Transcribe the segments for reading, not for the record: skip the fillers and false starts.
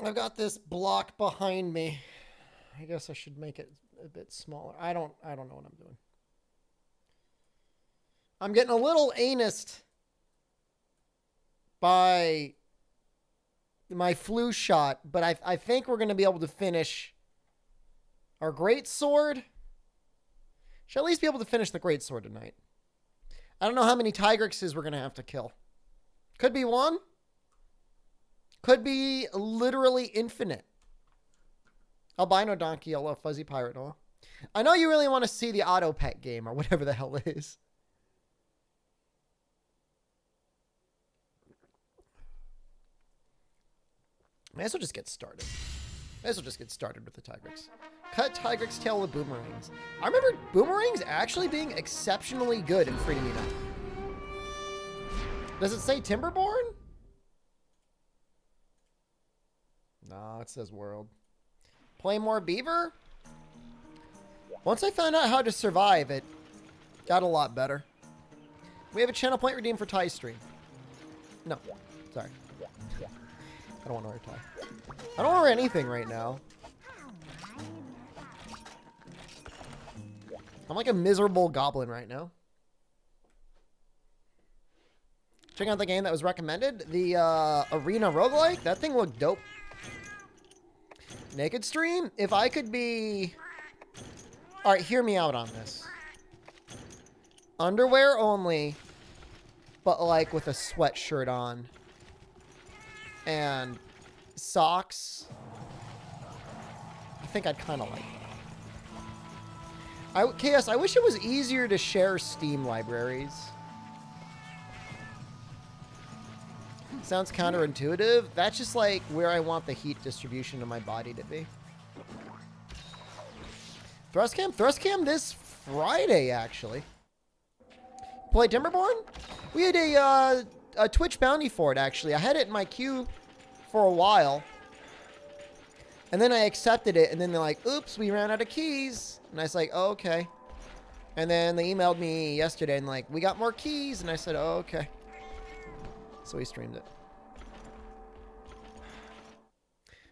I've got this block behind me. I guess I should make it a bit smaller. I don't know what I'm doing. I'm getting a little anused by my flu shot, but I think we're going to be able to finish our great sword. Should at least be able to finish the great sword tonight. I don't know how many Tigrexes we're going to have to kill. Could be one. Could be literally infinite. Albino donkey, yellow, fuzzy pirate. Oh. I know you really want to see the auto pet game or whatever the hell it is. May as well just get started. May as well just get started with the Tigrex. Cut Tigrex tail with boomerangs. I remember boomerangs actually being exceptionally good in Freedom Unite. Does it say Timberborn? No, it says world. Play more beaver? Once I found out how to survive, it got a lot better. We have a channel point redeemed for Ty stream. No, sorry. I don't want to wear a tie. I don't want to wear anything right now. I'm like a miserable goblin right now. Checking out the game that was recommended. The Arena roguelike. That thing looked dope. Naked stream? If I could be... Alright, hear me out on this. Underwear only, but like with a sweatshirt on. And socks. I think I'd kind of like that. KS, I wish it was easier to share Steam libraries. Sounds counterintuitive. That's just like where I want the heat distribution of my body to be. Thrustcam this Friday, actually. Play Timberborn? We had a Twitch bounty for it, actually. I had it in my queue for a while. And then I accepted it, and then they're like, oops, we ran out of keys. And I was like, oh, okay. And then they emailed me yesterday and like, we got more keys. And I said, oh, okay. So we streamed it.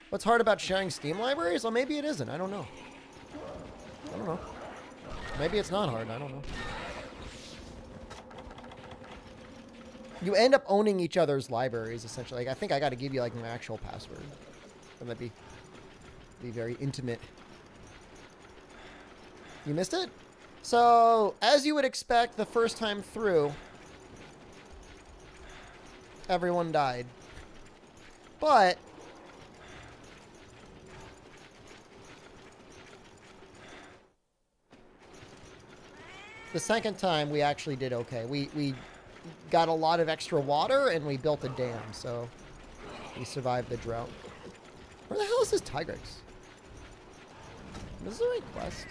What's hard about sharing Steam libraries? Well, maybe it isn't. I don't know. I don't know. Maybe it's not hard. I don't know. You end up owning each other's libraries, essentially. Like, I think I got to give you, like, my actual password. And that'd be very intimate. You missed it? So, as you would expect, the first time through, everyone died. But the second time, we actually did okay. We got a lot of extra water, and we built a dam, so we survived the drought. Where the hell is this Tigrex? This is the right quest.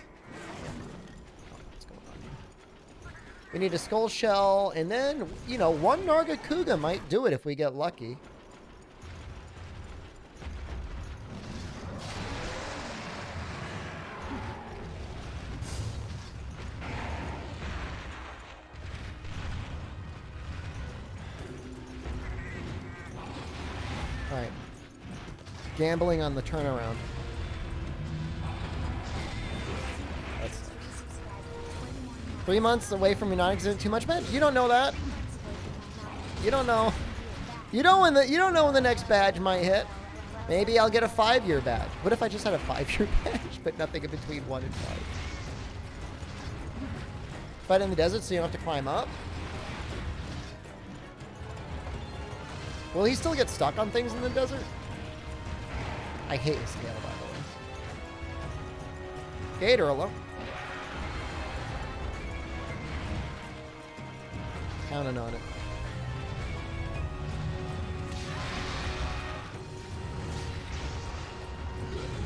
Oh, what's going on? We need a skull shell, and then, you know, one Nargacuga might do it if we get lucky. Alright. Gambling on the turnaround. That's 3 months away from me not existing too much, man. You don't know that. You don't know. You don't know when the next badge might hit. Maybe I'll get a 5-year badge. What if I just had a 5-year badge, but nothing in between 1 and 5? Fight in the desert so you don't have to climb up. Will he still get stuck on things in the desert? I hate the scale, by the way. Gator, hello. Counting on it.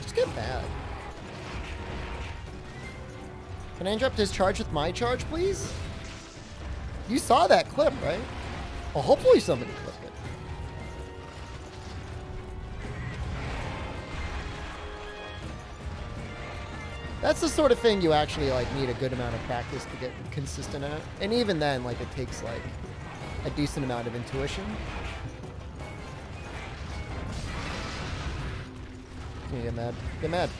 Just get bad. Can I interrupt his charge with my charge, please? You saw that clip, right? Well, hopefully somebody clipped it. That's the sort of thing you actually like need a good amount of practice to get consistent at. And even then, like, it takes like a decent amount of intuition. Can you get mad? Get mad.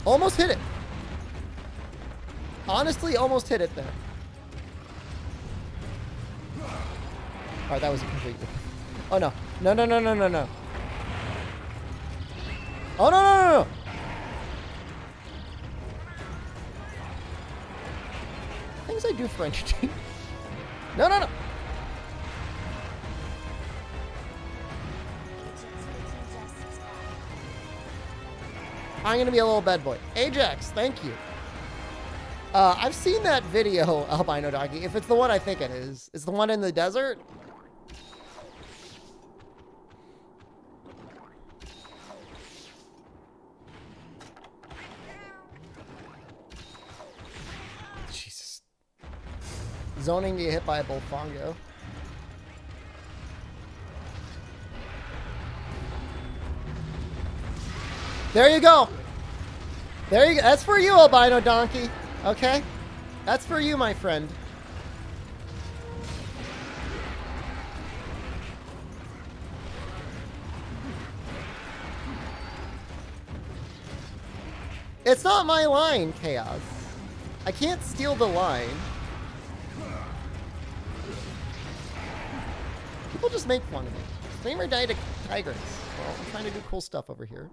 Almost hit it. Honestly, almost hit it there. Alright, that was a complete... Oh, no. No, no, no, no, no, no. Oh, no, no, no, no. Things I do French team. No, no, no. I'm going to be a little bad boy. Ajax, thank you. I've seen that video, Albino Doggy. If it's the one I think it is. It's the one in the desert. Jesus. Zoning to get hit by a Bullfongo. There you go. There you go. That's for you, Albino Donkey. Okay? That's for you, my friend. It's not my line, Chaos. I can't steal the line. People just make fun of me. Streamer died to Tigers. Well, I'm trying to do cool stuff over here.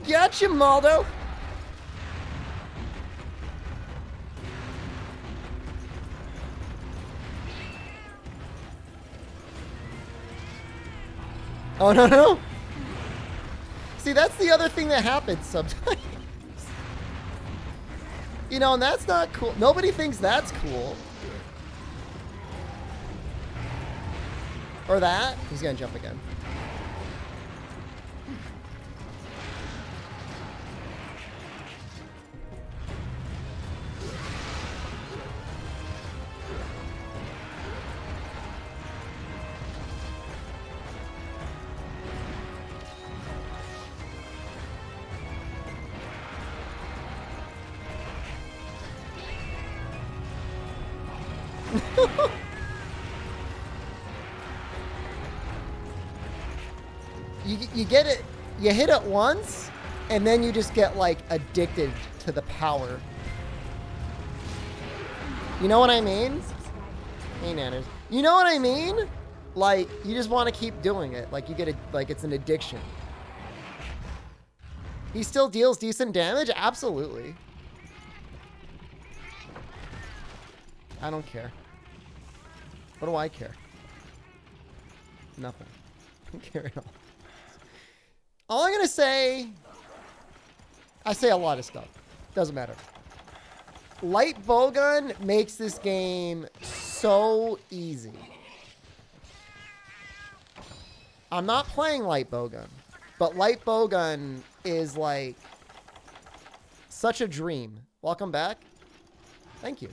Gotcha, Maldo. Oh, no, no. See, that's the other thing that happens sometimes. You know, and that's not cool. Nobody thinks that's cool. Or that. He's gonna jump again. You get it, you hit it once, and then you just get, like, addicted to the power. You know what I mean? Hey, Nanners. You know what I mean? Like, you just want to keep doing it. Like, you get it, like, it's an addiction. He still deals decent damage? Absolutely. I don't care. What do I care? Nothing. I don't care at all. All I'm going to say... I say a lot of stuff. Doesn't matter. Light bowgun makes this game so easy. I'm not playing light bowgun. But light bowgun is like... such a dream. Welcome back. Thank you.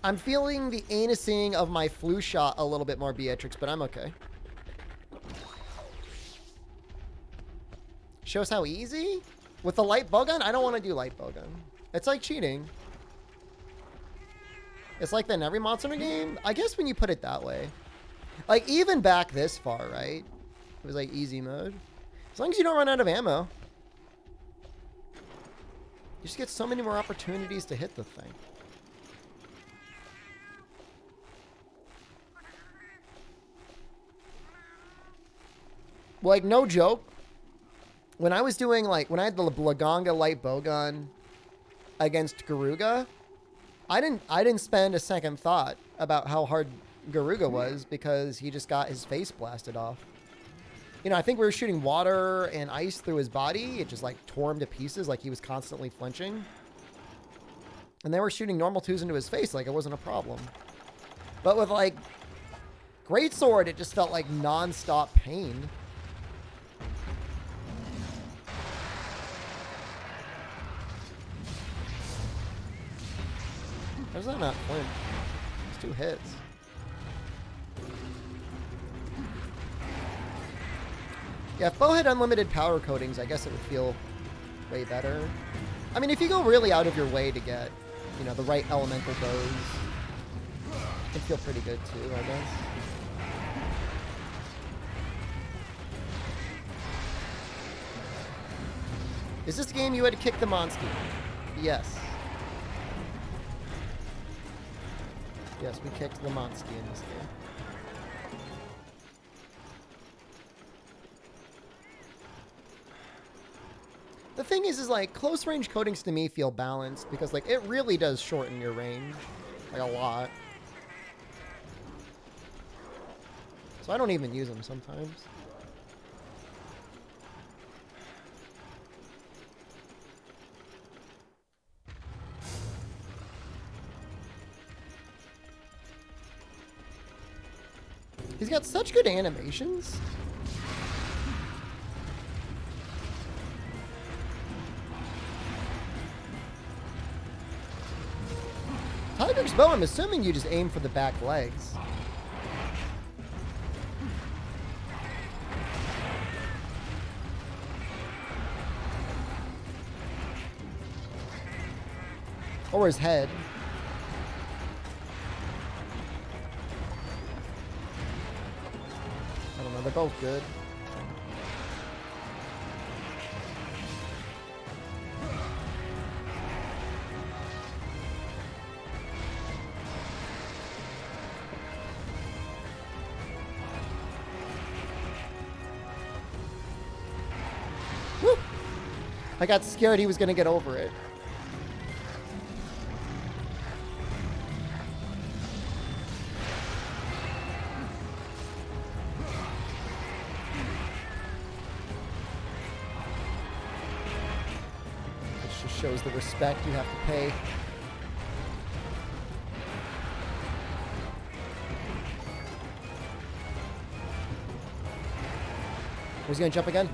I'm feeling the anusing of my flu shot a little bit more, Beatrix, but I'm okay. Shows how easy? With the light bowgun? I don't want to do light bowgun. It's like cheating. It's like that in every Monster Hunter game? I guess when you put it that way. Like, even back this far, right? It was like easy mode. As long as you don't run out of ammo. You just get so many more opportunities to hit the thing. Like, no joke. When I was doing, like, when I had the Blaganga light bowgun against Garuga, I didn't spend a second thought about how hard Garuga was because he just got his face blasted off. You know, I think we were shooting water and ice through his body. It just, like, tore him to pieces, like he was constantly flinching. And they were shooting normal twos into his face like it wasn't a problem. But with, like, Greatsword, it just felt like non-stop pain. How's that not flinch? It's 2 hits. Yeah, if Bow had unlimited power coatings, I guess it would feel way better. I mean, if you go really out of your way to get, you know, the right elemental bows, it can feel pretty good too, I guess. Is this the game you had to kick the monster? Yes. Yes, we kicked the monster in this game. The thing is like, close range coatings to me feel balanced because, like, it really does shorten your range. Like, a lot. So I don't even use them sometimes. He's got such good animations. Tiger's bow, I'm assuming you just aim for the back legs. Or his head. I don't know, they're both good. Woo! I got scared he was going to get over it. Shows the respect you have to pay. Was he gonna jump again?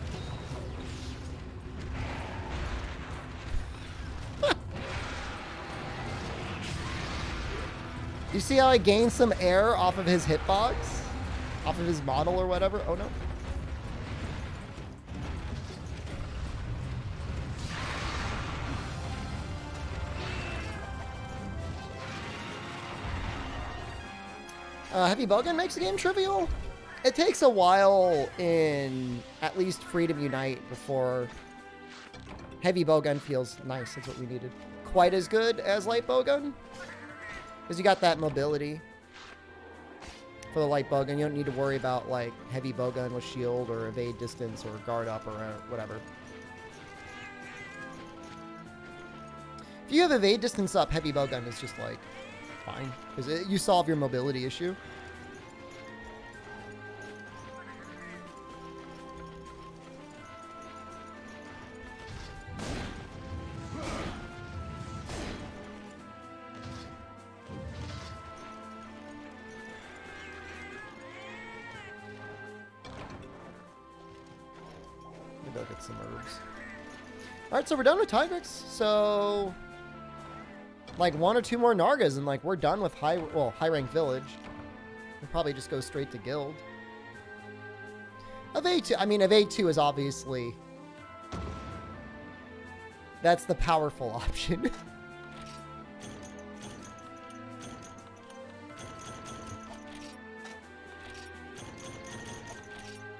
You see how I gained some air off of his hitbox? Off of his model or whatever? Oh no. Heavy Bowgun makes the game trivial. It takes a while in at least Freedom Unite before Heavy Bowgun feels nice. That's what we needed. Quite as good as Light Bowgun. Because you got that mobility for the Light Bowgun. You don't need to worry about like Heavy Bowgun with shield or evade distance or guard up or whatever. If you have evade distance up, Heavy Bowgun is just like fine. Because you solve your mobility issue. Maybe I'll get some herbs. Alright, so we're done with Tigrex. So like 1 or 2 more Nargas and like we're done with high rank village. We'll probably just go straight to guild. Evade 2, I mean Evade 2 is obviously, that's the powerful option.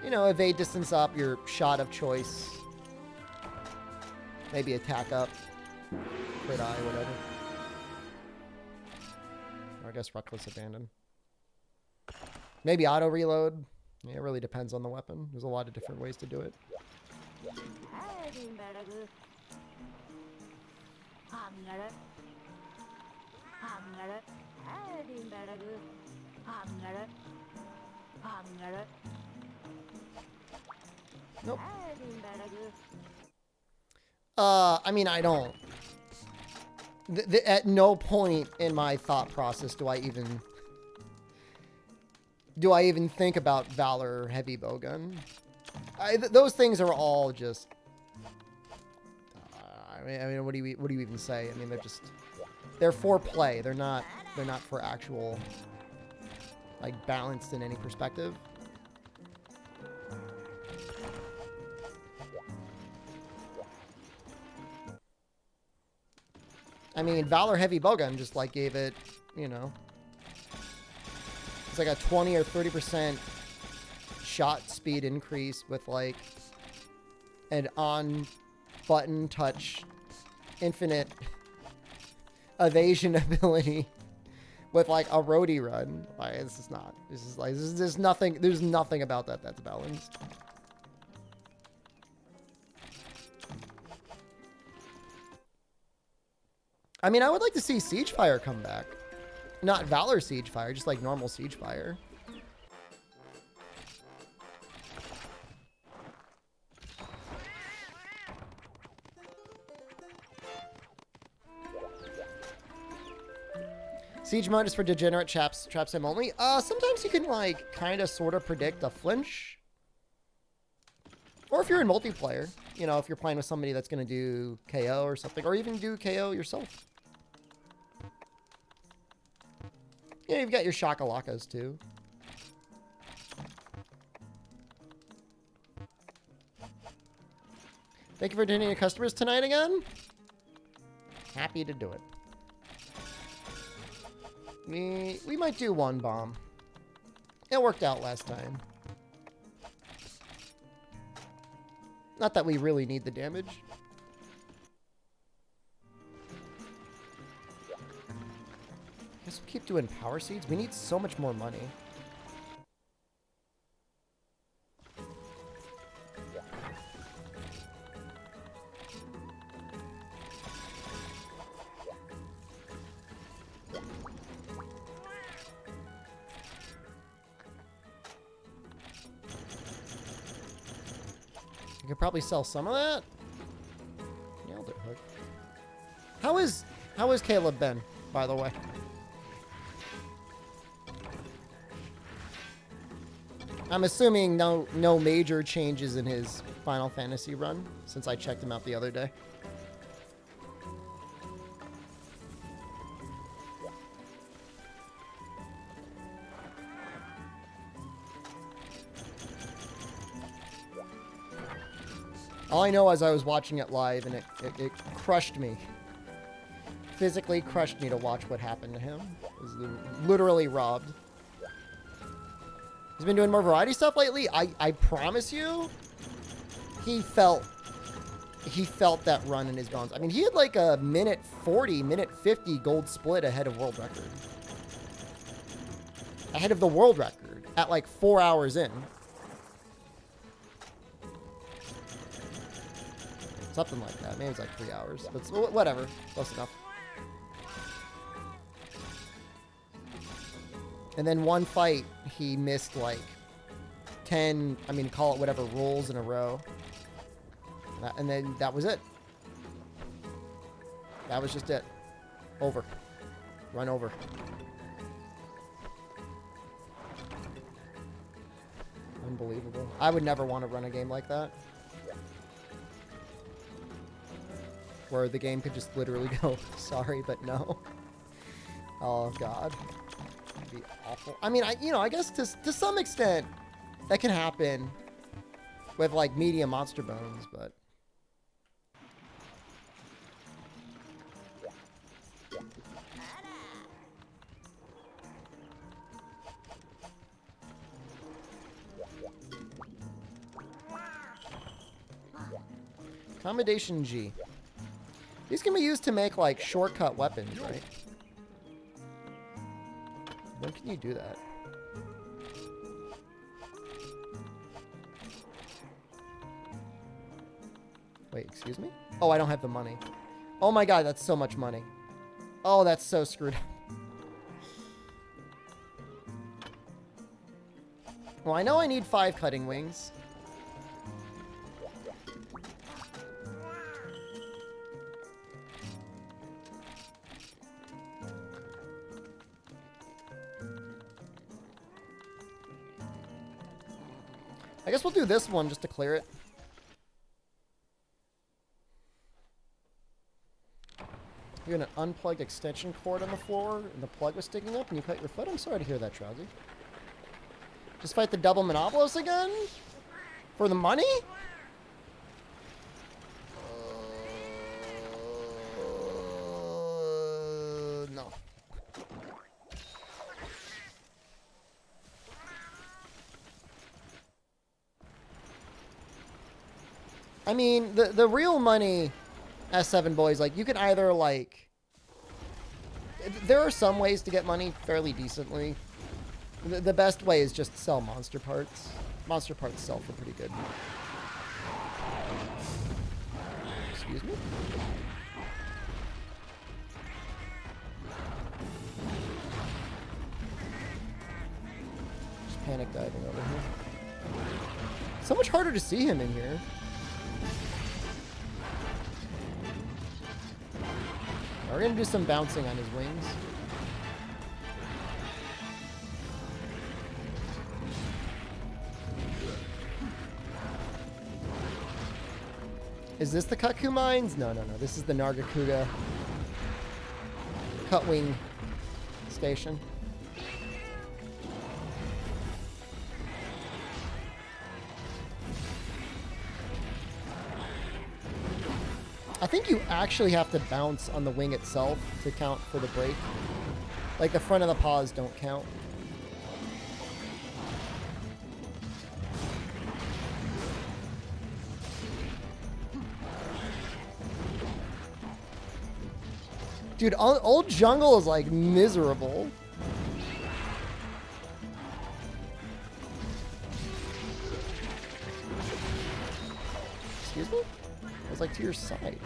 You know, evade distance up, your shot of choice. Maybe attack up. Crit eye, whatever. Or I guess reckless abandon. Maybe auto reload. Yeah, it really depends on the weapon. There's a lot of different ways to do it. Nope. I mean, I don't. At no point in my thought process do I even think about Valor or Heavy Bowgun. Those things are all just. I mean, what do you even say? I mean, they're for play. They're not for actual, like, balanced in any perspective. I mean, Valor Heavy Bowgun just, like, gave it, you know. It's like a 20 or 30% shot speed increase with, like, an on-button touch infinite evasion ability with, like, a roadie run. Like, this is not. This is, like, there's nothing about that that's balanced. I mean, I would like to see Siegefire come back. Not Valor Siegefire, just like normal Siegefire. Siege mode is for degenerate trap sim only. Sometimes you can, like, kind of sort of predict a flinch. Or if you're in multiplayer, you know, if you're playing with somebody that's going to do KO or something, or even do KO yourself. Yeah, you've got your Shakalakas too. Thank you for attending your customers tonight again. Happy to do it. We might do one bomb. It worked out last time. Not that we really need the damage. Guess we'll keep doing power seeds. We need so much more money. You could probably sell some of that. Nailed it, Hook. How is Caleb been, by the way? I'm assuming no major changes in his Final Fantasy run since I checked him out the other day. All I know is I was watching it live and it crushed me. Physically crushed me to watch what happened to him. It was literally robbed. He's been doing more variety stuff lately. I promise you, he felt that run in his bones. I mean, he had like a minute 40, minute 50 gold split ahead of world record. Ahead of the world record at like 4 hours in. Something like that. Maybe it's like 3 hours. But whatever. Close enough. And then one fight, he missed like 10, I mean, call it whatever, rolls in a row. And then that was it. That was just it. Over. Run over. Unbelievable. I would never want to run a game like that. Where the game could just literally go, sorry, but no. Oh, God. That'd be awful. I mean, I guess to some extent, that can happen with, like, medium monster bones, but... Accommodation G. These can be used to make, like, shortcut weapons, right? When can you do that? Wait, excuse me? Oh, I don't have the money. Oh my God, that's so much money. Oh, that's so screwed up. Well, I know I need 5 cutting wings. I guess we'll do this one just to clear it. You had an unplugged extension cord on the floor and the plug was sticking up and you cut your foot? I'm sorry to hear that, Trousie. Just fight the double Monopolos again? For the money? I mean, the real money S7 boys, like, you can either, like... There are some ways to get money fairly decently. The best way is just sell monster parts. Monster parts sell for pretty good. Excuse me? Just panic diving over here. So much harder to see him in here. We're going to do some bouncing on his wings. Is this the Kutku Mines? No. This is the Nargacuga Cutwing Station. I think you actually have to bounce on the wing itself to count for the break. Like, the front of the paws don't count. Dude, old jungle is, like, miserable. Excuse me? I was, like, to your side.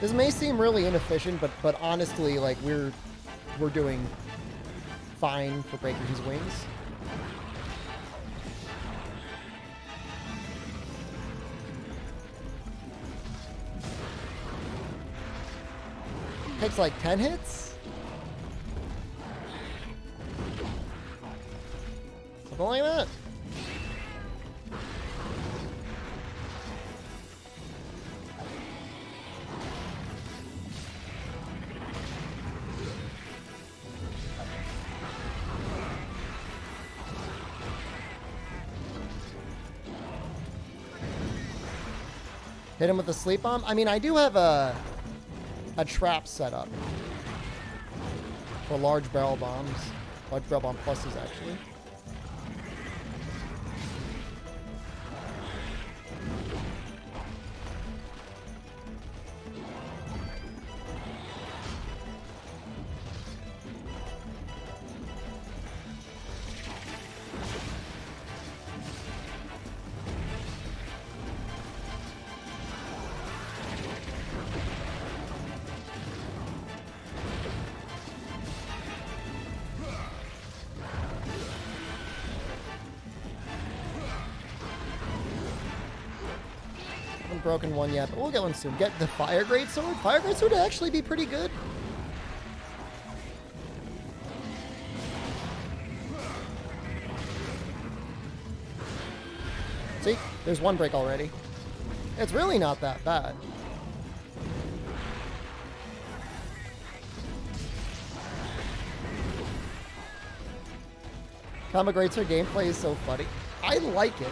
This may seem really inefficient, but honestly, like, we're doing fine for breaking his wings. Takes like 10 hits? Something like that. Hit him with the sleep bomb? I mean, I do have a trap set up for large barrel bombs. Large barrel bomb pluses, actually. Broken one yet, but we'll get one soon. Get the Fire Greatsword? Fire Greatsword would actually be pretty good. See? There's one break already. It's really not that bad. Combo Greatsword gameplay is so funny. I like it.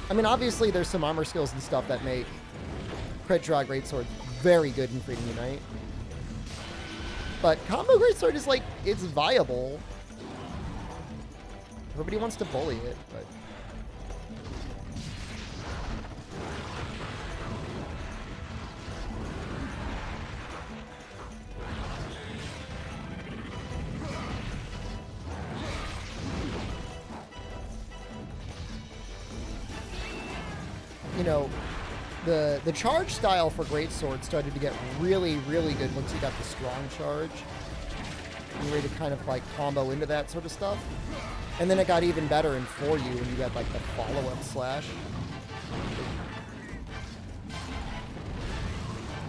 I mean, obviously, there's some armor skills and stuff that make Crit Draw Greatsword very good in Freedom Unite. But Combo Greatsword is, like, it's viable. Everybody wants to bully it, but... You know, the charge style for Greatsword started to get really, really good once you got the strong charge. You were able to kind of like combo into that sort of stuff. And then it got even better in 4U when you got like the follow-up slash.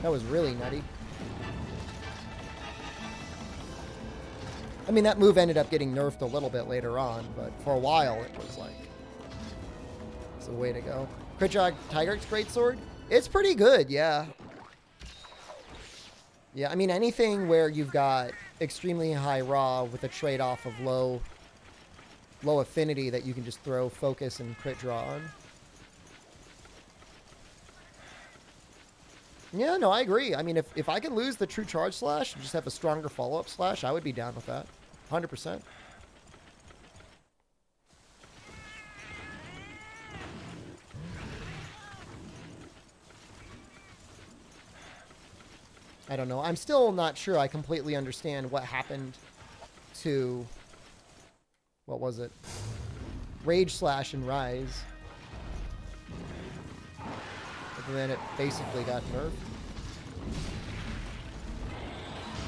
That was really nutty. I mean, that move ended up getting nerfed a little bit later on, but for a while it was like, it's the way to go. Crit Draw Tiger's Greatsword? It's pretty good, yeah. Yeah, I mean, anything where you've got extremely high raw with a trade-off of low affinity that you can just throw focus and crit draw on. Yeah, no, I agree. I mean, if I can lose the true charge slash and just have a stronger follow-up slash, I would be down with that. 100%. I don't know. I'm still not sure I completely understand what happened to... What was it? Rage Slash and Rise. And then it basically got nerfed.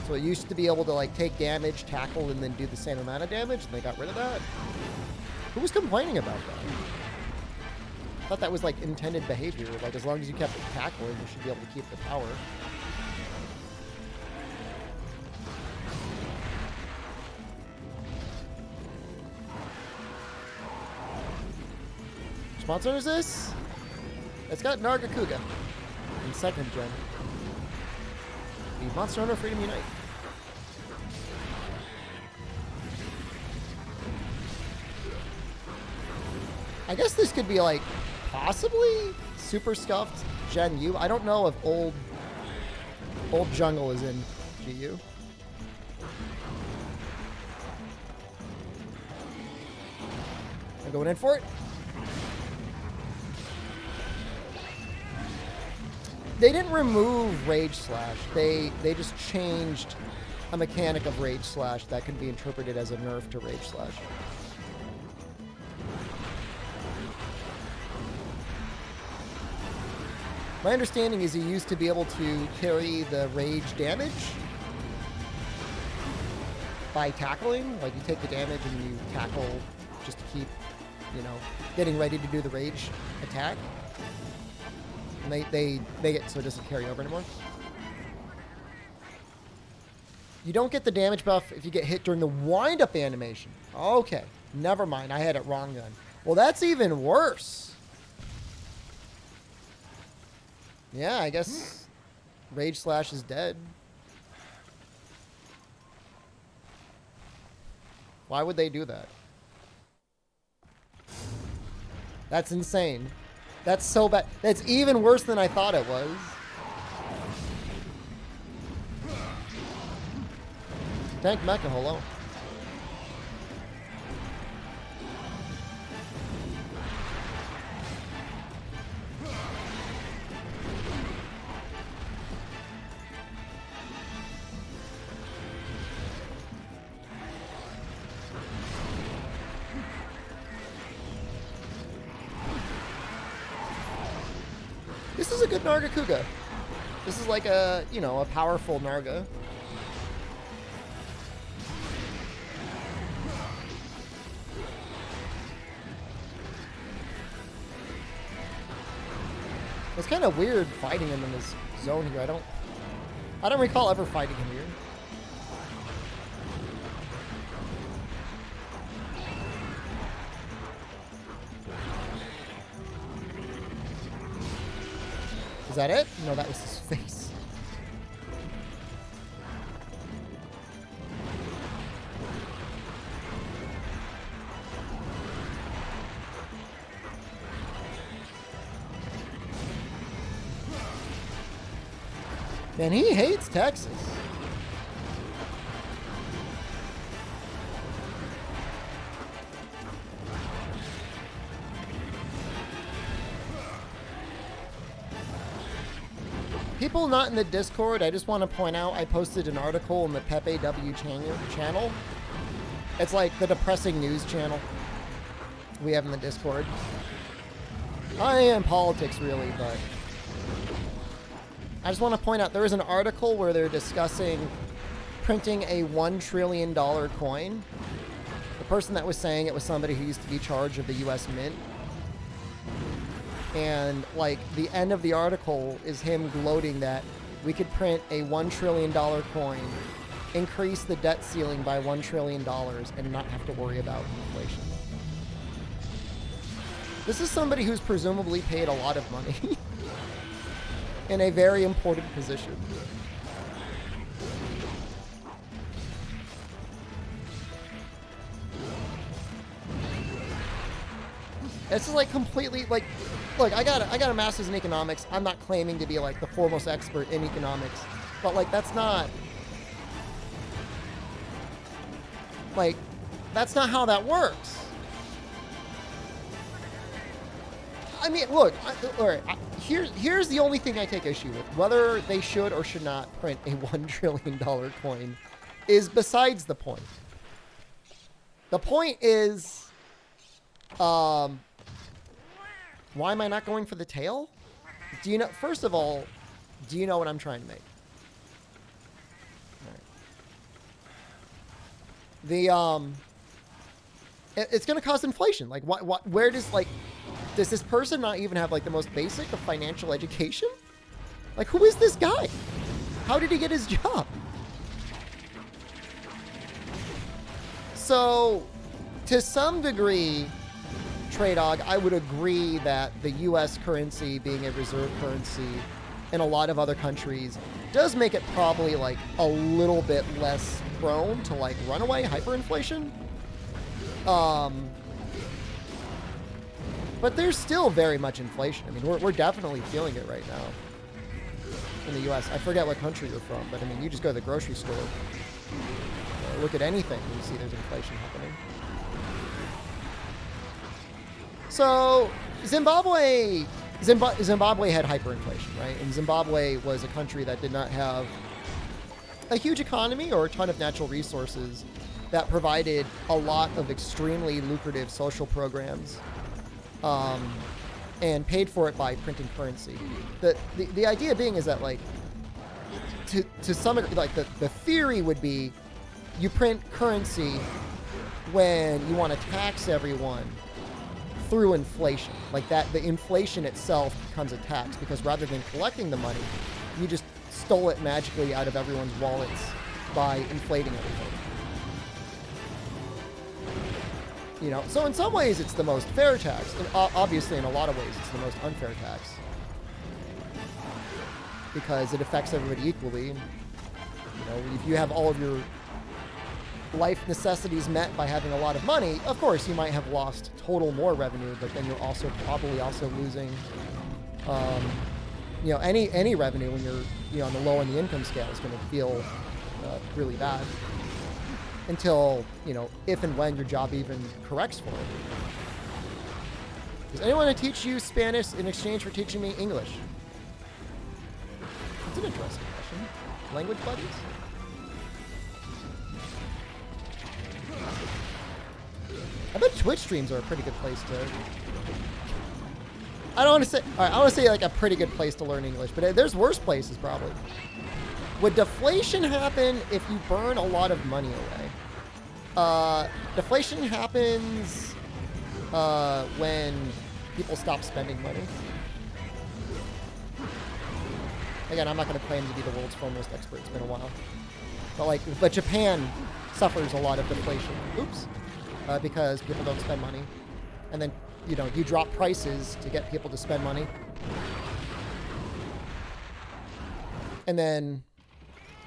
So it used to be able to like take damage, tackle, and then do the same amount of damage, and they got rid of that. Who was complaining about that? I thought that was like intended behavior. Like as long as you kept tackling, you should be able to keep the power. Which monster is this? It's got Nargacuga in 2nd gen. The Monster Hunter Freedom Unite. I guess this could be like possibly super scuffed Gen U. I don't know if old jungle is in GU. I'm going in for it. They didn't remove Rage Slash. They just changed a mechanic of Rage Slash that can be interpreted as a nerf to Rage Slash. My understanding is he used to be able to carry the rage damage by tackling. Like you take the damage and you tackle just to keep, you know, getting ready to do the rage attack. And they make it so it doesn't carry over anymore. You don't get the damage buff if you get hit during the wind-up animation. Okay, never mind. I had it wrong then. Well, that's even worse. Yeah, I guess Rage Slash is dead. Why would they do that? That's insane. That's so bad. That's even worse than I thought it was. Tank Mecha, hello. This is a good Nargacuga. This is like a, you know, a powerful Narga. It's kind of weird fighting him in this zone here. I don't recall ever fighting him here. Is that it? No, that was his face. Man, he hates Texas. People not in the Discord, I just want to point out, I posted an article in the Pepe W channel. It's like the depressing news channel we have in the Discord. I am politics, really, but I just want to point out there is an article where they're discussing printing a $1 trillion coin. The person that was saying it was somebody who used to be in charge of the U.S. Mint. And, like, the end of the article is him gloating that we could print a $1 trillion coin, increase the debt ceiling by $1 trillion, and not have to worry about inflation. This is somebody who's presumably paid a lot of money in a very important position. This is, like, completely, like... look, I got a master's in economics. I'm not claiming to be like the foremost expert in economics, but like that's not how that works. I mean, look, all right, here's the only thing I take issue with. Whether they should or should not print a $1 trillion coin is besides the point. The point is, why am I not going for the tail? Do you know, first of all, do you know what I'm trying to make? All right. It's going to cause inflation. Like, where does, like, does this person not even have, like, the most basic of financial education? Like, who is this guy? How did he get his job? So, to some degree, Traydog, I would agree that the U.S. currency being a reserve currency in a lot of other countries does make it probably, like, a little bit less prone to, like, runaway hyperinflation. But there's still very much inflation. I mean, we're definitely feeling it right now in the U.S. I forget what country you're from, but I mean, you just go to the grocery store, look at anything, and you see there's inflation happening. So Zimbabwe had hyperinflation, right? And Zimbabwe was a country that did not have a huge economy or a ton of natural resources that provided a lot of extremely lucrative social programs. And paid for it by printing currency. The idea being is that, like, to some, like, the theory would be you print currency when you want to tax everyone through inflation. Like that, the inflation itself becomes a tax because rather than collecting the money, you just stole it magically out of everyone's wallets by inflating everything. You know, so in some ways it's the most fair tax, and obviously in a lot of ways it's the most unfair tax because it affects everybody equally. And, you know, if you have all of your life necessities met by having a lot of money, of course you might have lost total more revenue, but then you're also probably losing, you know, any revenue when you're, you know, on the low end of the income scale is going to feel really bad. Until, you know, if and when your job even corrects for it. Does anyone want to teach you Spanish in exchange for teaching me English? It's an interesting question. Language buddies? I bet Twitch streams are a pretty good place to... I don't want to say... Alright, I want to say like a pretty good place to learn English, but there's worse places probably. Would deflation happen if you burn a lot of money away? Deflation happens when people stop spending money. Again, I'm not going to claim to be the world's foremost expert. It's been a while. But Japan suffers a lot of deflation. Oops. Because people don't spend money. And then, you know, you drop prices to get people to spend money. And then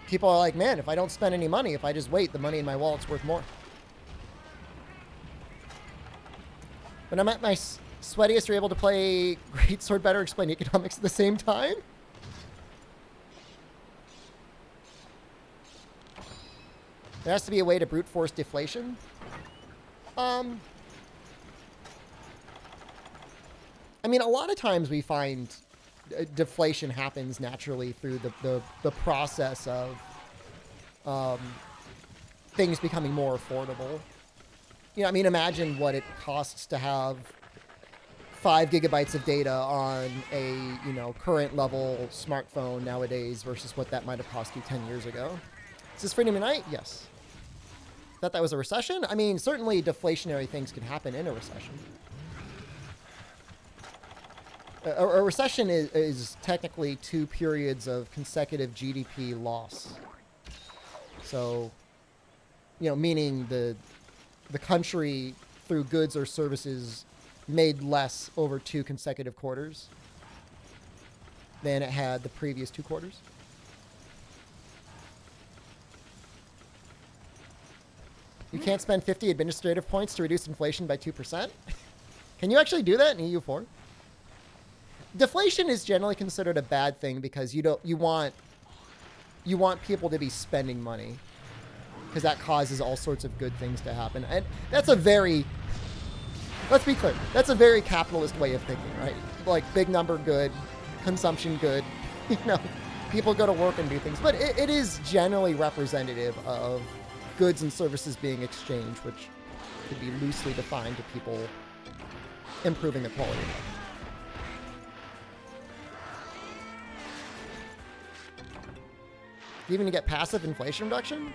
people are like, man, if I don't spend any money, if I just wait, the money in my wallet's worth more. When I'm at my sweatiest, you're able to play Greatsword better, explain economics at the same time? There has to be a way to brute force deflation. I mean, a lot of times we find deflation happens naturally through the process of things becoming more affordable. You know, I mean, imagine what it costs to have 5 gigabytes of data on a, you know, current level smartphone nowadays versus what that might have cost you 10 years ago. Is this Freedom Unite? Yes. Thought that was a recession? I mean, certainly deflationary things can happen in a recession. A recession is technically 2 periods of consecutive GDP loss. So, you know, meaning the country, through goods or services, made less over 2 consecutive quarters than it had the previous 2 quarters. You can't spend 50 administrative points to reduce inflation by 2%? Can you actually do that in EU4? deflation is generally considered a bad thing because you want people to be spending money because that causes all sorts of good things to happen. And that's a very, let's be clear, that's a very capitalist way of thinking, right? Like big number good, consumption good, you know, people go to work and do things, but it is generally representative of goods and services being exchanged, which could be loosely defined to people improving the quality of life. Even to get passive inflation reduction?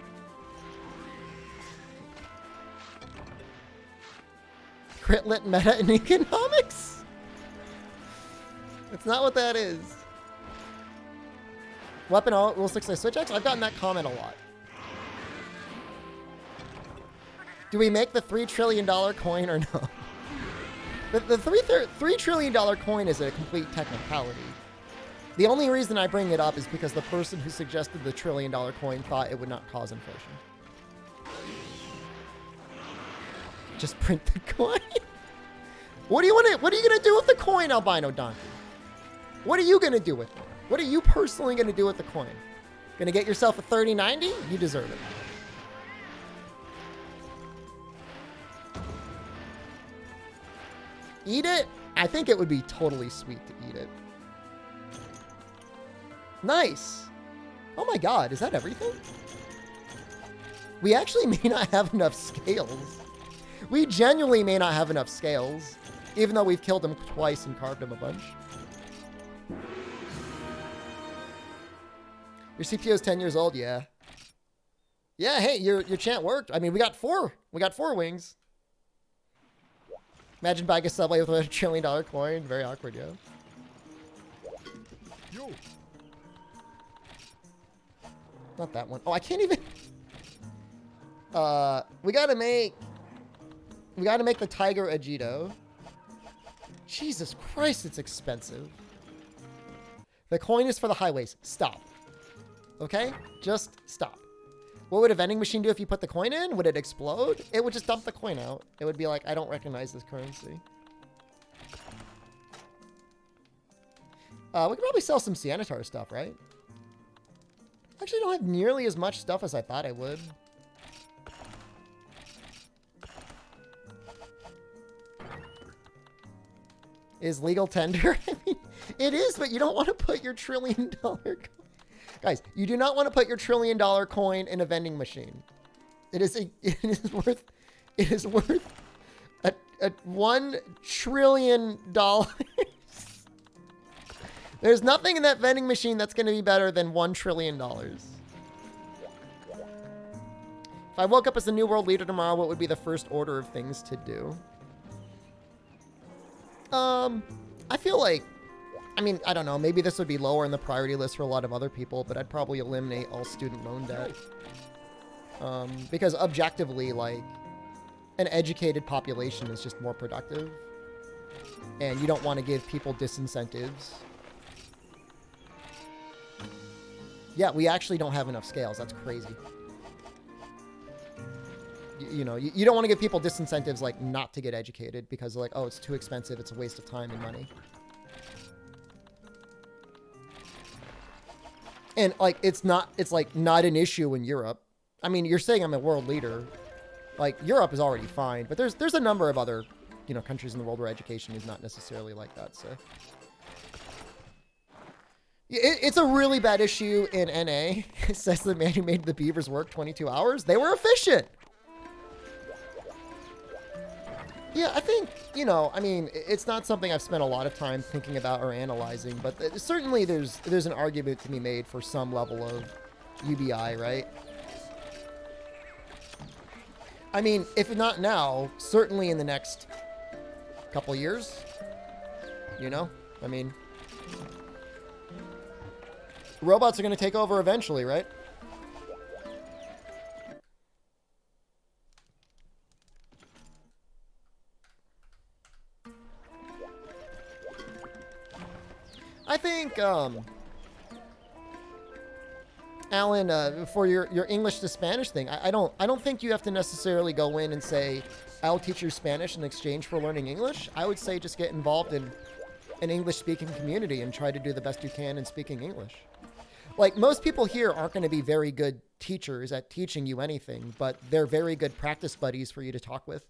Crit lit meta in economics? That's not what that is. Weapon rule 6 switch X? I've gotten that comment a lot. Do we make the $3 trillion coin or no? The $3 trillion coin is a complete technicality. The only reason I bring it up is because the person who suggested the $1 trillion coin thought it would not cause inflation. Just print the coin. What are you gonna do with the coin, Albino Donkey? What are you gonna do with it? What are you personally gonna do with the coin? Gonna get yourself a 3090? You deserve it. Eat it? I think it would be totally sweet to eat it. Nice. Oh my god, is that everything? We actually may not have enough scales. We genuinely may not have enough scales, even though we've killed him twice and carved him a bunch. Your CPU is 10 years old, yeah. Yeah, hey, your chant worked. I mean, we got four wings. Imagine buying a subway with a $1 trillion coin. Very awkward, yo. Yo. Not that one. Oh, I can't even. We gotta make the Tiger Agito. Jesus Christ, it's expensive. The coin is for the highways. Stop. Okay? Just stop. What would a vending machine do if you put the coin in? Would it explode? It would just dump the coin out. It would be like, I don't recognize this currency. We could probably sell some Sianitar stuff, right? Actually, I don't have nearly as much stuff as I thought I would. Is legal tender? I mean, it is, but you don't want to put your $1 trillion coin. Guys, you do not want to put your $1 trillion coin in a vending machine. It is worth a $1 trillion. There's nothing in that vending machine that's going to be better than $1 trillion. If I woke up as a new world leader tomorrow, what would be the first order of things to do? I feel like, I mean, I don't know, maybe this would be lower in the priority list for a lot of other people, but I'd probably eliminate all student loan debt. Because objectively, like, an educated population is just more productive. And you don't want to give people disincentives. Yeah, we actually don't have enough scales. That's crazy. You know, you don't want to give people disincentives, like, not to get educated because, like, oh, it's too expensive. It's a waste of time and money. And, like, it's like, not an issue in Europe. I mean, you're saying I'm a world leader. Like, Europe is already fine. But there's a number of other, you know, countries in the world where education is not necessarily like that, so. It's a really bad issue in NA. It says the man who made the beavers work 22 hours. They were efficient. Yeah, I think, you know, I mean, it's not something I've spent a lot of time thinking about or analyzing, but certainly there's an argument to be made for some level of UBI, right? I mean, if not now, certainly in the next couple years, you know? I mean, robots are going to take over eventually, right? I think, Alan, for your English to Spanish thing, I don't think you have to necessarily go in and say, I'll teach you Spanish in exchange for learning English. I would say just get involved in an English-speaking community and try to do the best you can in speaking English. Like, most people here aren't going to be very good teachers at teaching you anything, but they're very good practice buddies for you to talk with.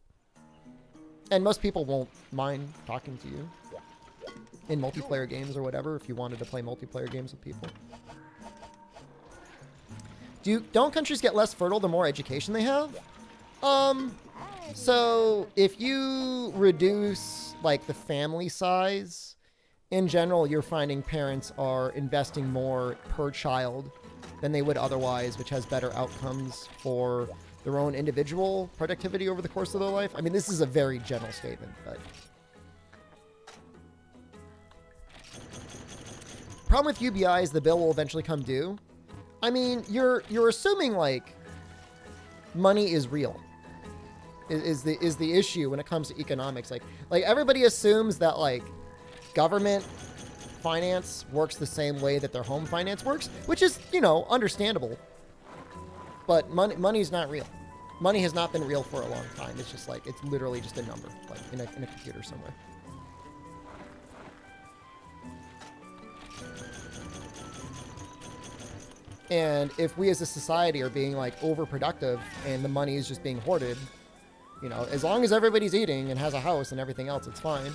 And most people won't mind talking to you in multiplayer games or whatever, if you wanted to play multiplayer games with people. Don't countries get less fertile the more education they have? So if you reduce, like, the family size, in general, you're finding parents are investing more per child than they would otherwise, which has better outcomes for their own individual productivity over the course of their life. I mean, this is a very general statement, but... Problem with UBI is the bill will eventually come due. I mean, you're assuming, like, money is real. Is the issue when it comes to economics. Like everybody assumes that, like, government finance works the same way that their home finance works, which is, you know, understandable. But money's not real. Money has not been real for a long time. It's just like, it's literally just a number, like in a computer somewhere. And if we as a society are being, like, overproductive and the money is just being hoarded, you know, as long as everybody's eating and has a house and everything else, it's fine.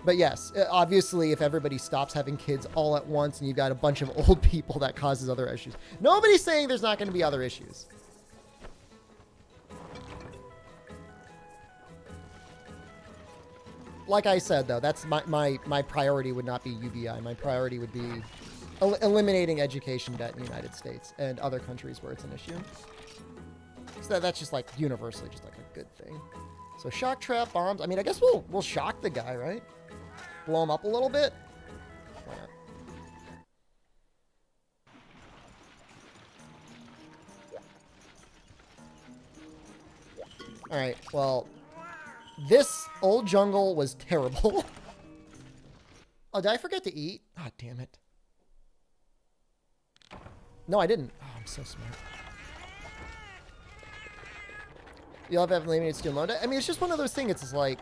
But yes, obviously, if everybody stops having kids all at once and you've got a bunch of old people, that causes other issues. Nobody's saying there's not going to be other issues. Like I said, though, that's my priority would not be UBI. My priority would be eliminating education debt in the United States and other countries where it's an issue. So that's just, like, universally just, like, a good thing. So shock trap bombs. I mean, I guess we'll shock the guy, right? Blow him up a little bit. Why not? All right. Well, this old jungle was terrible. Oh, did I forget to eat? Ah, damn it. No, I didn't. Oh, I'm so smart. You'll have limited student loan debt. I mean, it's just one of those things. It's like,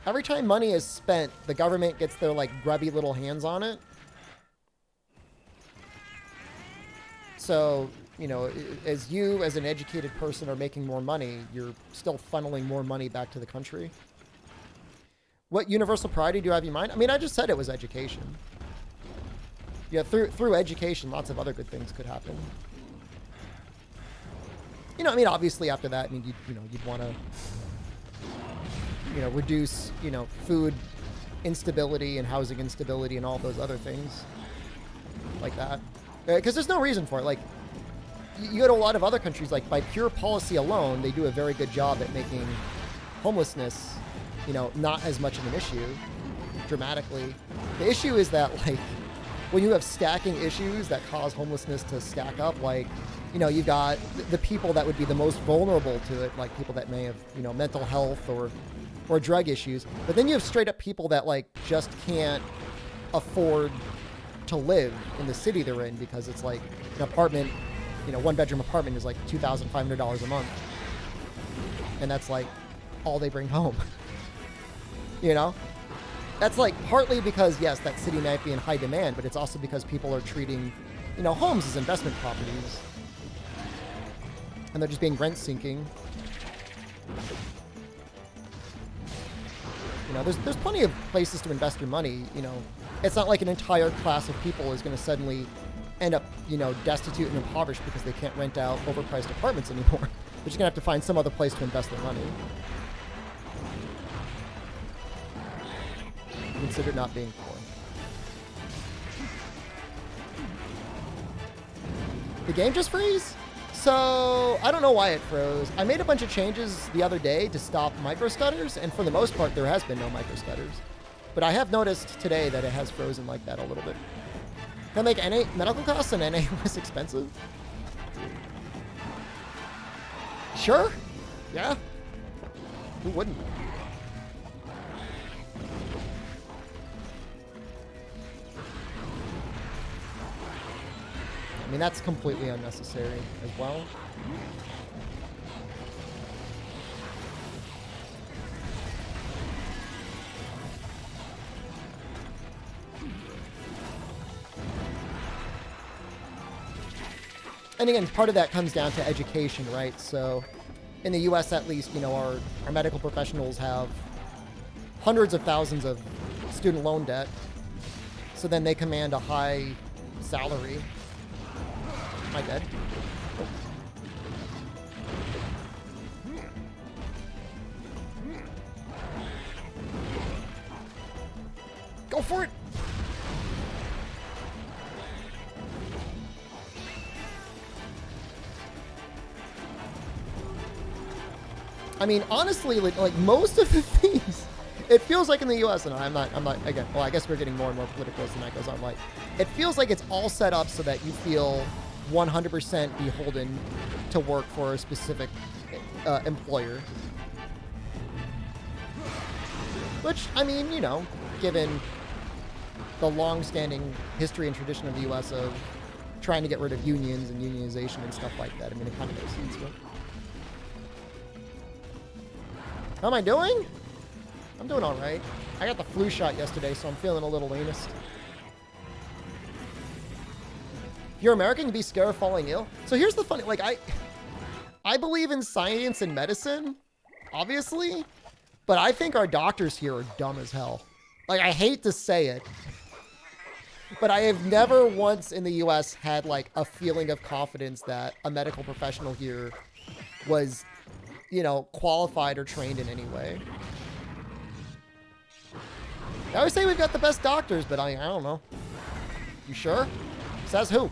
every time money is spent, the government gets their, like, grubby little hands on it. So, you know, as you, as an educated person, are making more money, you're still funneling more money back to the country. What universal priority do you have in mind? I mean, I just said it was education. Yeah, through education, lots of other good things could happen. You know, I mean, obviously after that, I mean, you'd want to, you know, reduce, you know, food instability and housing instability and all those other things like that. Because there's no reason for it. Like, you go to a lot of other countries, like, by pure policy alone, they do a very good job at making homelessness, you know, not as much of an issue dramatically. The issue is that, like, when you have stacking issues that cause homelessness to stack up, like, you know, you've got the people that would be the most vulnerable to it, like people that may have, you know, mental health or drug issues. But then you have straight up people that, like, just can't afford to live in the city they're in because it's like an apartment, you know, one-bedroom apartment is like $2,500 a month. And that's, like, all they bring home. You know? That's, like, partly because, yes, that city might be in high demand, but it's also because people are treating, you know, homes as investment properties. And they're just being rent-sinking. You know, there's plenty of places to invest your money, you know. It's not like an entire class of people is going to suddenly end up, you know, destitute and impoverished because they can't rent out overpriced apartments anymore. They're just going to have to find some other place to invest their money. Consider not being poor. The game just froze? So, I don't know why it froze. I made a bunch of changes the other day to stop micro-stutters, and for the most part, there has been no micro-stutters. But I have noticed today that it has frozen like that a little bit. Can I make NA medical costs and NA less expensive? Sure. Yeah. Who wouldn't? I mean, that's completely unnecessary as well. And again, part of that comes down to education, right? So in the US, at least, you know, our medical professionals have hundreds of thousands of student loan debt. So then they command a high salary. Am I dead? Go for it! I mean, honestly, like most of the things, it feels like in the U.S., and I'm not, again, well, I guess we're getting more and more political as the night goes on, like, it feels like it's all set up so that you feel 100% beholden to work for a specific employer. Which, I mean, you know, given the long-standing history and tradition of the U.S. of trying to get rid of unions and unionization and stuff like that, I mean, it kind of makes sense, but... How am I doing? I'm doing all right. I got the flu shot yesterday, so I'm feeling a little leanest. If you're American, you'd be scared of falling ill. So here's the funny, like, I believe in science and medicine, obviously, but I think our doctors here are dumb as hell. Like, I hate to say it, but I have never once in the U.S. had, like, a feeling of confidence that a medical professional here was, you know, qualified or trained in any way. I always say we've got the best doctors, but I don't know. You sure? Says who?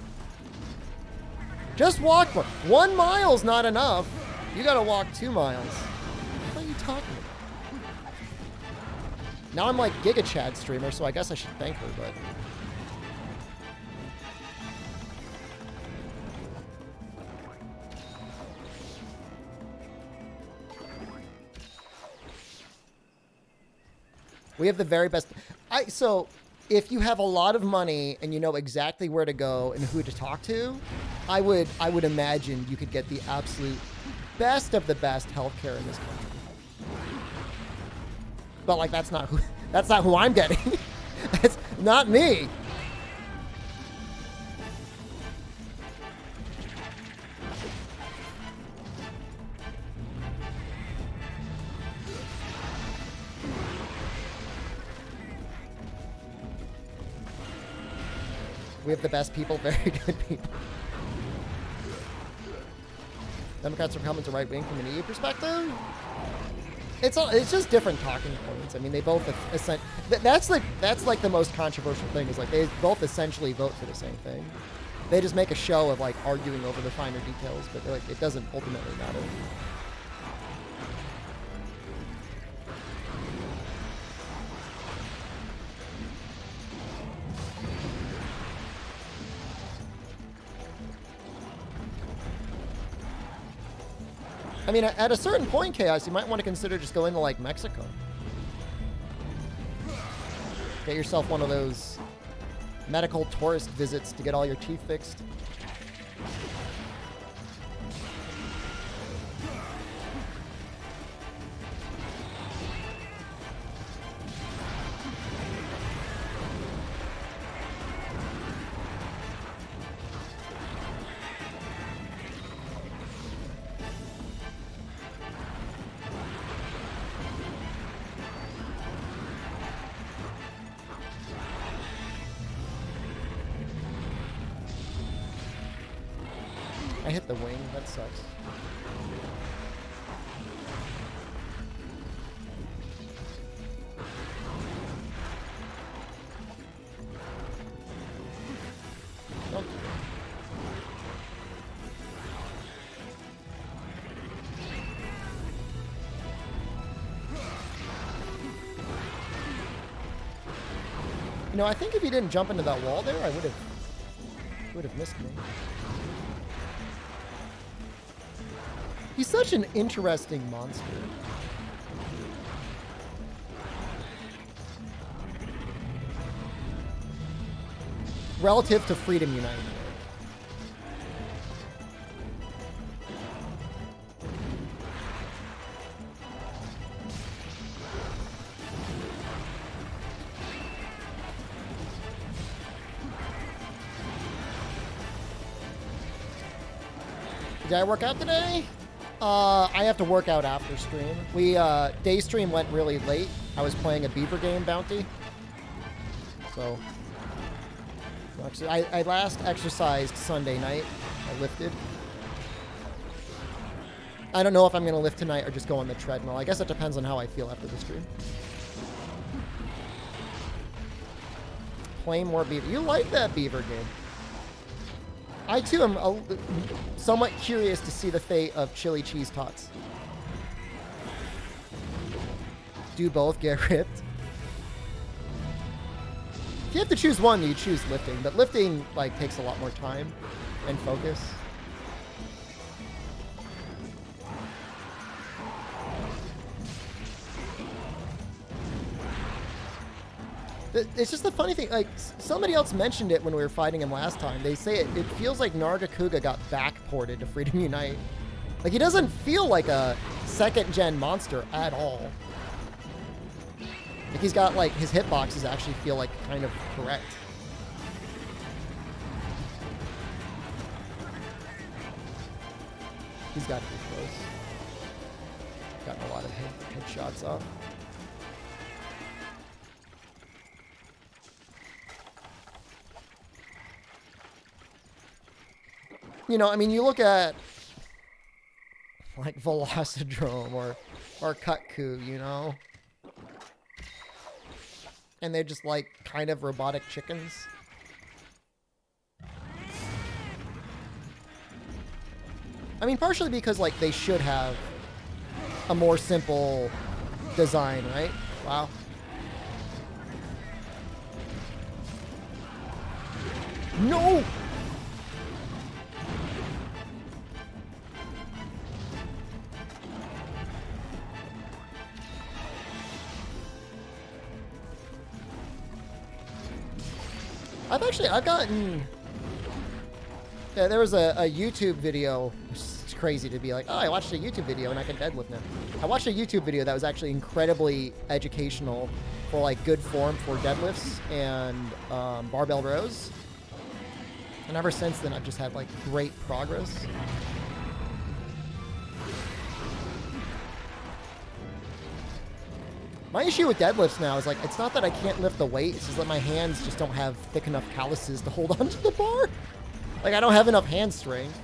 Just walk. 1 mile's not enough. You gotta walk 2 miles. What are you talking about? Now I'm like Giga Chad streamer, so I guess I should thank her, but... We have the very best. So if you have a lot of money and you know exactly where to go and who to talk to, I would imagine you could get the absolute best of the best healthcare in this country. But like that's not who I'm getting. That's not me. We have the best people, very good people. Democrats are coming to right wing from an EU perspective. It's just different talking points. I mean, they both that's like the most controversial thing is like they both essentially vote for the same thing. They just make a show of like arguing over the finer details, but like it doesn't ultimately matter. I mean, at a certain point, Chaos, you might want to consider just going to, like, Mexico. Get yourself one of those medical tourist visits to get all your teeth fixed. I hit the wing. That sucks. Oh. You know, I think if he didn't jump into that wall there, I would have missed me. He's such an interesting monster. Relative to Freedom United. Did I work out today? I have to work out after stream. Day stream went really late. I was playing a beaver game bounty. So, actually, I last exercised Sunday night. I lifted. I don't know if I'm going to lift tonight or just go on the treadmill. I guess it depends on how I feel after the stream. Play more beaver. You like that beaver game. I, too, am somewhat curious to see the fate of chili cheese tots. Do both get ripped? If you have to choose one, you choose lifting. But lifting, like, takes a lot more time and focus. It's just the funny thing, like, somebody else mentioned it when we were fighting him last time. They say it feels like Nargacuga got backported to Freedom Unite. Like, he doesn't feel like a second-gen monster at all. Like, he's got, like, his hitboxes actually feel, like, kind of correct. He's got to be close. Gotten a lot of headshots up. You know, I mean, you look at, like, Velocidrome or Cutku, you know? And they're just, like, kind of robotic chickens. I mean, partially because, like, they should have a more simple design, right? Wow. No! I've gotten, yeah, there was a YouTube video. It's crazy to be like, oh, I watched a YouTube video and I can deadlift now. I watched a YouTube video that was actually incredibly educational for, like, good form for deadlifts and barbell rows. And ever since then, I've just had, like, great progress. My issue with deadlifts now is, like, it's not that I can't lift the weight, it's just that my hands just don't have thick enough calluses to hold onto the bar. Like, I don't have enough hand strength.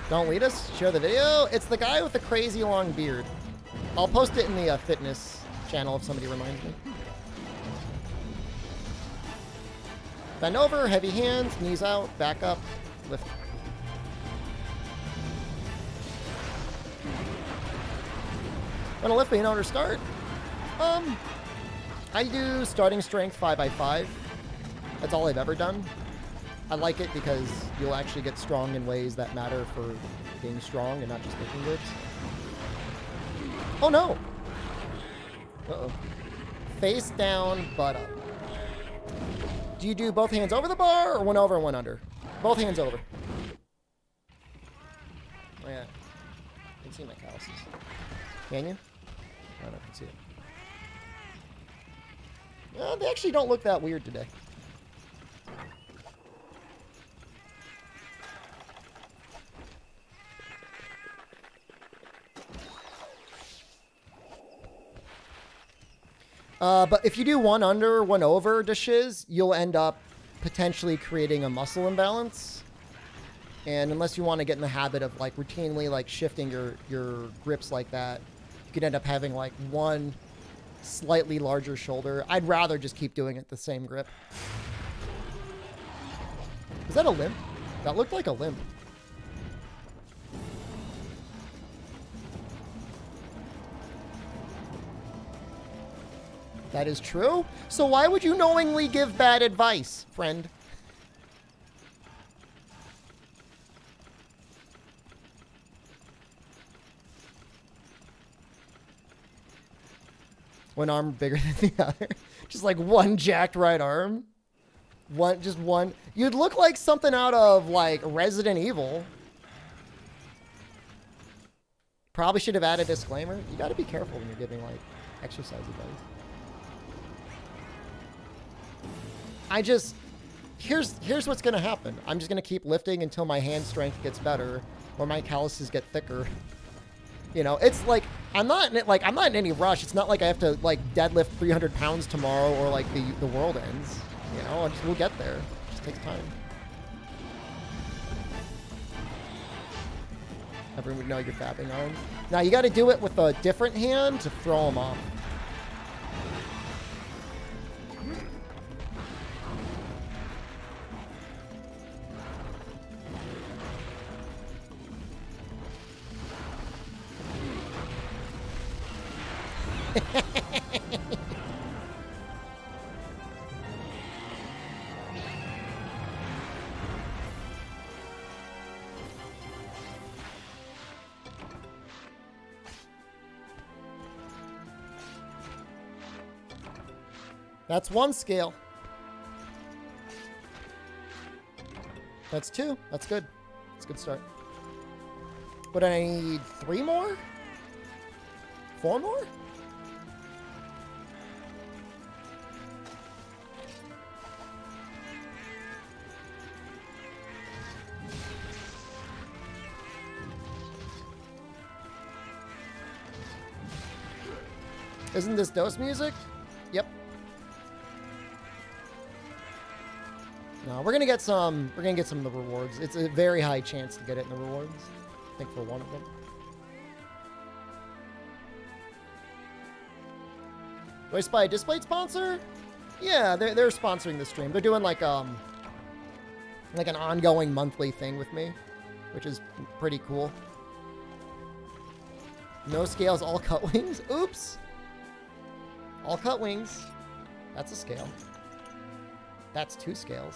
Don't lead us? Share the video? It's the guy with the crazy long beard. I'll post it in the fitness channel if somebody reminds me. Bend over, heavy hands, knees out, back up. Lift. Want to lift me in order to start? I do starting strength 5x5. That's all I've ever done. I like it because you'll actually get strong in ways that matter for being strong and not just lifting good. Oh no! Uh-oh. Face down, butt up. Do you do both hands over the bar or one over and one under? Both hands over. Oh yeah. I can see my calluses. Can you? I don't see it. They actually don't look that weird today. But if you do one under, one over dishes, you'll end up potentially creating a muscle imbalance. And unless you want to get in the habit of, like, routinely, like, shifting your grips like that, you could end up having, like, one slightly larger shoulder. I'd rather just keep doing it the same grip. Is that a limp? That looked like a limp. That is true. So why would you knowingly give bad advice, friend? One arm bigger than the other. Just like one jacked right arm. Just one. You'd look like something out of, like, Resident Evil. Probably should have added a disclaimer. You gotta be careful when you're giving, like, exercise advice. I just... Here's what's going to happen. I'm just going to keep lifting until my hand strength gets better or my calluses get thicker. You know, it's like I'm not in any rush. It's not like I have to like deadlift 300 pounds tomorrow or like the world ends. You know, we'll get there. It just takes time. Everyone would know you're fapping on. Now you got to do it with a different hand to throw them off. That's 1 scale. That's 2. That's good. That's a good start. But I need 3 more? 4 more? Isn't this dose music? Yep. No, we're gonna get some. We're gonna get some of the rewards. It's a very high chance to get it in the rewards. I think for one of them. Do I spy a display sponsor? Yeah, they're sponsoring the stream. They're doing like an ongoing monthly thing with me, which is pretty cool. No scales, all cut wings. Oops. All cut wings. That's a scale. That's 2 scales.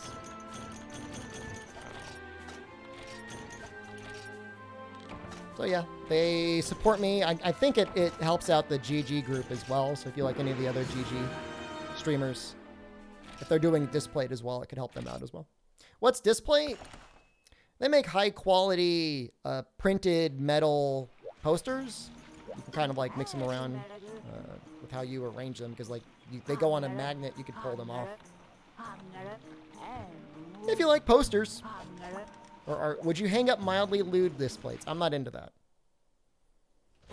So yeah, they support me. I think it helps out the GG group as well. So if you like any of the other GG streamers, if they're doing Displate as well, it could help them out as well. What's Displate? They make high quality printed metal posters. You can kind of like mix them around with how you arrange them, because like they go on a magnet, you could pull them off. If you like posters. Or would you hang up mildly lewd displays? I'm not into that.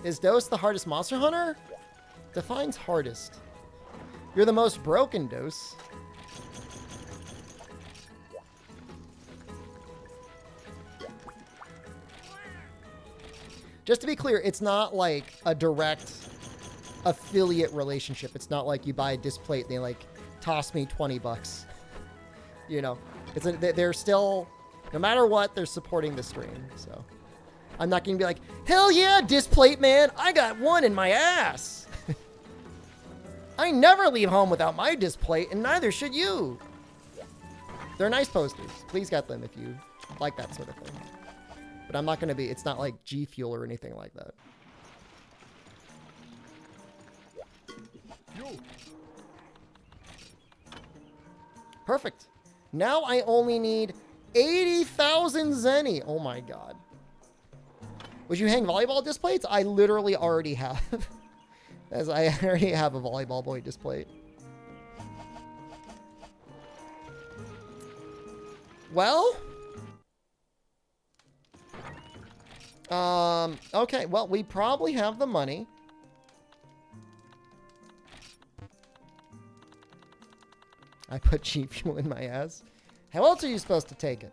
Is Dose the hardest monster hunter? Defines hardest. You're the most broken, Dose. Just to be clear, it's not like a direct affiliate relationship. It's not like you buy a displate and they like toss me 20 bucks. You know, they're still, no matter what, they're supporting the stream. So I'm not going to be like, hell yeah, displate man, I got one in my ass. I never leave home without my displate, and neither should you. They're nice posters. Please get them if you like that sort of thing. But I'm not going to be, it's not like G Fuel or anything like that. Perfect. Now I only need 80,000 zenny. Oh my god. Would you hang volleyball displays? I literally already have. As I already have a volleyball boy display. Well. Okay, well, we probably have the money. I put G Fuel in my ass. How else are you supposed to take it?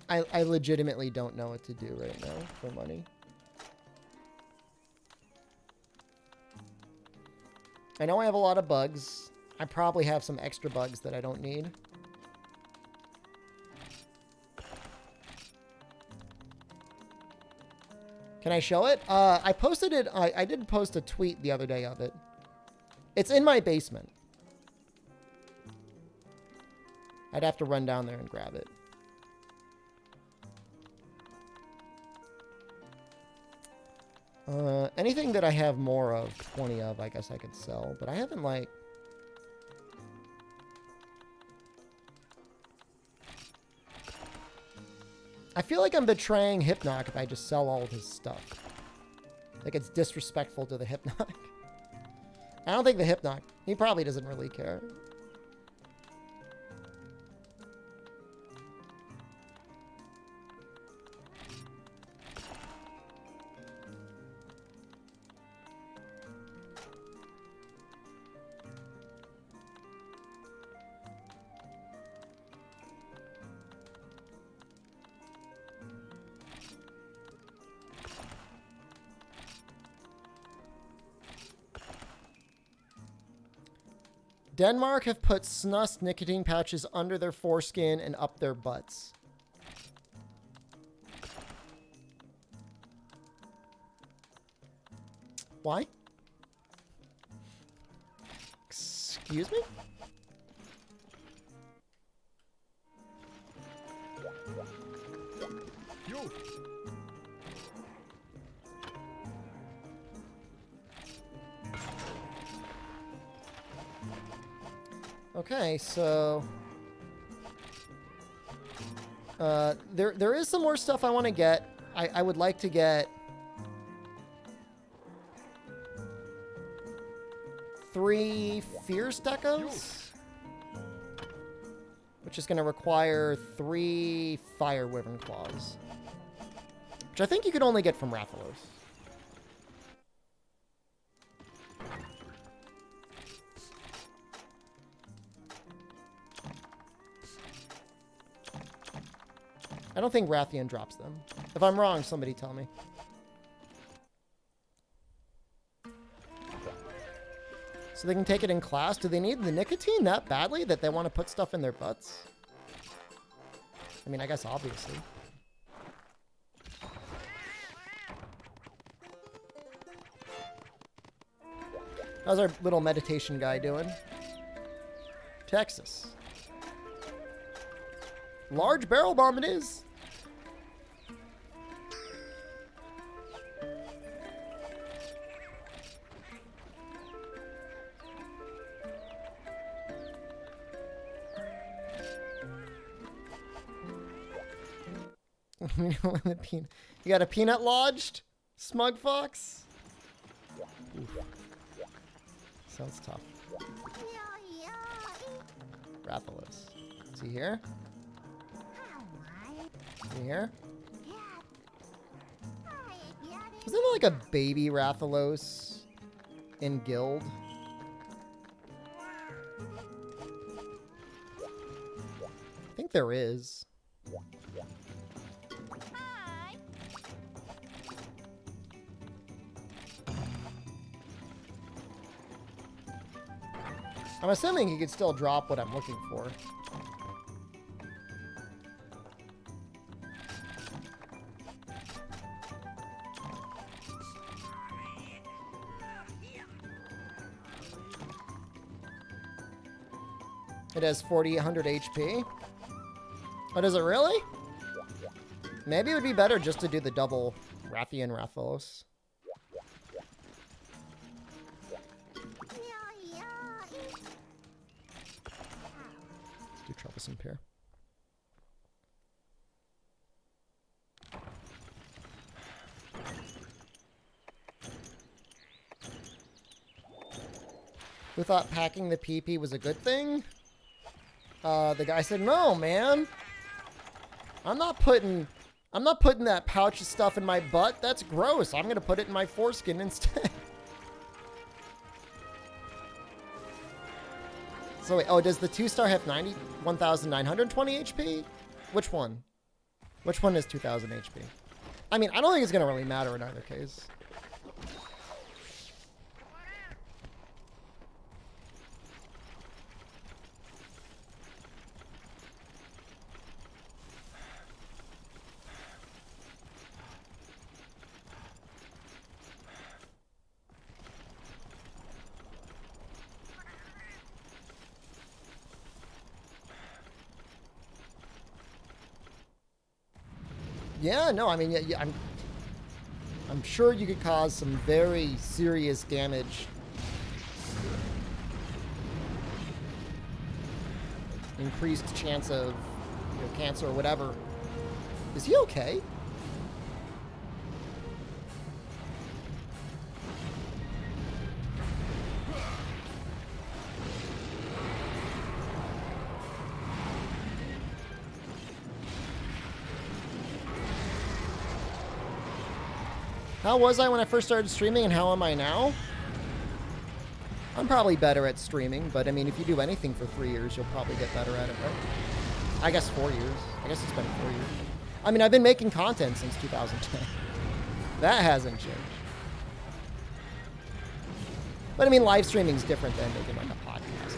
I legitimately don't know what to do right now for money. I know I have a lot of bugs. I probably have some extra bugs that I don't need. Can I show it? I posted it. I did post a tweet the other day of it. It's in my basement. I'd have to run down there and grab it. Anything that I have more of, 20 of, I guess I could sell. But I haven't, like... I feel like I'm betraying Hypnog if I just sell all of his stuff. Like it's disrespectful to the Hypnog. I don't think the Hypnog, he probably doesn't really care. Denmark have put snus nicotine pouches under their foreskin and up their butts. Why? Excuse me? You. Okay, so there is some more stuff I want to get. I would like to get 3 Fierce Decos, which is going to require 3 Fire Wyvern Claws, which I think you could only get from Rathalos. I don't think Rathian drops them. If I'm wrong, somebody tell me. So they can take it in class. Do they need the nicotine that badly that they want to put stuff in their butts? I mean, I guess obviously. How's our little meditation guy doing? Texas. Large barrel bomb it is. You got a peanut lodged? Smug Fox? Oof. Sounds tough. Rathalos. Is he here? Is he here? Isn't there like a baby Rathalos in guild? I think there is. I'm assuming he could still drop what I'm looking for. It has 4,800 HP. Oh, does it really? Maybe it would be better just to do the double Rathian Rathalos. Let's do Troublesome Pair. Who thought packing the PP was a good thing? The guy said, "No, man. I'm not putting that pouch of stuff in my butt. That's gross. I'm gonna put it in my foreskin instead." So wait, oh, does the 2-star have 1,920 HP? Which one? Which one is 2,000 HP? I mean, I don't think it's gonna really matter in either case. Yeah, no, I mean, yeah, I'm sure you could cause some very serious damage. Increased chance of, cancer or whatever Is he okay? How was I when I first started streaming and how am I now? I'm probably better at streaming, but I mean, if you do anything for 3 years, you'll probably get better at it, right? I guess 4 years. I guess it's been 4 years. I mean, I've been making content since 2010. That hasn't changed. But I mean, live streaming is different than making like a podcast.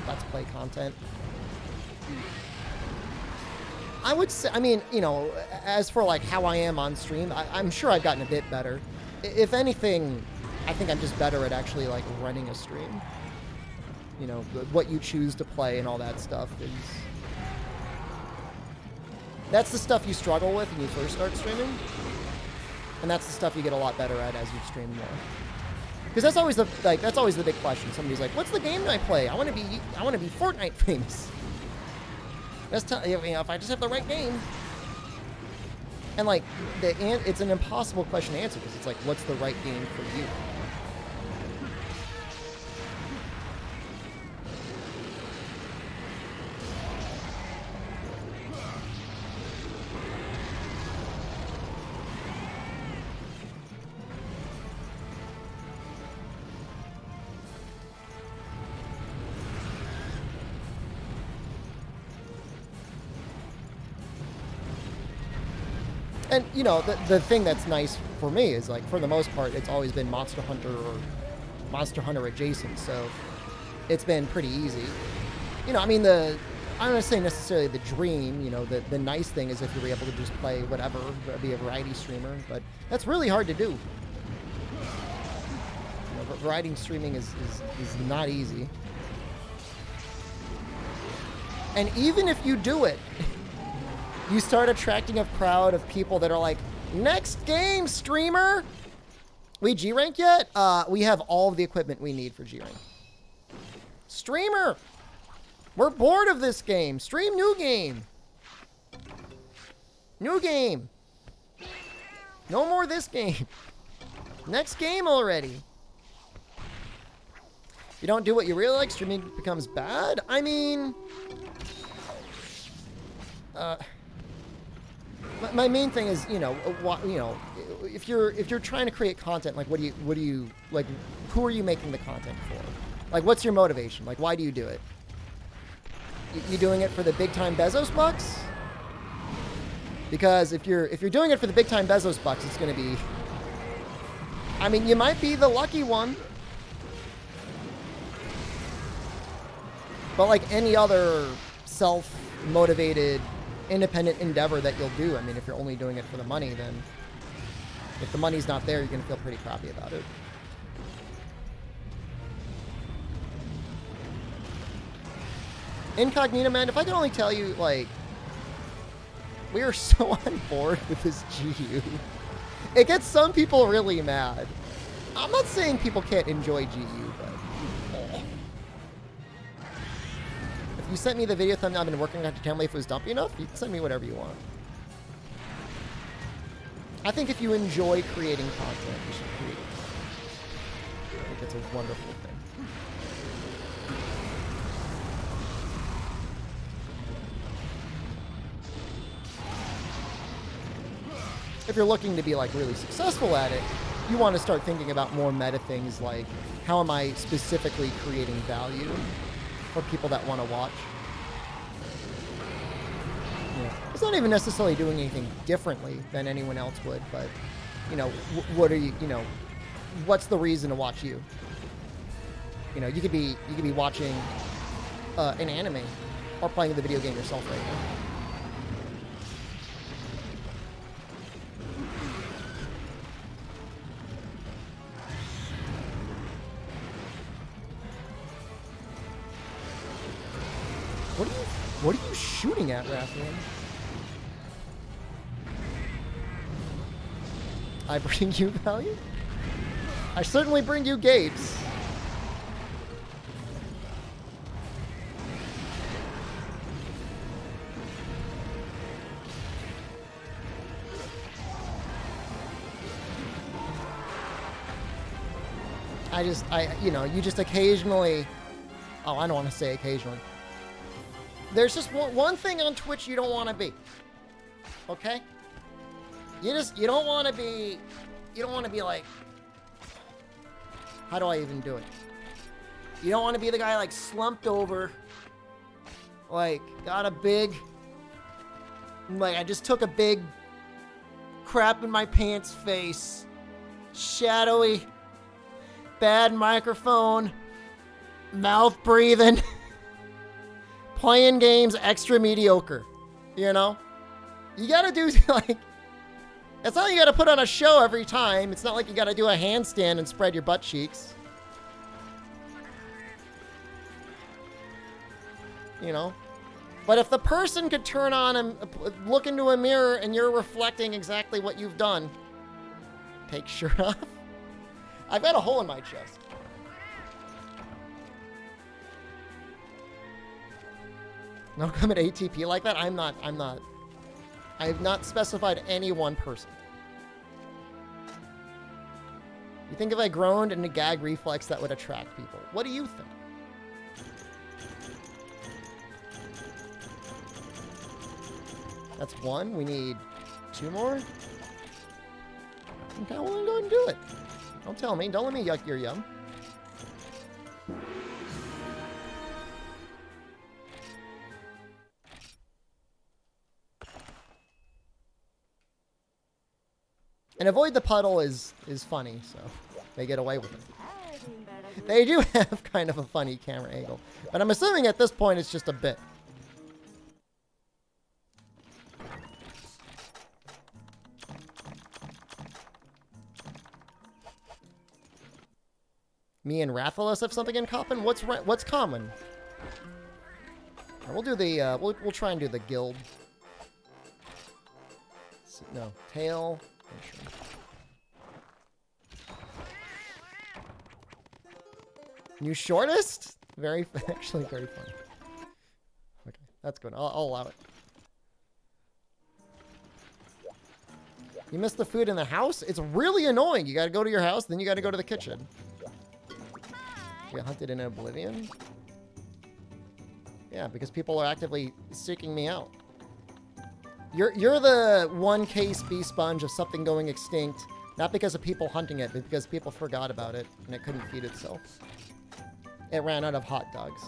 Let's play content. I would say, I mean, you know, as for like how I am on stream, I'm sure I've gotten a bit better. If anything, I think I'm just better at actually like running a stream. You know, what you choose to play and all that stuff is... That's the stuff you struggle with when you first start streaming. And that's the stuff you get a lot better at as you stream more. Because that's always the big question. Somebody's like, "What's the game I play? I want to be Fortnite famous." You know, if I just have the right game. And like, it's an impossible question to answer because it's like, what's the right game for you? And, you know, the thing that's nice for me is, like, for the most part, it's always been Monster Hunter or Monster Hunter adjacent, so it's been pretty easy. You know, I mean, I'm not going to say necessarily the dream, you know, the nice thing is if you're able to just play whatever, be a variety streamer, but that's really hard to do. You know, variety streaming is not easy. And even if you do it... You start attracting a crowd of people that are like, next game, streamer! We G-rank yet? We have all of the equipment we need for G-rank. Streamer! We're bored of this game. Stream new game. New game. No more this game. Next game already. You don't do what you really like, streaming becomes bad? I mean... My main thing is, you know, if you're trying to create content, like, what do you like? Who are you making the content for? Like, what's your motivation? Like, why do you do it? You doing it for the big time Bezos bucks? Because if you're doing it for the big time Bezos bucks, it's going to be. I mean, you might be the lucky one, but like any other self-motivated, independent endeavor that you'll do. I mean, if you're only doing it for the money, then if the money's not there, you're going to feel pretty crappy about it. Incognito, man, if I could only tell you, like, we are so on board with this GU. It gets some people really mad. I'm not saying people can't enjoy GU, but... If you sent me the video thumbnail I've been working on to tell me if it was dumpy enough, you can send me whatever you want. I think if you enjoy creating content, you should create it. I think it's a wonderful thing. If you're looking to be like really successful at it, you want to start thinking about more meta things like, how am I specifically creating value for people that want to watch? Yeah. It's not even necessarily doing anything differently than anyone else would, but, you know, what are you, you know, what's the reason to watch you? You know, you could be watching an anime or playing the video game yourself right now. What are you shooting at, Rathian? I bring you value? I certainly bring you gates. you just occasionally, oh, I don't want to say occasionally. There's just one thing on Twitch you don't want to be. Okay? You don't want to be like, how do I even do it? You don't want to be the guy like slumped over, like got a big, like I just took a big crap in my pants face, shadowy, bad microphone, mouth breathing, playing games extra mediocre, you know? You gotta do like, it's not like you gotta put on a show every time. It's not like you gotta do a handstand and spread your butt cheeks. You know? But if the person could turn on and look into a mirror and you're reflecting exactly what you've done, take shirt off. I've got a hole in my chest. No come at ATP like that? I've not specified any one person. You think if I groaned in a gag reflex that would attract people? What do you think? That's one. We need 2 more. Okay, well then go ahead and do it. Don't tell me. Don't let me yuck your yum. And avoid the puddle is funny, so they get away with it. They do have kind of a funny camera angle. But I'm assuming at this point it's just a bit. Me and Rathalos have something in common? What's common? We'll do the, we'll try and do the guild. No, tail. New shortest? Actually very funny. Okay, that's good. I'll allow it. You missed the food in the house? It's really annoying. You gotta go to your house, then you gotta go to the kitchen. You get hunted in oblivion? Yeah, because people are actively seeking me out. You're the one case bee sponge of something going extinct, not because of people hunting it, but because people forgot about it and it couldn't feed itself. It ran out of hot dogs.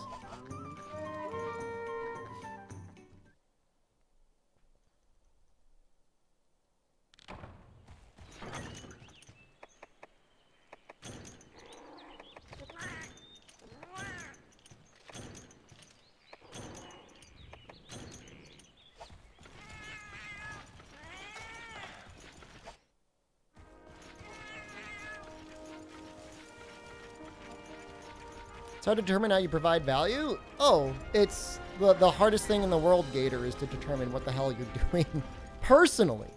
It's hard to determine how you provide value? Oh, it's the hardest thing in the world, Gator, is to determine what the hell you're doing personally.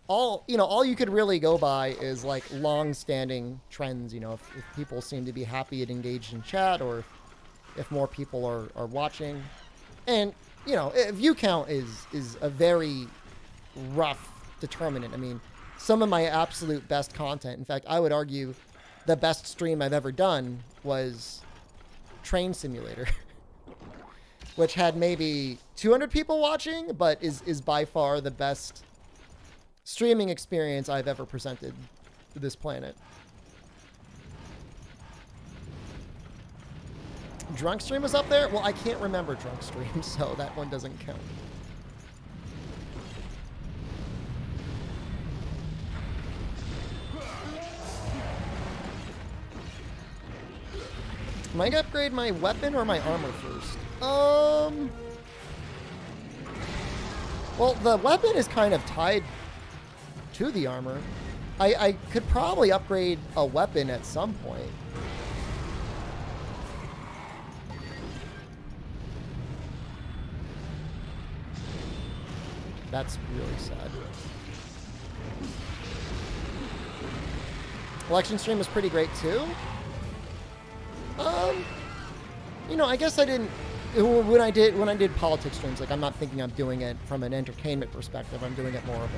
All you could really go by is like long-standing trends, if people seem to be happy and engaged in chat, or if more people are watching. And, view count is a very rough determinant. I mean, some of my absolute best content, in fact, I would argue the best stream I've ever done was Train Simulator, which had maybe 200 people watching, but is by far the best streaming experience I've ever presented to this planet. Drunk Stream was up there? Well, I can't remember Drunk Stream, so that one doesn't count. Am I gonna upgrade my weapon or my armor first? Well, the weapon is kind of tied to the armor. I could probably upgrade a weapon at some point. That's really sad. Election stream was pretty great too. I guess I didn't. When I did politics streams, like, I'm not thinking of doing it from an entertainment perspective. I'm doing it more of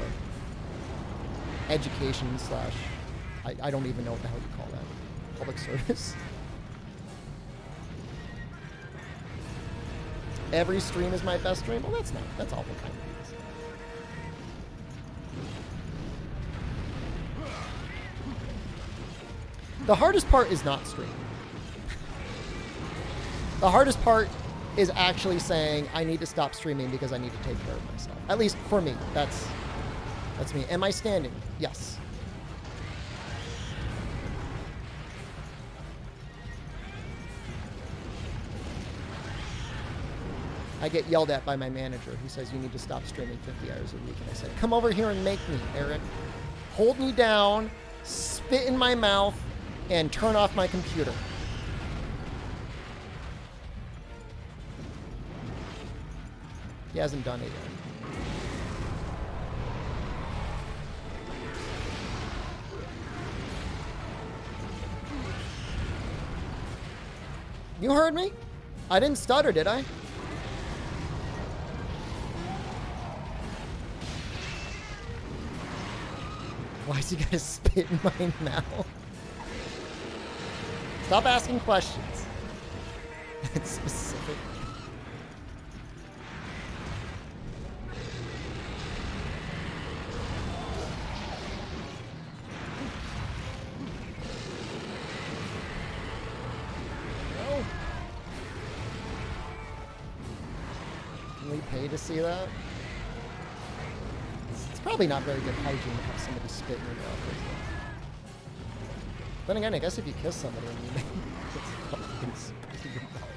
a education slash. I don't even know what the hell you call that. public service. Every stream is my best stream? Well, that's awful kind of me to say. The hardest part is not streaming. The hardest part is actually saying, I need to stop streaming because I need to take care of myself. At least for me. That's me. Am I standing? Yes. I get yelled at by my manager who says you need to stop streaming 50 hours a week. And I said, come over here and make me, Eric. Hold me down, spit in my mouth, and turn off my computer. He hasn't done it yet. You heard me? I didn't stutter, did I? Why is he gonna spit in my mouth? Stop asking questions. It's specific. No. Can we pay to see that? It's probably not very good hygiene to have somebody spit in your mouth, is it? Then again, I guess if you kiss somebody and you make it's fucking spit in your mouth.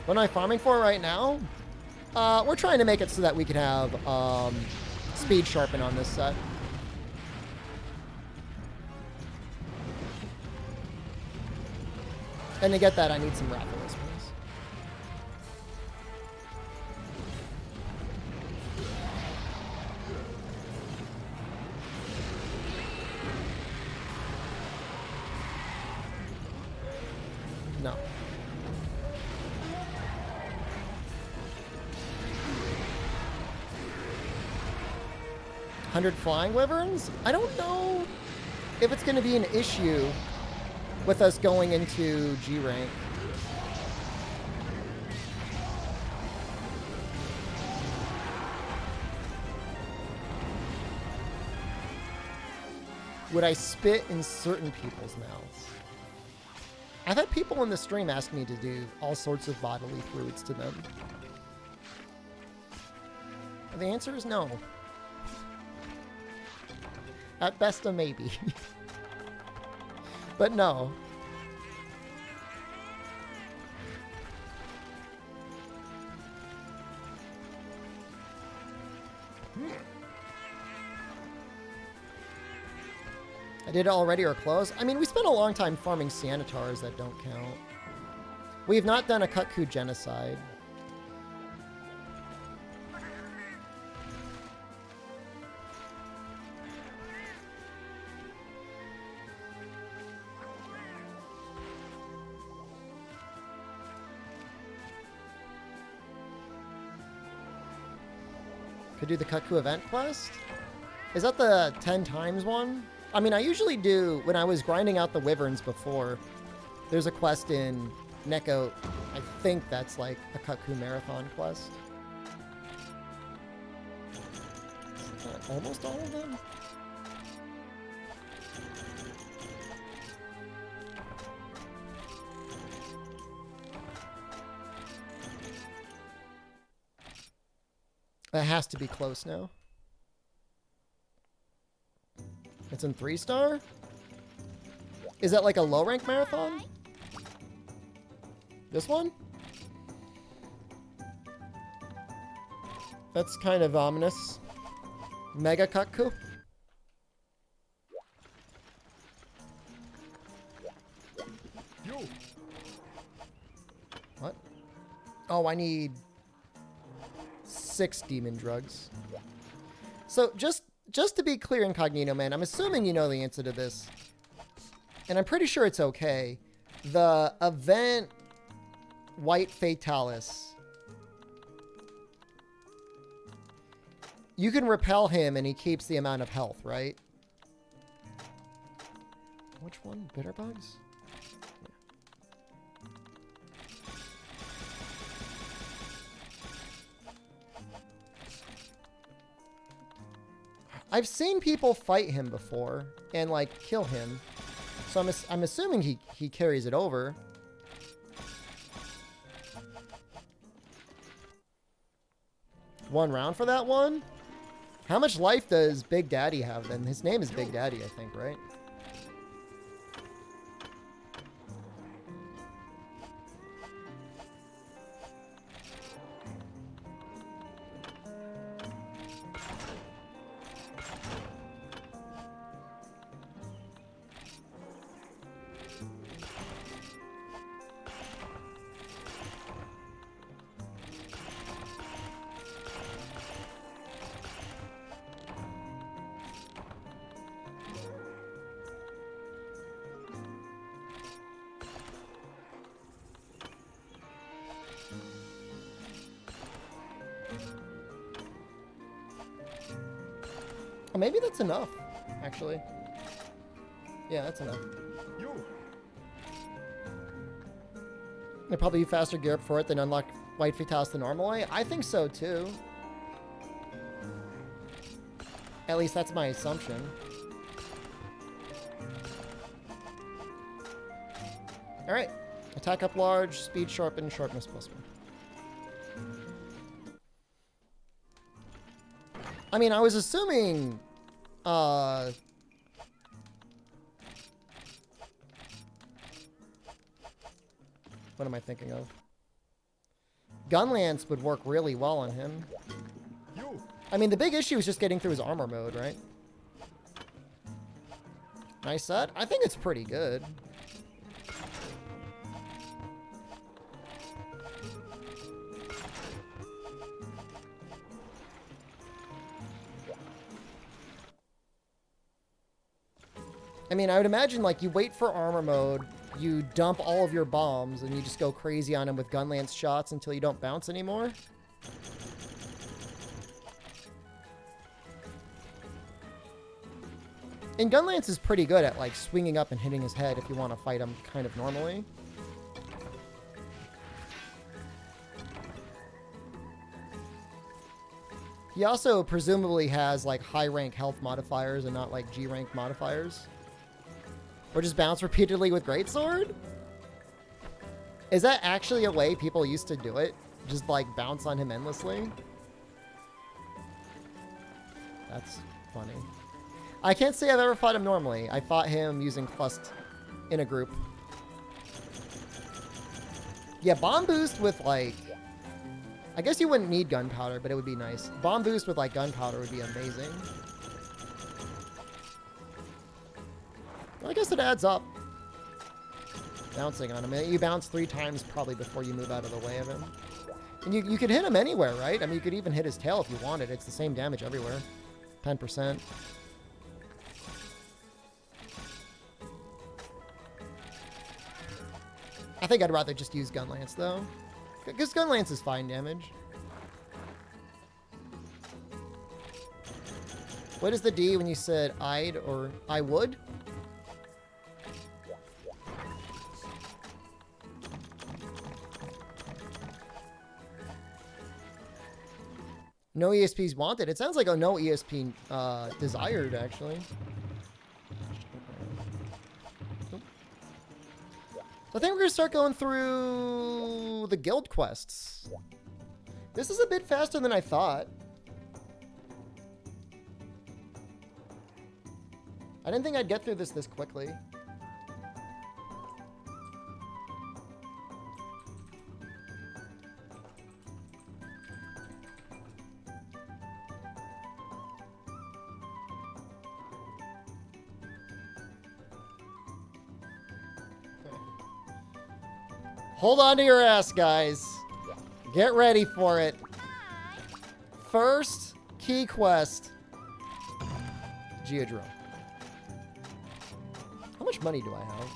What am I farming for right now? We're trying to make it so that we can have speed sharpen on this set. And to get that, I need some raffle whispers. No. $100 flying wyverns? I don't know if it's going to be an issue with us going into G rank. Would I spit in certain people's mouths? I've had people in the stream ask me to do all sorts of bodily fluids to them. The answer is no. At best, a maybe. But no. I did it already or close. I mean, we spent a long time farming Sanitars that don't count. We have not done a Kutku genocide. Could do the Kutku event quest? Is that the 10 times one? I mean, I usually do, when I was grinding out the wyverns before, there's a quest in Neko. I think that's like a Kutku marathon quest. Is that almost all of them? That has to be close now. It's in 3-star? Is that like a low rank marathon? This one? That's kind of ominous. Mega Kutku? What? Oh, I need 6 demon drugs. So just to be clear, Incognito Man, I'm assuming you know the answer to this. And I'm pretty sure it's okay. The event White Fatalis. You can repel him and he keeps the amount of health, right? Which one? Bitter bugs? I've seen people fight him before and like kill him, so I'm assuming he carries it over. One round for that one? How much life does Big Daddy have then? His name is Big Daddy, I think, right? Oh, maybe that's enough, actually. Yeah, that's enough. They probably do faster gear up for it than unlock White Vitalis the normal way. I think so, too. At least that's my assumption. Alright. Attack up large, speed sharpen, sharpness +1. I mean, I was assuming... what am I thinking of? Gunlance would work really well on him. I mean, the big issue is just getting through his armor mode, right? Nice set. I think it's pretty good. I mean, I would imagine, like, you wait for armor mode, you dump all of your bombs, and you just go crazy on him with gunlance shots until you don't bounce anymore. And gunlance is pretty good at, like, swinging up and hitting his head if you want to fight him kind of normally. He also presumably has, like, high rank health modifiers and not, like, G rank modifiers. Or just bounce repeatedly with Greatsword? Is that actually a way people used to do it? Just, like, bounce on him endlessly? That's funny. I can't say I've ever fought him normally. I fought him using Clust in a group. Yeah, bomb boost with, like... I guess you wouldn't need gunpowder, but it would be nice. Bomb boost with, like, gunpowder would be amazing. Well, I guess it adds up. Bouncing on him. You bounce 3 times probably before you move out of the way of him. And you could hit him anywhere, right? I mean, you could even hit his tail if you wanted. It's the same damage everywhere. 10%. I think I'd rather just use Gunlance, though. Because Gunlance is fine damage. What is the D when you said I'd or I would? No ESPs wanted. It sounds like a no ESP desired, actually. I think we're going to start going through the guild quests. This is a bit faster than I thought. I didn't think I'd get through this quickly. Hold on to your ass, guys. Get ready for it. First key quest. Geodrome. How much money do I have?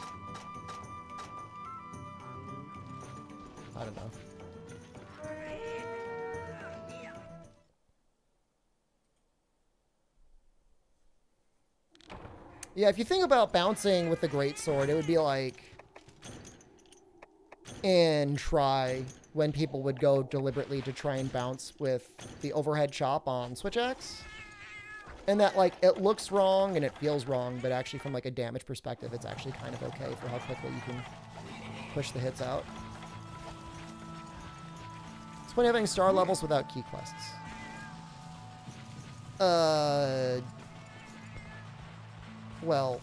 I don't know. Yeah, if you think about bouncing with the greatsword, it would be like in Try when people would go deliberately to try and bounce with the overhead chop on Switch X. And that, like, it looks wrong and it feels wrong, but actually from, like, a damage perspective, it's actually kind of okay for how quickly you can push the hits out. It's when having star levels without key quests. Well,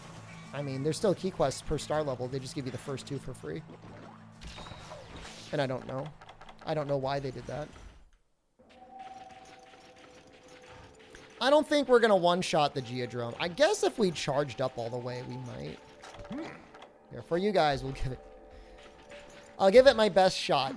I mean, there's still key quests per star level. They just give you the first 2 for free. And I don't know. I don't know why they did that. I don't think we're going to one-shot the Geodrome. I guess if we charged up all the way, we might. Here, for you guys, we'll give it... I'll give it my best shot.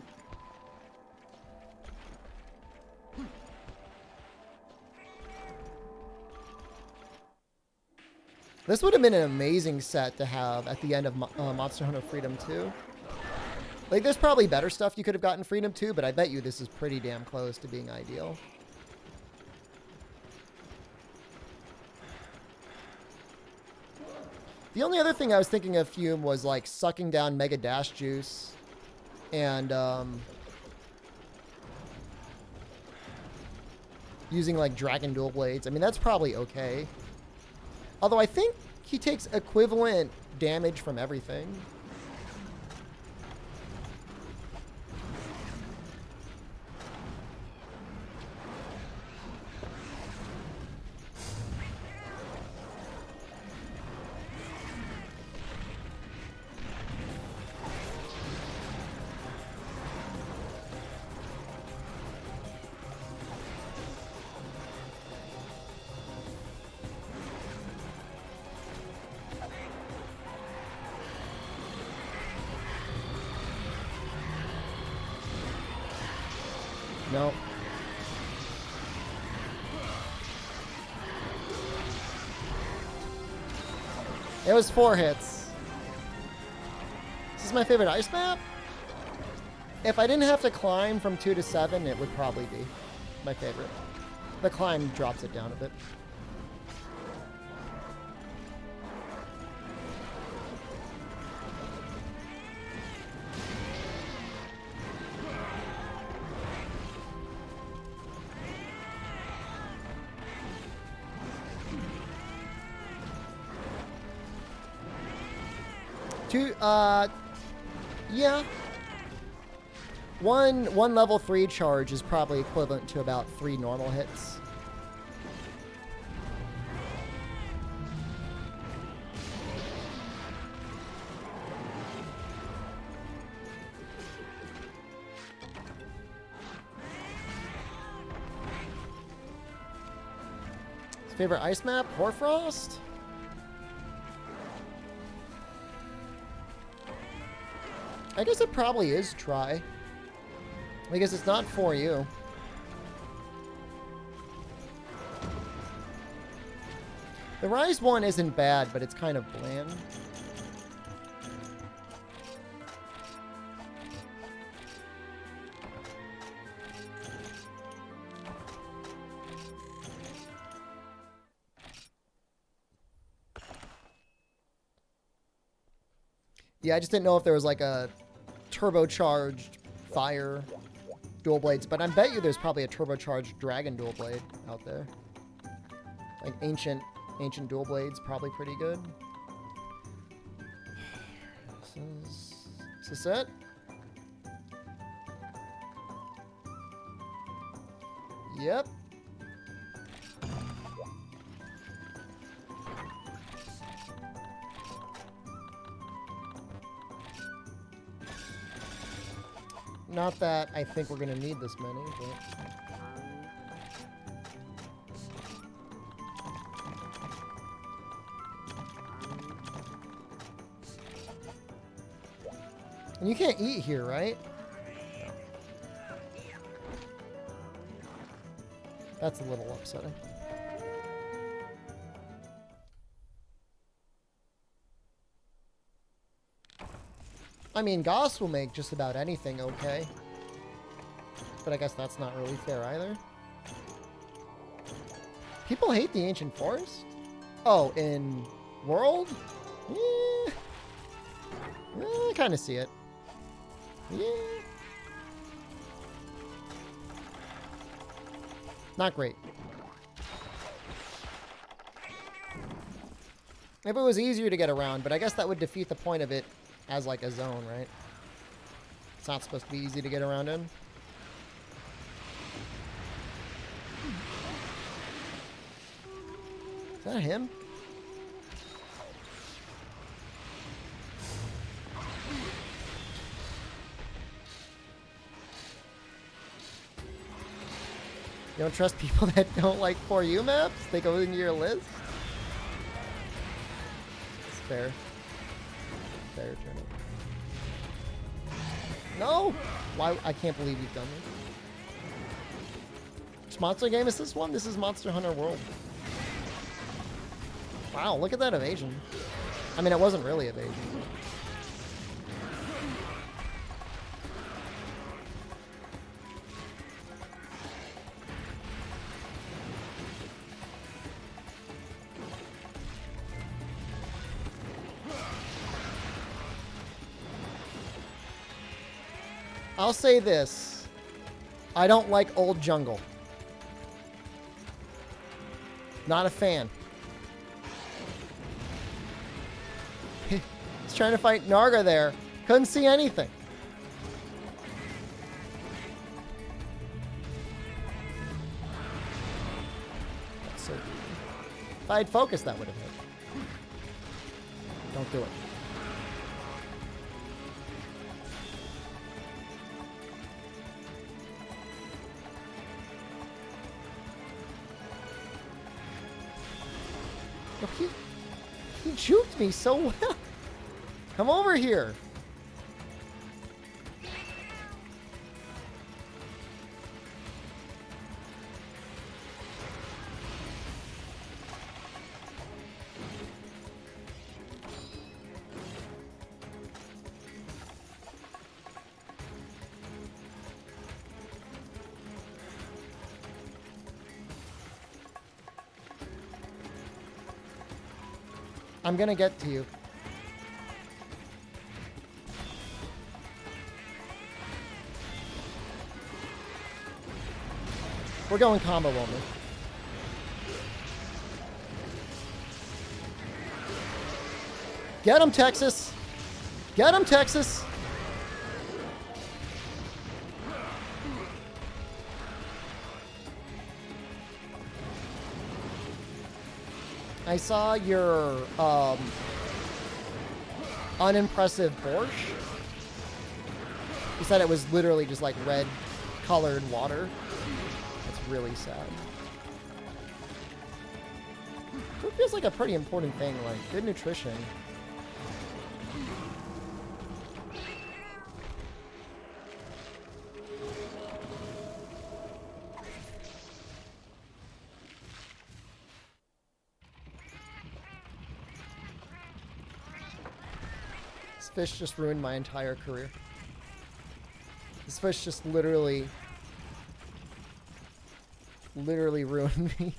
This would have been an amazing set to have at the end of Monster Hunter Freedom 2. Like, there's probably better stuff you could have gotten Freedom 2, but I bet you this is pretty damn close to being ideal. The only other thing I was thinking of, Fume, was, like, sucking down Mega Dash Juice and, using, like, Dragon Dual Blades. I mean, that's probably okay. Although I think he takes equivalent damage from everything. Nope. It was 4 hits. This is my favorite ice map. If I didn't have to climb from 2 to 7, it would probably be my favorite. The climb drops it down a bit. Yeah. One level 3 charge is probably equivalent to about 3 normal hits. His favorite ice map? Hoarfrost? I guess it probably is Try. Because it's not for you. The Rise one isn't bad, but it's kind of bland. Yeah, I just didn't know if there was like a turbocharged fire dual blades, but I bet you there's probably a turbocharged dragon dual blade out there. Like ancient dual blades, probably pretty good. Is this it? Yep. Not that I think we're going to need this many, but... And you can't eat here, right? That's a little upsetting. I mean, Goss will make just about anything okay. But I guess that's not really fair either. People hate the Ancient Forest? Oh, in World? Yeah. I kind of see it. Yeah. Not great. If it was easier to get around, but I guess that would defeat the point of it as like a zone, right? It's not supposed to be easy to get around in. Is that him? You don't trust people that don't like For You maps? They go into your list? It's fair. Fair, Turnip. No! Why? I can't believe you've done this. Which monster game is this one? This is Monster Hunter World. Wow, look at that evasion. I mean, it wasn't really evasion. I'll say this. I don't like old jungle. Not a fan. He's trying to fight Narga there. Couldn't see anything. That's so weird. If I had focused, that would have hit. Don't do it. Look, he juked me so well. Come over here. I'm gonna get to you. We're going combo only. Get him, Texas! Get him, Texas! I saw your unimpressive Borscht. You said it was literally just like red colored water. That's really sad. Food feels like a pretty important thing, like good nutrition. This fish just ruined my entire career. This fish just literally ruined me.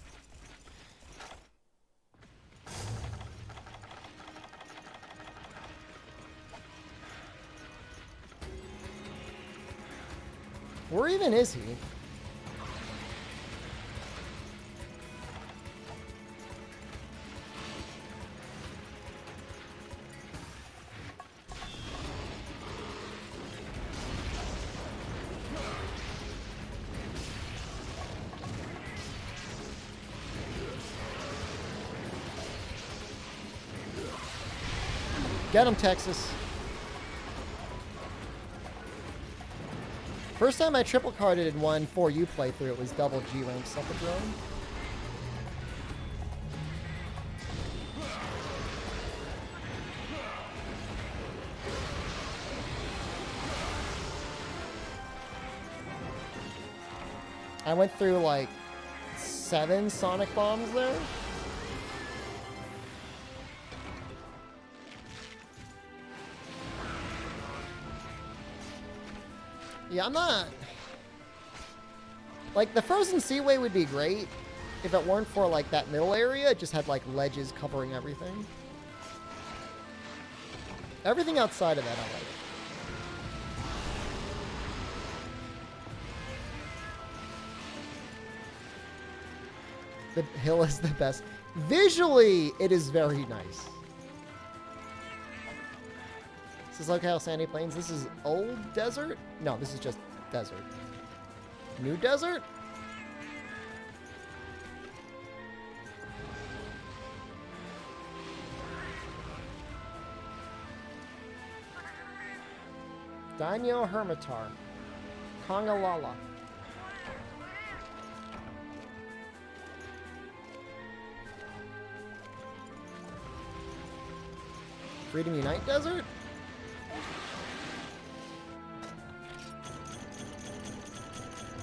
Where even is he? Get him, Texas. First time I triple carded in one 4U playthrough, it was double G rank Sucker Drone. I went through like 7 Sonic Bombs there. Yeah, I'm not... Like, the Frozen Seaway would be great if it weren't for, like, that middle area. It just had, like, ledges covering everything. Everything outside of that I like. The hill is the best. Visually, it is very nice. This is locale sandy plains. This is old desert? No, this is just desert. New desert? Daimyo Hermitar. Kongalala. Freedom Unite Desert?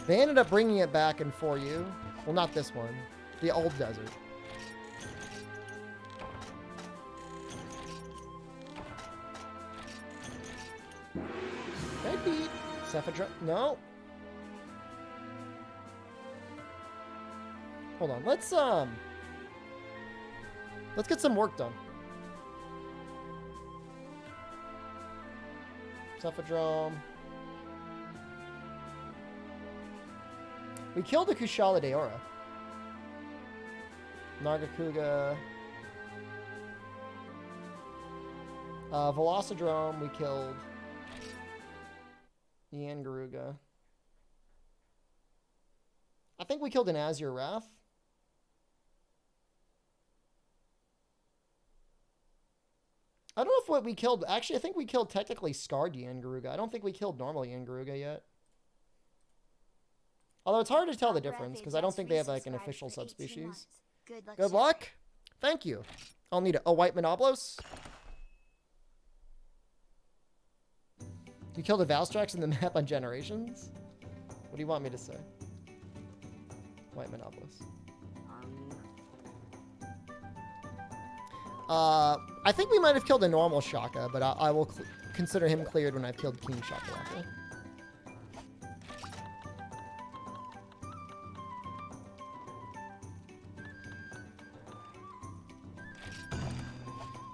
They ended up bringing it back in 4U. Well, not this one. The old desert. Deadbeat. Cephadra. No. Hold on. Let's get some work done. Cephadrome. We killed a Kushala Deora. Nargacuga. Velocidrome we killed. Yangaruga. I think we killed an Azure Wrath. I don't know if what we killed... Actually, I think we killed technically Scarred Yangaruga. I don't think we killed normal Yangaruga yet. Although it's hard to tell the difference, because I don't think they have like an official subspecies. Good luck. Thank you. I'll need a white Monoblos. You killed a Valstrax in the map on Generations? What do you want me to say? White Monoblos. I think we might have killed a normal Shaka, but I will consider him cleared when I've killed King Shakalaka.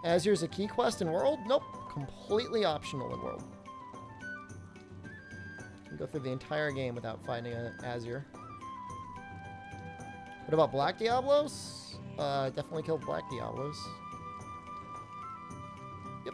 Azure's a key quest in World? Nope. Completely optional in World. You can go through the entire game without finding an Azure. What about Black Diablos? Definitely killed Black Diablos. Yep.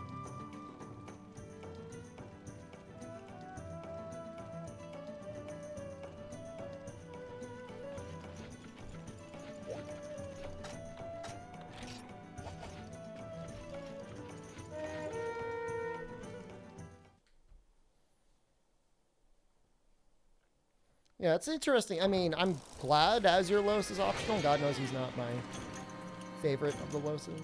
Yeah, it's interesting. I mean, I'm glad Azure Los is optional. God knows he's not my favorite of the Loses.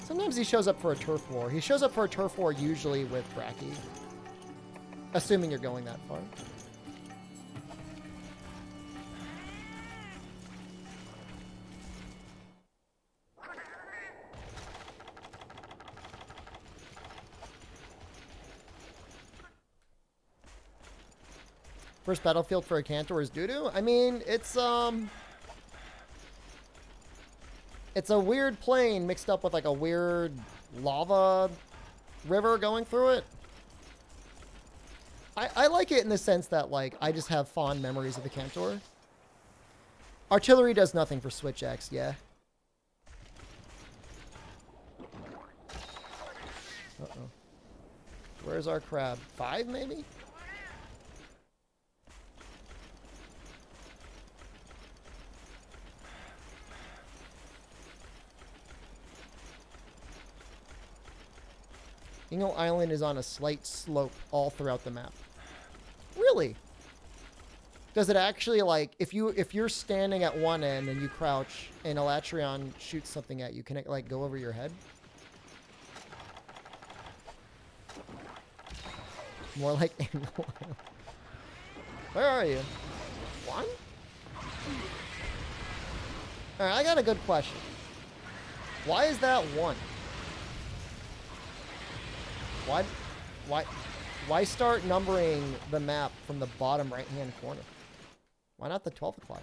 Sometimes he shows up for a turf war. He shows up for a turf war usually with Bracky. Assuming you're going that far. First battlefield for a Cantor is doo-doo? I mean, it's a weird plane mixed up with like a weird lava river going through it. I like it in the sense that like I just have fond memories of the Cantor. Artillery does nothing for Switch X, yeah. Uh-oh. Where's our crab? 5 maybe? Ingo Island is on a slight slope all throughout the map. Really? Does it actually, like, if you're standing at one end and you crouch and Elatrion shoots something at you, can it, like, go over your head? More like Ingo Island. Where are you? 1? Alright, I got a good question. Why is that 1? Why start numbering the map from the bottom right-hand corner? Why not the 12 o'clock?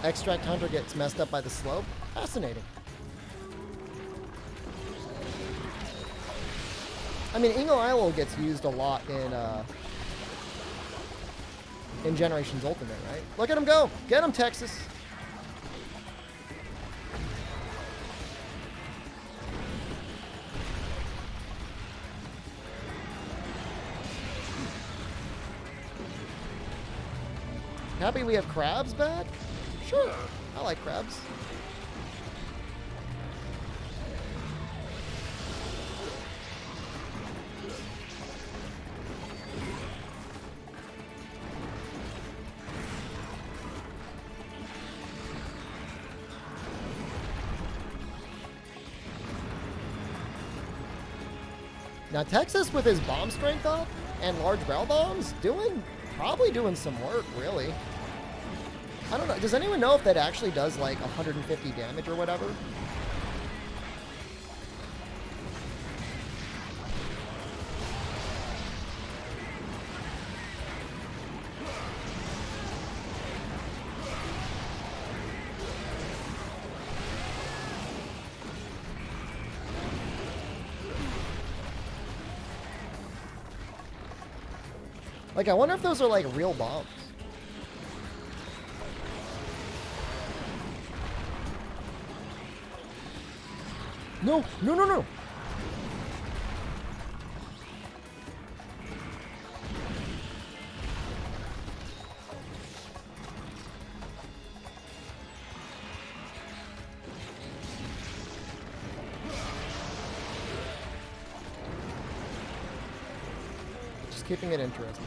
Extract Hunter gets messed up by the slope. Fascinating. I mean, Ingo Isle gets used a lot in Generations Ultimate, right? Look at him go. Get him, Texas. Happy we have crabs back? Sure. I like crabs. Now Texas with his bomb strength up and large barrel bombs probably doing some work, really. I don't know. Does anyone know if that actually does like 150 damage or whatever? Like, I wonder if those are like real bombs. No, no, no, no. Just keeping it interesting.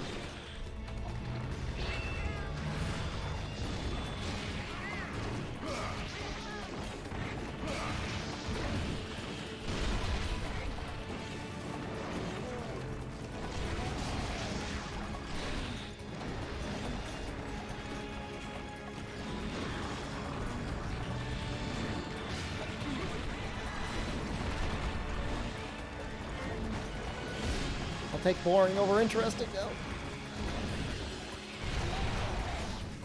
Take boring over interesting though.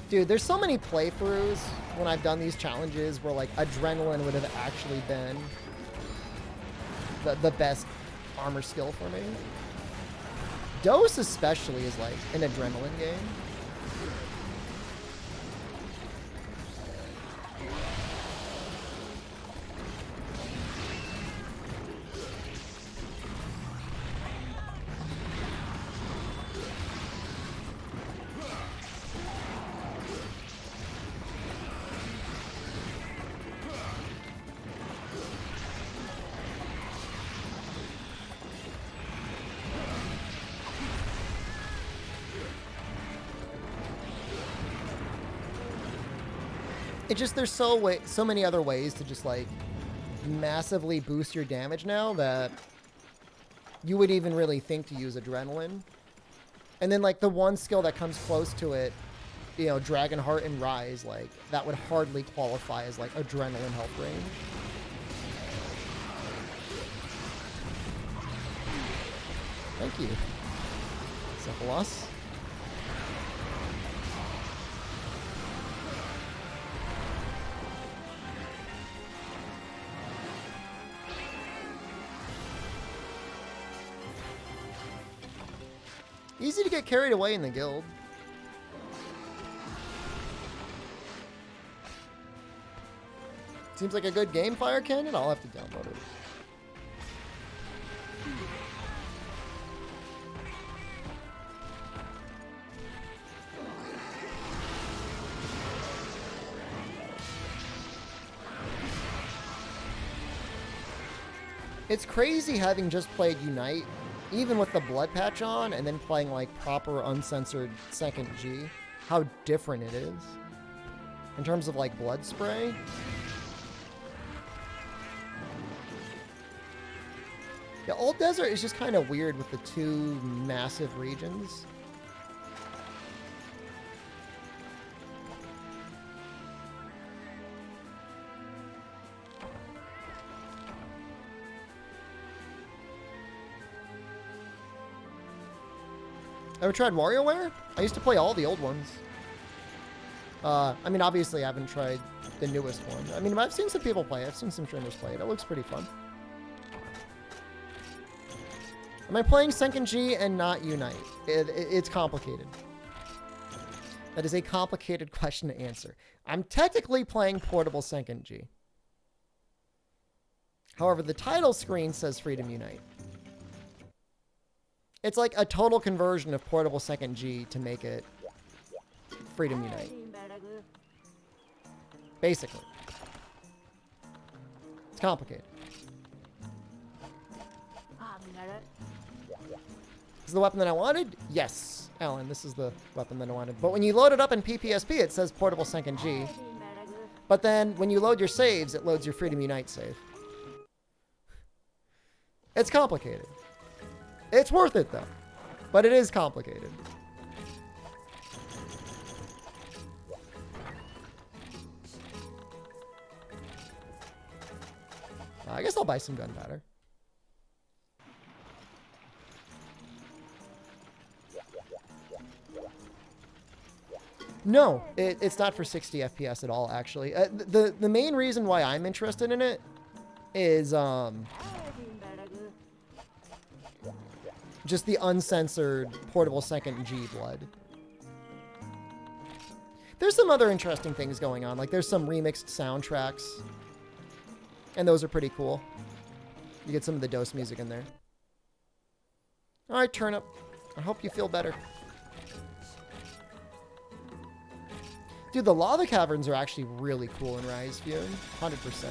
Dude, there's so many playthroughs when I've done these challenges where like adrenaline would have actually been the best armor skill for me. Dose especially is like an adrenaline game. It just, there's so many other ways to just like massively boost your damage now that you would even really think to use adrenaline. And then like the one skill that comes close to it, you know, Dragonheart and Rise, like that would hardly qualify as like adrenaline health range. Thank you, Cephalos. Easy to get carried away in the guild. Seems like a good game, Fire Canyon. I'll have to download it. It's crazy having just played Unite, even with the blood patch on, and then playing like proper uncensored second G, how different it is in terms of like blood spray. Yeah, Old Desert is just kind of weird with the two massive regions. Ever tried WarioWare? I used to play all the old ones. I mean, obviously, I haven't tried the newest one. I mean, I've seen some people play. I've seen some streamers play it. It looks pretty fun. Am I playing Senkin G and not Unite? It's complicated. That is a complicated question to answer. I'm technically playing Portable Senkin G. However, the title screen says Freedom Unite. It's like a total conversion of Portable Senkin G to make it Freedom Unite. Basically. It's complicated. Is the weapon that I wanted? Yes, Alan, this is the weapon that I wanted. But when you load it up in PPSP, it says Portable Senkin G. But then when you load your saves, it loads your Freedom Unite save. It's complicated. It's worth it, though. But it is complicated. I guess I'll buy some gunpowder. No, it's not for 60 FPS at all, actually. The main reason why I'm interested in it is just the uncensored Portable Senkin G blood. There's some other interesting things going on. Like, there's some remixed soundtracks. And those are pretty cool. You get some of the DOS music in there. Alright, Turnip. I hope you feel better. Dude, the lava caverns are actually really cool in Rise View. 100%.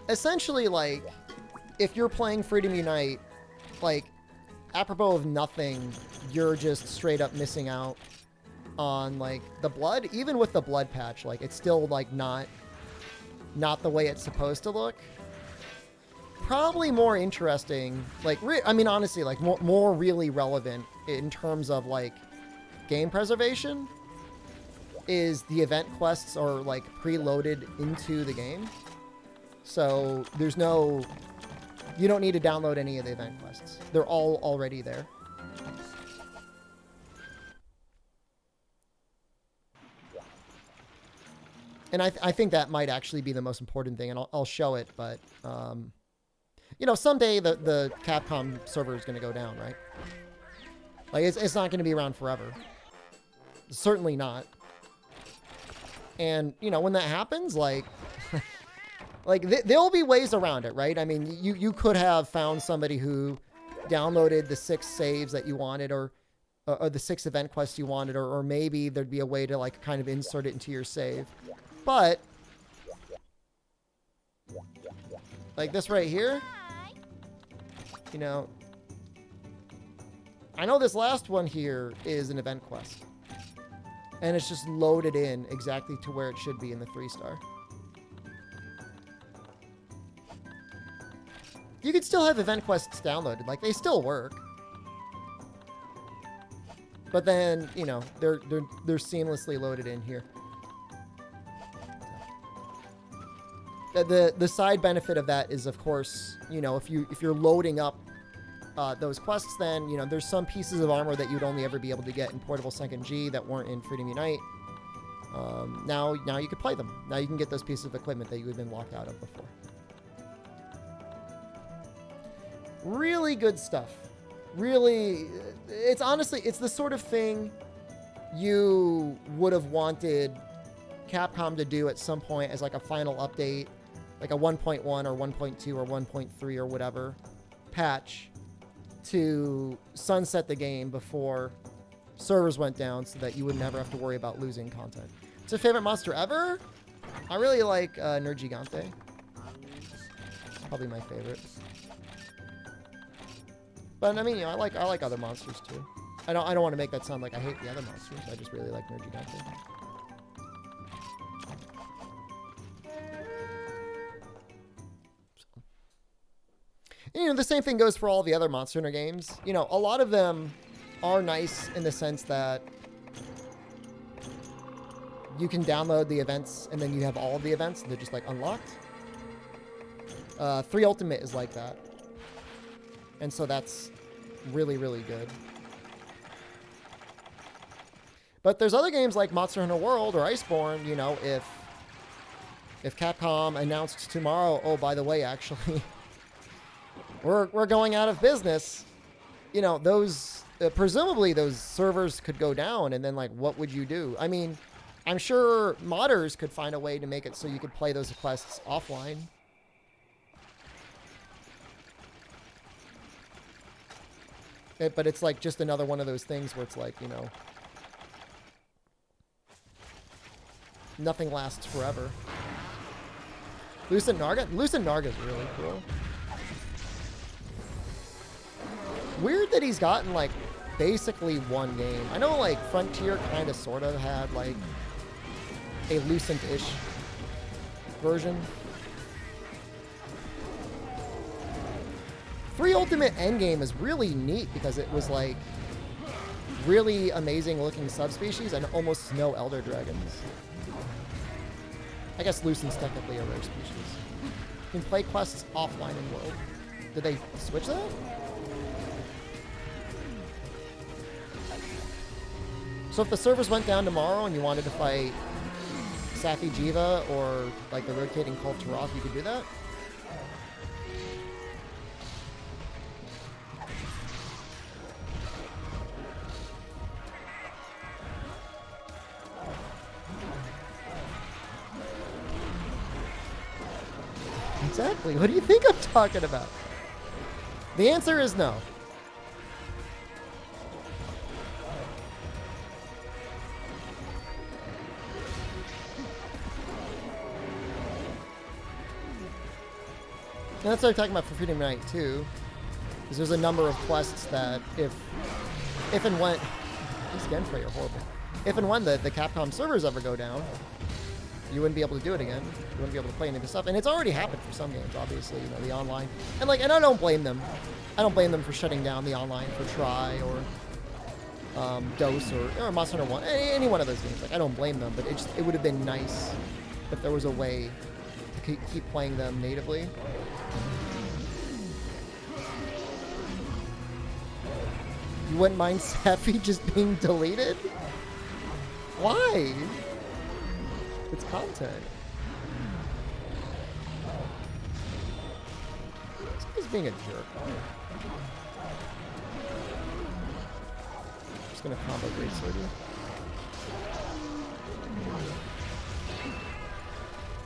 Essentially, like, if you're playing Freedom Unite, like, apropos of nothing, you're just straight up missing out on, like, the blood. Even with the blood patch, like, it's still, like, not the way it's supposed to look. Probably more interesting, like, I mean, honestly, like, more really relevant in terms of, like, game preservation is the event quests are, like, preloaded into the game. So there's no... You don't need to download any of the event quests. They're all already there. And I think that might actually be the most important thing, and I'll show it, but... you know, someday the Capcom server is going to go down, right? Like, it's not going to be around forever. Certainly not. And, you know, when that happens, like... like, there'll be ways around it, right? I mean, you could have found somebody who downloaded the 6 saves that you wanted, or the 6 event quests you wanted, or maybe there'd be a way to, like, kind of insert it into your save. But, like this right here, you know, I know this last one here is an event quest. And it's just loaded in exactly to where it should be in the 3-star. You could still have event quests downloaded. Like, they still work. But then, you know, they're seamlessly loaded in here. The side benefit of that is, of course, you know, if you're loading up those quests, then, you know, there's some pieces of armor that you'd only ever be able to get in Portable Senkin G that weren't in Freedom Unite. Now you can play them. Now you can get those pieces of equipment that you had been locked out of before. Really good stuff. Really, it's honestly, it's the sort of thing you would have wanted Capcom to do at some point as like a final update, like a 1.1 or 1.2 or 1.3 or whatever patch to sunset the game before servers went down so that you would never have to worry about losing content. It's a favorite monster ever? I really like Nergigante. Probably my favorite. But I mean, you know, I like other monsters too. I don't want to make that sound like I hate the other monsters. I just really like Nergigante. You know, the same thing goes for all the other Monster Hunter games. You know, a lot of them are nice in the sense that you can download the events and then you have all of the events and they're just like unlocked. 3 Ultimate is like that. And so that's really, really good. But there's other games like Monster Hunter World or Iceborne, you know, if Capcom announced tomorrow, oh, by the way, actually, we're going out of business, you know, those, presumably those servers could go down, and then, like, what would you do? I mean, I'm sure modders could find a way to make it so you could play those quests offline. But it's like just another one of those things where it's like, you know, nothing lasts forever. Lucent Narga? Lucent Narga is really cool. Weird that he's gotten, like, basically one game. I know, like, Frontier kind of sort of had, like, a Lucent-ish version. 3 Ultimate Endgame is really neat because it was, like, really amazing looking subspecies and almost no Elder Dragons. I guess Lucent's technically a rare species. You can play quests offline in World. Did they switch that? So if the servers went down tomorrow and you wanted to fight Safi Jiva or like the rotating Cult Taroth, you could do that? Exactly. What do you think I'm talking about? The answer is no. And that's what I'm talking about for Freedom Night too. Because there's a number of quests that if and when these Genfrey are horrible. If and when the Capcom servers ever go down, you wouldn't be able to do it again. You wouldn't be able to play any of this stuff. And it's already happened for some games, obviously, you know, the online. And like, and I don't blame them. I don't blame them for shutting down the online for Try or Dose or Monster Hunter 1. Any one of those games. Like, I don't blame them, but it would have been nice if there was a way to keep playing them natively. You wouldn't mind Safi just being deleted? Why? It's content. This guy's being a jerk. Just gonna combo Great Sword you.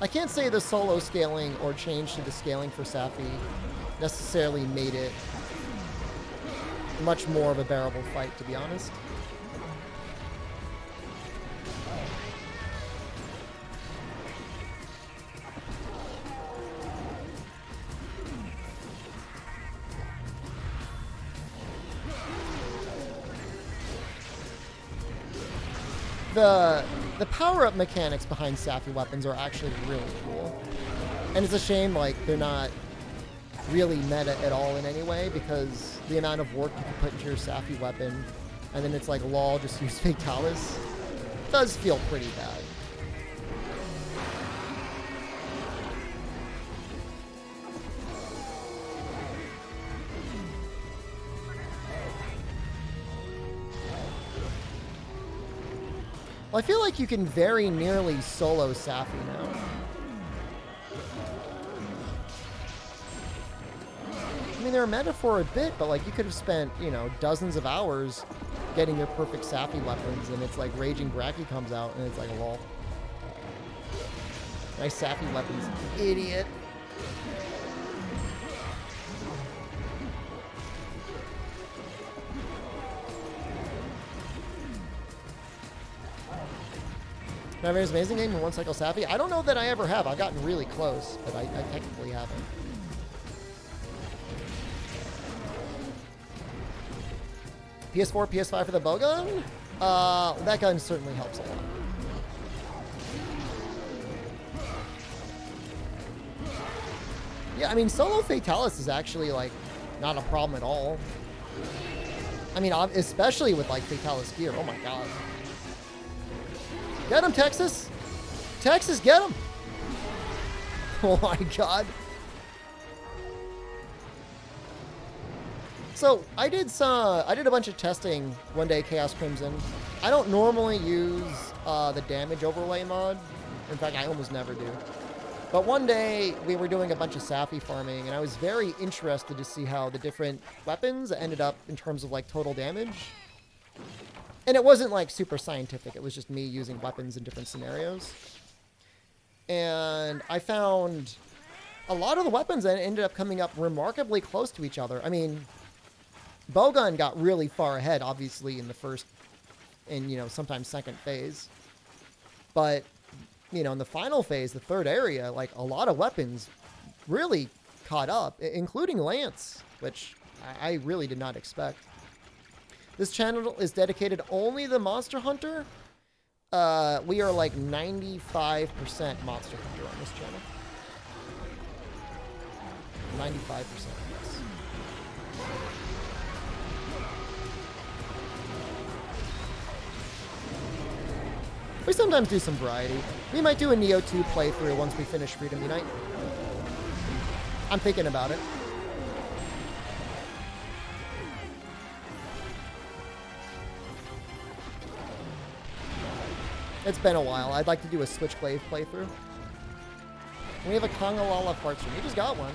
I can't say the solo scaling or change to the scaling for Safi necessarily made it much more of a bearable fight, to be honest. The power-up mechanics behind Safi weapons are actually really cool. And it's a shame, like, they're not really meta at all in any way, because the amount of work you can put into your Safi weapon, and then it's like, lol, just use Fatalis, does feel pretty bad. Well, I feel like you can very nearly solo Safi now. I mean, they're meta for a bit, but like you could have spent, you know, dozens of hours getting your perfect Safi weapons, and it's like Raging Bracky comes out, and it's like, lol. Nice Safi weapons, idiot. Nightmare's amazing game in one cycle Safi. I don't know that I ever have. I've gotten really close, but I technically haven't. PS4, PS5 for the bow gun? That gun certainly helps a lot. Yeah, I mean, solo Fatalis is actually, like, not a problem at all. I mean, especially with, like, Fatalis gear. Oh my god. Get him, Texas! Texas, get him! Oh my god. So I did a bunch of testing one day, Chaos Crimson. I don't normally use the damage overlay mod. In fact, I almost never do. But one day we were doing a bunch of Safi farming, and I was very interested to see how the different weapons ended up in terms of like total damage. And it wasn't like super scientific. It was just me using weapons in different scenarios. And I found a lot of the weapons that ended up coming up remarkably close to each other. I mean, Bowgun got really far ahead, obviously, in the first and, you know, sometimes second phase. But, you know, in the final phase, the third area, like, a lot of weapons really caught up, including Lance, which I really did not expect. This channel is dedicated only to Monster Hunter. We are like 95% Monster Hunter on this channel. 95%, yes. We sometimes do some variety. We might do a Neo 2 playthrough once we finish Freedom Unite. I'm thinking about it. It's been a while. I'd like to do a Switchblade playthrough. We have a Kongalala fart stream. We just got one.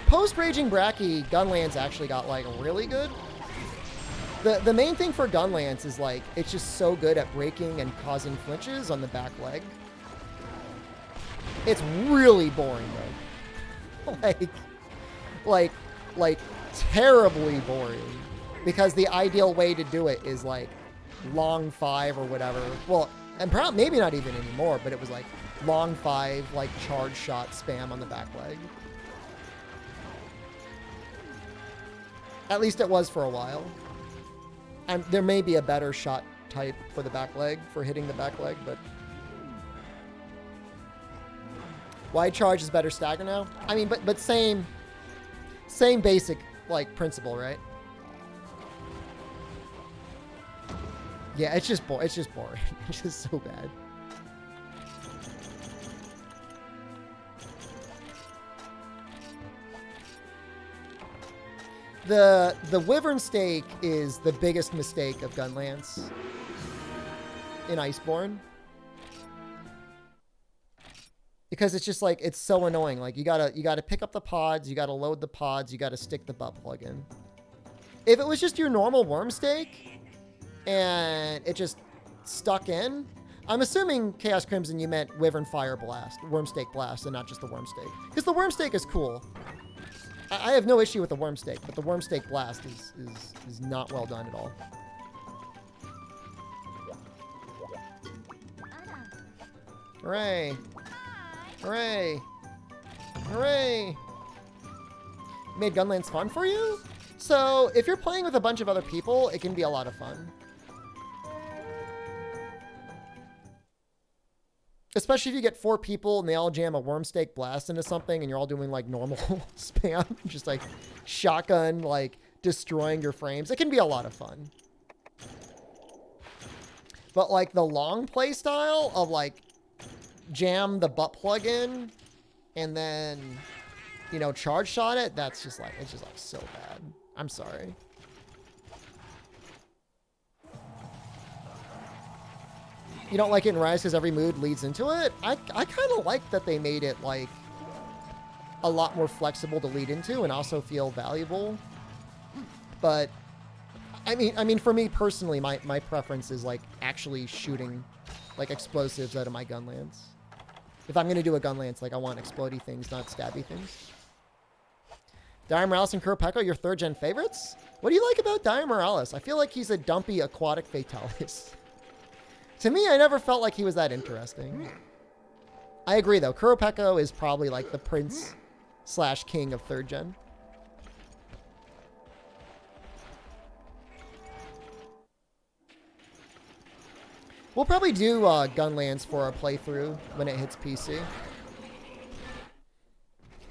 Post Raging Bracky, Gunlance actually got like really good. The main thing for Gunlance is like it's just so good at breaking and causing flinches on the back leg. It's really boring though. like terribly boring. Because the ideal way to do it is like long 5 or whatever. Well, and probably maybe not even anymore, but it was like long 5, like charge shot spam on the back leg. At least it was for a while. And there may be a better shot type for the back leg, for hitting the back leg, but wide charge is better stagger now. I mean, but same basic like principle, right? Yeah, it's just boring. It's just boring. It's just so bad. The Wyvern Stake is the biggest mistake of Gunlance in Iceborne. Because it's just like it's so annoying. Like you gotta pick up the pods, you gotta load the pods, you gotta stick the butt plug in. If it was just your normal worm stake and it just stuck in, I'm assuming Chaos Crimson you meant Wyvern Fire Blast, Worm Stake Blast, and not just the Worm Stake. Because the Worm Stake is cool. I have no issue with the Worm Stake, but the Worm Stake Blast is not well done at all. Hooray! Hooray! Hooray! Made Gunlance fun for you? So, if you're playing with a bunch of other people, it can be a lot of fun. Especially if you get 4 people and they all jam a Worm Stake Blast into something and you're all doing like normal spam. Just like shotgun, like destroying your frames. It can be a lot of fun. But like the long play style of like jam the butt plug in and then, you know, charge shot it, that's just like, it's just like so bad. I'm sorry. You don't like it in Rise because every mood leads into it? I kind of like that they made it like a lot more flexible to lead into and also feel valuable. But I mean for me personally, my preference is like actually shooting like explosives out of my Gunlance. If I'm going to do a Gunlance, like I want explodey things, not stabby things. Dire Morales and Kuropeko, your 3rd gen favorites? What do you like about Dire Morales? I feel like he's a dumpy aquatic fatalis. To me, I never felt like he was that interesting. I agree, though. Kuropeko is probably like the prince / king of 3rd gen. We'll probably do Gunlance for our playthrough when it hits PC.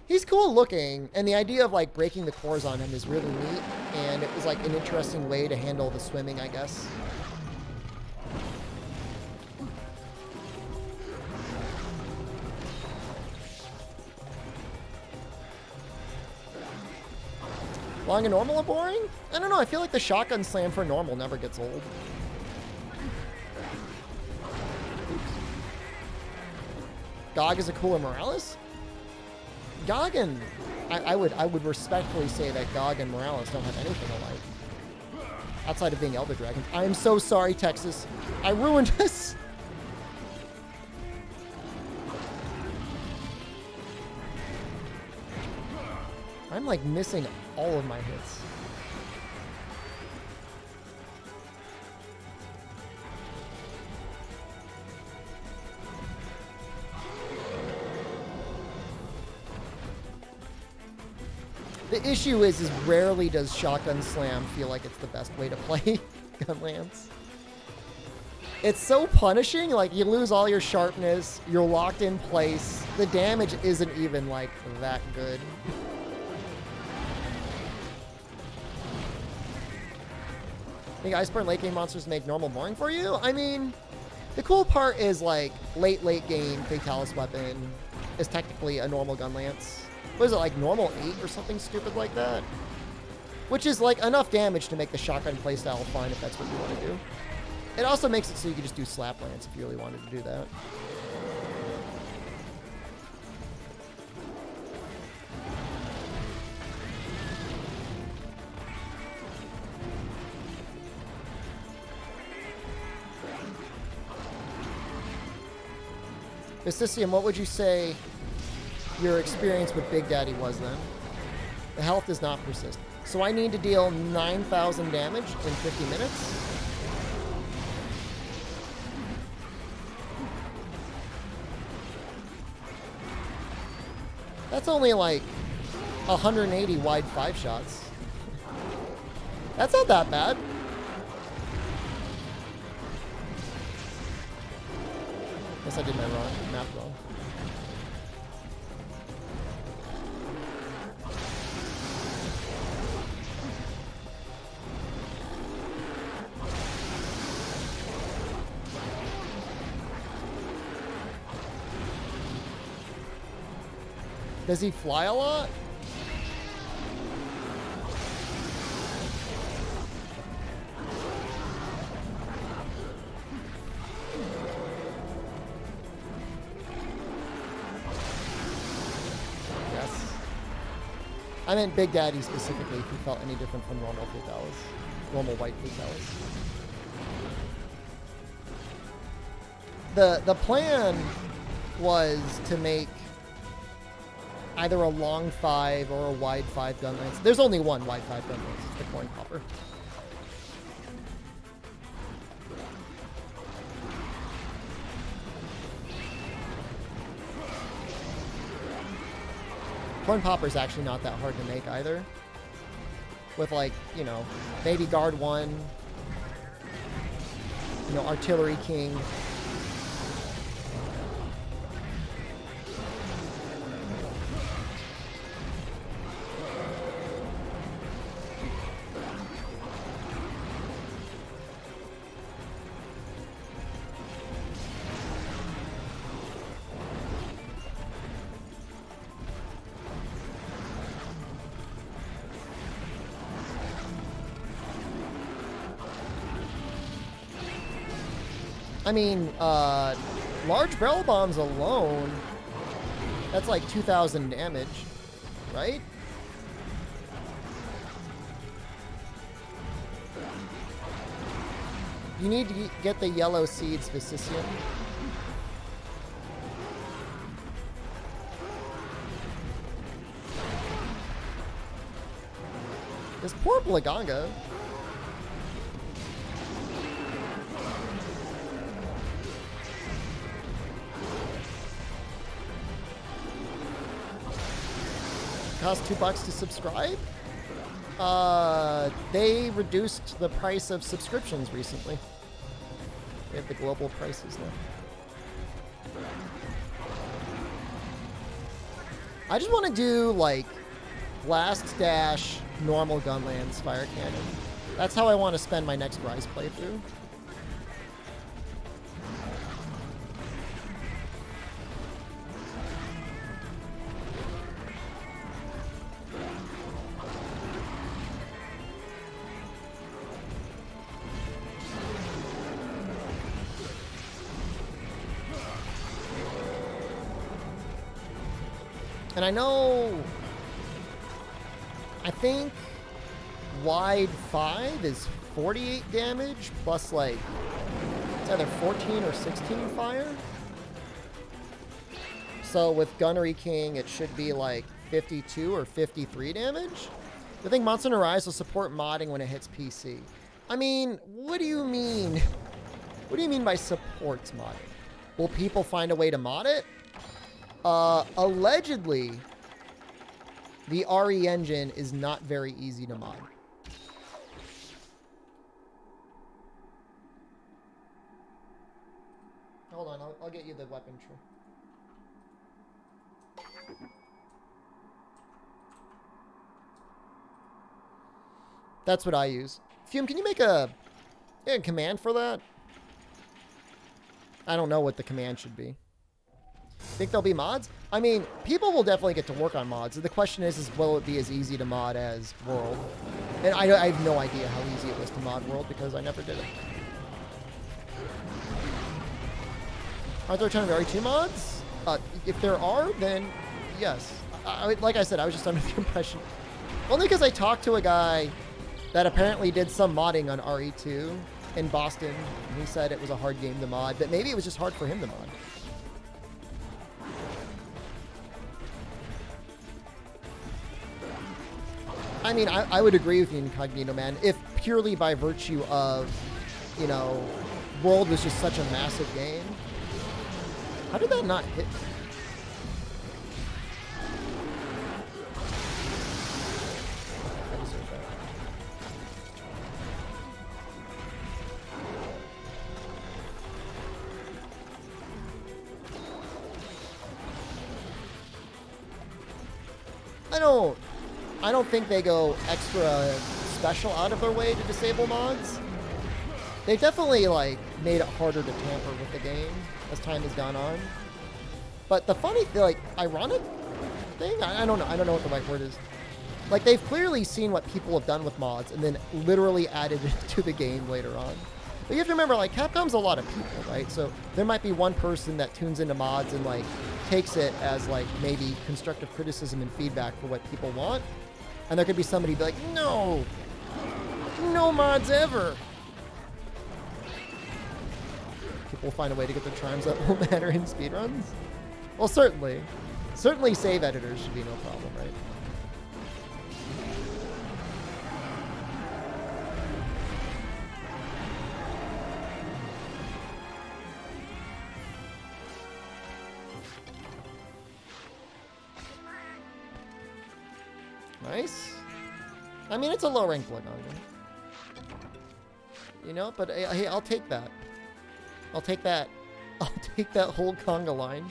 He's cool looking, and the idea of like breaking the cores on him is really neat, and it was like an interesting way to handle the swimming, I guess. Long and normal are boring? I don't know. I feel like the shotgun slam for normal never gets old. Gog is a cooler Morales? Gog and... I would respectfully say that Gog and Morales don't have anything alike. Outside of being Elder Dragons. I am so sorry, Texas. I ruined this. I'm like missing all of my hits. The issue is rarely does Shotgun Slam feel like it's the best way to play Gunlance. It's so punishing, like you lose all your sharpness, you're locked in place, the damage isn't even like that good. Think Iceburn late game monsters make normal boring for you? I mean, the cool part is like late game Fatalis weapon is technically a normal Gunlance. What is it, like normal 8 or something stupid like that? Which is like enough damage to make the shotgun playstyle fun if that's what you want to do. It also makes it so you can just do Slap Lance if you really wanted to do that. Visticium, what would you say your experience with Big Daddy was then? The health does not persist. So I need to deal 9,000 damage in 50 minutes? That's only like 180 wide 5 shots. That's not that bad. Guess I did my math wrong. Does he fly a lot? Yes. I meant Big Daddy specifically, if he felt any different from normal Fatalis. Normal white Fatalis. The plan was to make either a long 5 or a wide 5 Gunlance. There's only one wide 5 Gunlance. It's the Corn Popper. Corn Popper's actually not that hard to make either. With like, you know, maybe Guard 1, you know, Artillery King. I mean, large barrel bombs alone, that's like 2,000 damage, right? You need to get the yellow seeds, Visticium. This poor Blaganga. Cost $2 to subscribe? They reduced the price of subscriptions recently. They have the global prices now. I just want to do like Blast Dash, normal Gunlance, Fire Cannon. That's how I want to spend my next Rise playthrough. And I know, I think wide 5 is 48 damage plus like, it's either 14 or 16 fire. So with Gunnery King, it should be like 52 or 53 damage. I think Monster Hunter Rise will support modding when it hits PC. I mean, what do you mean? What do you mean by supports modding? Will people find a way to mod it? Allegedly, the RE engine is not very easy to mod. Hold on, I'll get you the weapon tree. That's what I use. Fume, can you make a command for that? I don't know what the command should be. Think there'll be mods? I mean, people will definitely get to work on mods. The question is will it be as easy to mod as World? And I have no idea how easy it was to mod World because I never did it. Aren't there a ton of RE2 mods? If there are, then yes. Like I said, I was just under the impression. Only because I talked to a guy that apparently did some modding on RE2 in Boston. And he said it was a hard game to mod, but maybe it was just hard for him to mod. I mean, I would agree with you, Incognito Man, if purely by virtue of, you know, World was just such a massive game. How did that not hit me? I deserve that. I don't think they go extra special out of their way to disable mods. They've definitely like made it harder to tamper with the game as time has gone on. But the funny, like, ironic thing, I don't know what the right word is. Like, they've clearly seen what people have done with mods and then literally added it to the game later on. But you have to remember, like, Capcom's a lot of people, right? So there might be one person that tunes into mods and like takes it as like maybe constructive criticism and feedback for what people want. And there could be somebody be like, no mods ever. People will find a way to get their charms that won't matter in speedruns. Well, certainly save editors should be no problem, right? Nice. I mean, it's a low rank blood onion. You know, but hey, I'll take that. I'll take that whole conga line.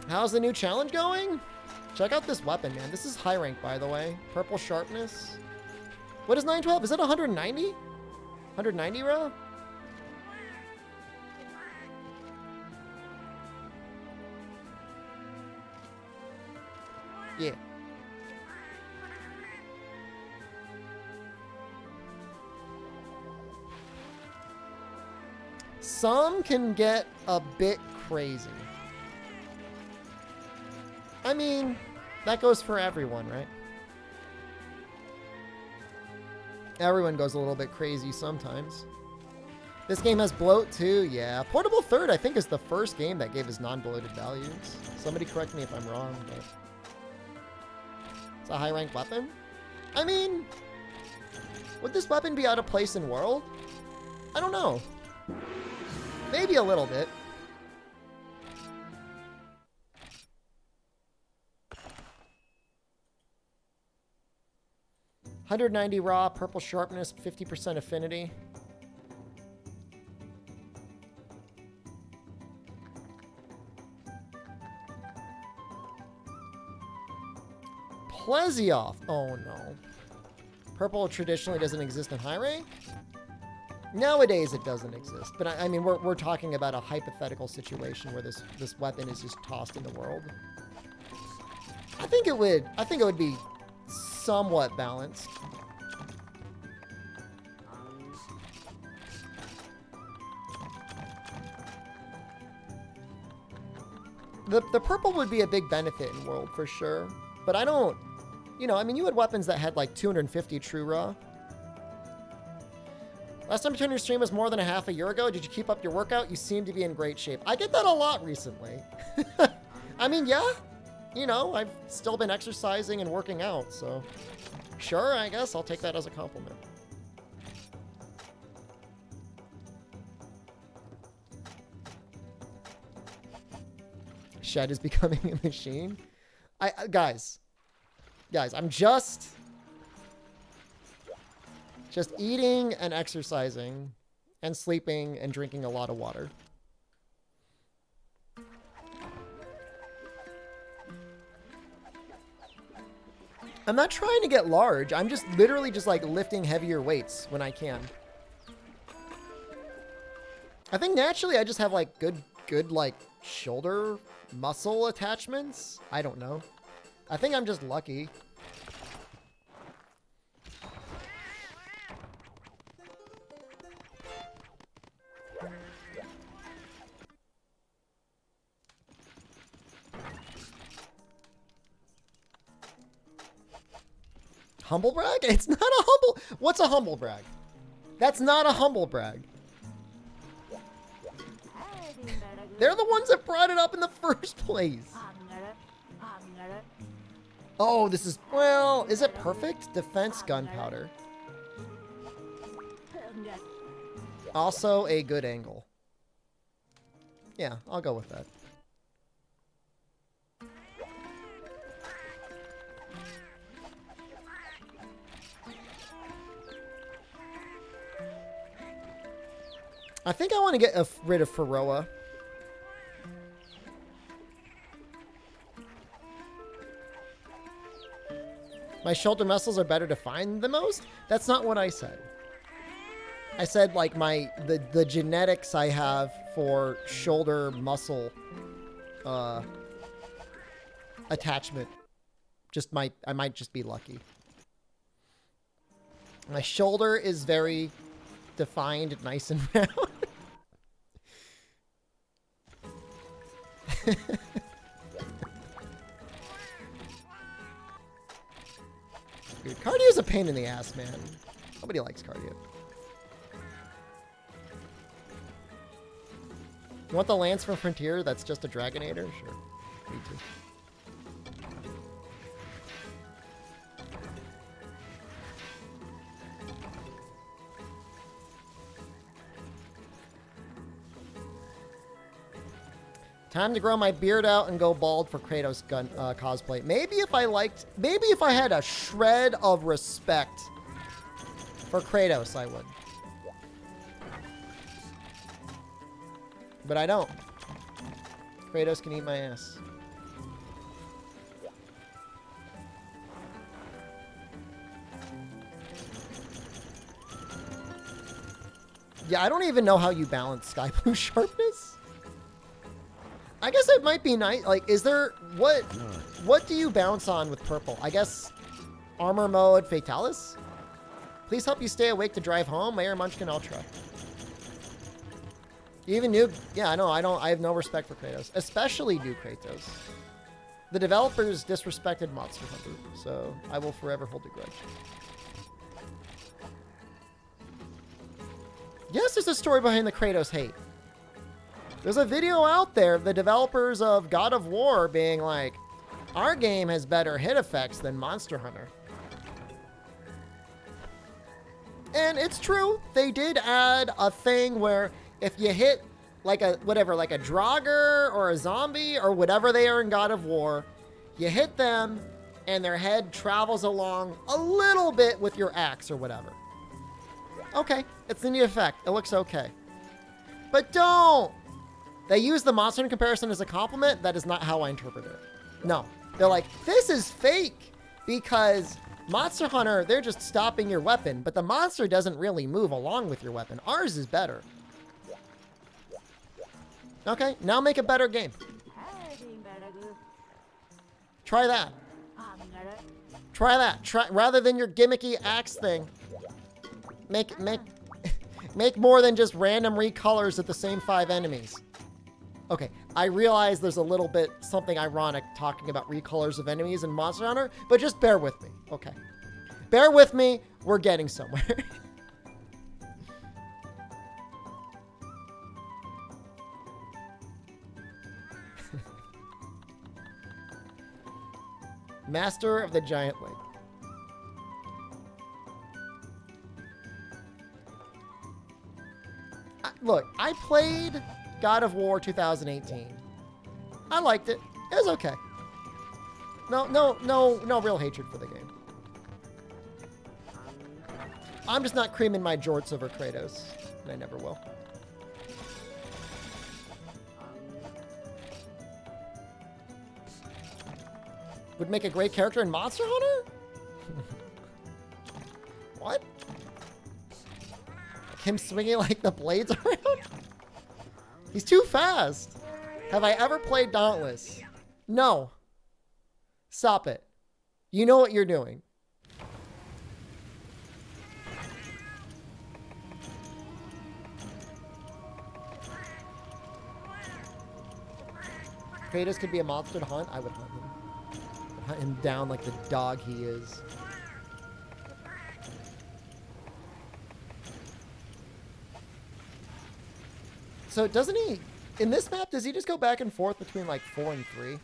How's the new challenge going? Check out this weapon, man. This is high rank, by the way. Purple sharpness. What is 912? Is that 190? 190 row? Yeah. Some can get a bit crazy. I mean, that goes for everyone, right? Everyone goes a little bit crazy sometimes. This game has bloat too, yeah. Portable Third, I think, is the first game that gave us non-bloated values. Somebody correct me if I'm wrong, but... It's a high-rank weapon? I mean, would this weapon be out of place in World? I don't know. Maybe a little bit. $190 raw, purple sharpness, 50% affinity. Plesioth. Oh no. Purple traditionally doesn't exist in high rank. Nowadays it doesn't exist. But I mean, we're talking about a hypothetical situation where this weapon is just tossed in the world. I think it would be somewhat balanced. The purple would be a big benefit in World for sure. But I don't, you know, I mean, you had weapons that had like 250 true raw. Last time you turned your stream was more than a half a year ago. Did you keep up your workout? You seem to be in great shape. I get that a lot recently. I mean, yeah, you know, I've still been exercising and working out, so sure, I guess I'll take that as a compliment. Shed is becoming a machine. Guys, I'm just eating and exercising and sleeping and drinking a lot of water. I'm not trying to get large. I'm just literally just like lifting heavier weights when I can. I think naturally I just have like good like shoulder muscle attachments. I don't know. I think I'm just lucky. Humble brag? It's not a humble... What's a humble brag? That's not a humble brag. They're the ones that brought it up in the first place. Oh, this is... Well, is it perfect? Defense gunpowder. Also a good angle. Yeah, I'll go with that. I think I want to get rid of Pharaoh. My shoulder muscles are better defined than most? That's not what I said. I said like the genetics I have for shoulder muscle attachment I might just be lucky. My shoulder is very defined, nice and round. Dude, cardio is a pain in the ass, man. Nobody likes cardio. You want the lance from Frontier that's just a Dragonator? Sure. Me too. Time to grow my beard out and go bald for Kratos gun cosplay. Maybe if I had a shred of respect for Kratos, I would. But I don't. Kratos can eat my ass. Yeah, I don't even know how you balance sky blue sharpness. I guess it might be nice. Like, is there... What do you bounce on with purple? I guess armor mode Fatalis? Please help you stay awake to drive home. Mayor Munchkin Ultra. Even noob... Yeah, I know. I have no respect for Kratos. Especially new Kratos. The developers disrespected Monster Hunter. So, I will forever hold a grudge. Yes, there's a story behind the Kratos hate. There's a video out there of the developers of God of War being like, our game has better hit effects than Monster Hunter. And it's true. They did add a thing where if you hit like a, whatever, like a Draugr or a zombie or whatever they are in God of War, you hit them and their head travels along a little bit with your axe or whatever. Okay, it's a neat effect. It looks okay. But don't! They use the Monster Hunter comparison as a compliment. That is not how I interpret it. No. They're like, this is fake because Monster Hunter, they're just stopping your weapon, but the monster doesn't really move along with your weapon. Ours is better. Okay, now make a better game. Try that. Try that. Rather than your gimmicky axe thing, make more than just random recolors of the same 5 enemies. Okay, I realize there's a little bit something ironic talking about recolors of enemies in Monster Hunter, but just bear with me, okay? Bear with me, we're getting somewhere. Master of the Giant Lake. Look, I played God of War 2018. I liked it. It was okay. No real hatred for the game. I'm just not creaming my jorts over Kratos, and I never will. Would make a great character in Monster Hunter? What? Him swinging like the blades around? He's too fast. Have I ever played Dauntless? No. Stop it. You know what you're doing. Kratos could be a monster to hunt. I would hunt him. I'd hunt him down like the dog he is. So doesn't he, in this map, does he just go back and forth between like 4 and 3?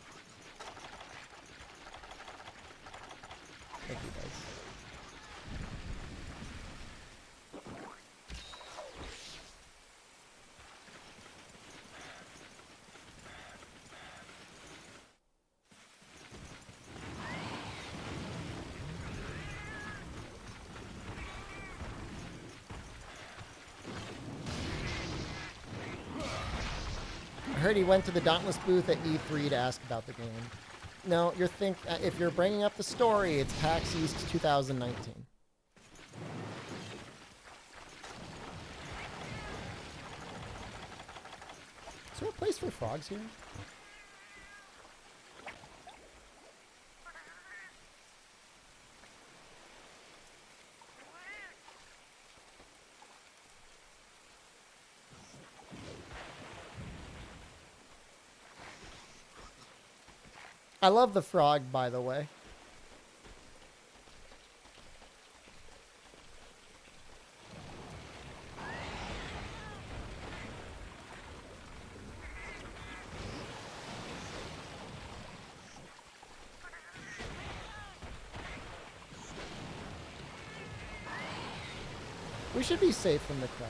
Thank you, guys. I heard he went to the Dauntless booth at E3 to ask about the game. No, if you're bringing up the story, it's PAX East 2019. Is there a place for frogs here? I love the frog, by the way. We should be safe from the crowd.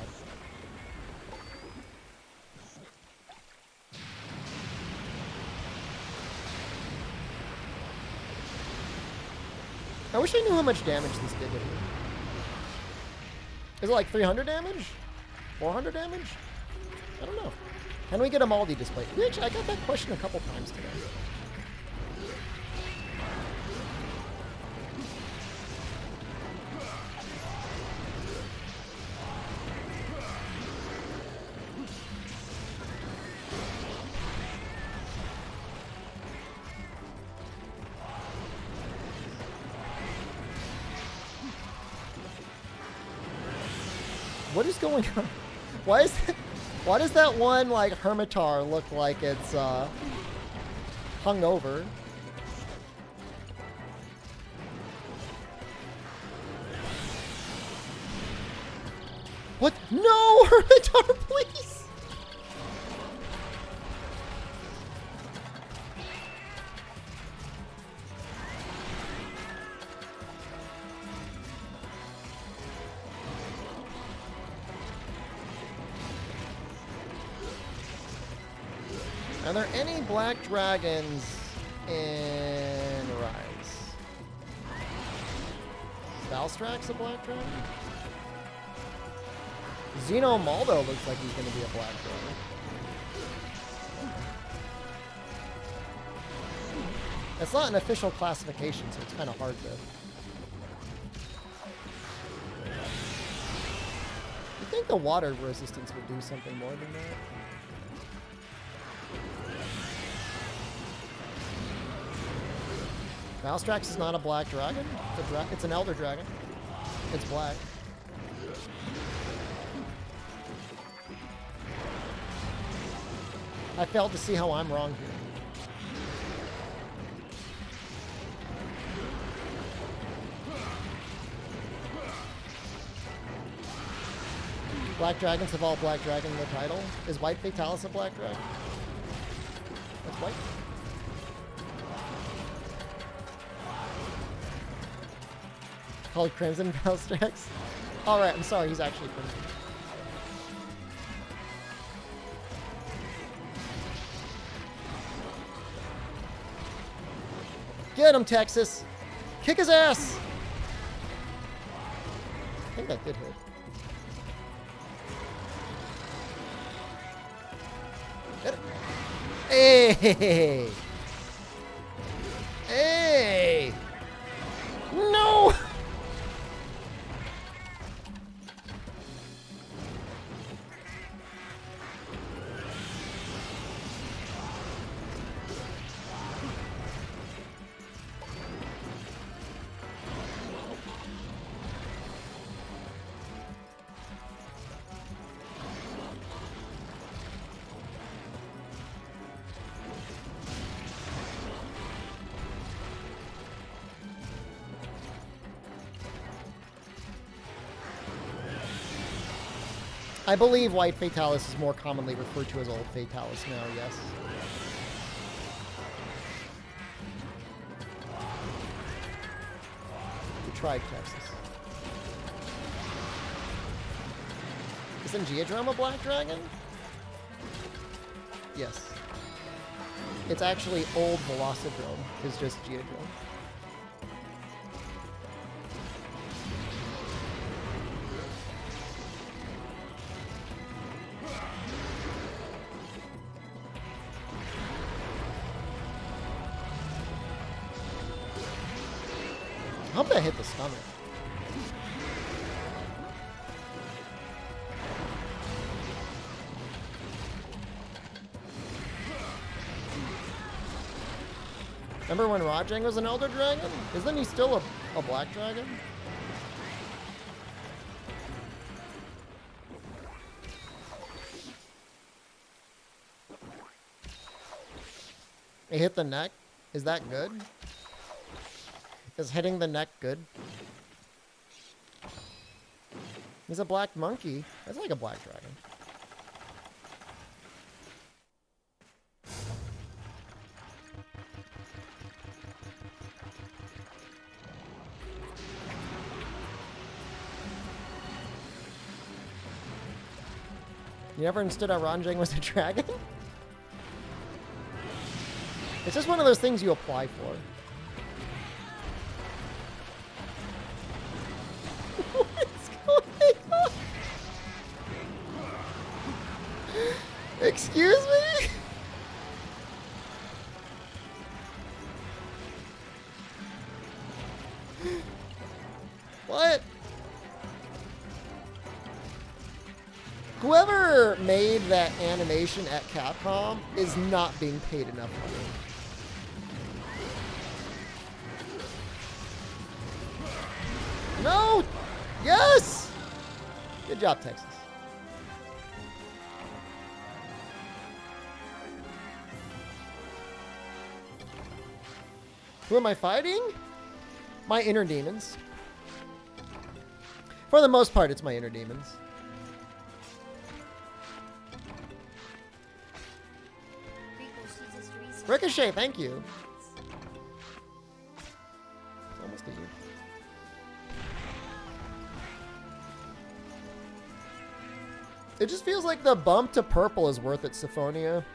I wish I knew how much damage this did to me. Is it like 300 damage? 400 damage? I don't know. Can we get a Maldi display? Actually, I got that question a couple times today. What is going on? Why does that one like Hermitar look like it's hung over? What? No, Hermitar, please. Are there any black dragons in Rise? Valstrak's a black dragon? Xenomaldo looks like he's going to be a black dragon. It's not an official classification, so it's kind of hard to... You think the water resistance would do something more than that? Valstrax is not a black dragon. It's an elder dragon. It's black. I failed to see how I'm wrong here. Black Dragons have all Black Dragon in the title. Is White Fatalis a Black Dragon? That's white. Called Crimson Valstrax? Alright, I'm sorry, he's actually Crimson. Get him, Texas! Kick his ass! I think that did hit. Get it. Hey! Hey! No! I believe White Fatalis is more commonly referred to as Old Fatalis now, yes. We tried Texas. Isn't Geodrome a Black Dragon? Yes. It's actually Old Velocidrome. It's just Geodrome. I hope that hit the stomach. Remember when Rajang was an Elder Dragon? Isn't he still a Black Dragon? It hit the neck? Is that good? Is hitting the neck good? He's a black monkey. That's like a black dragon. You never understood how Ranjang was a dragon? It's just one of those things you apply for. Excuse me? What? Whoever made that animation at Capcom is not being paid enough money. No! Yes! Good job, Texas. Who am I fighting? My inner demons. For the most part, it's my inner demons. Ricochet, thank you. Almost a year. It just feels like the bump to purple is worth it, Syphonia.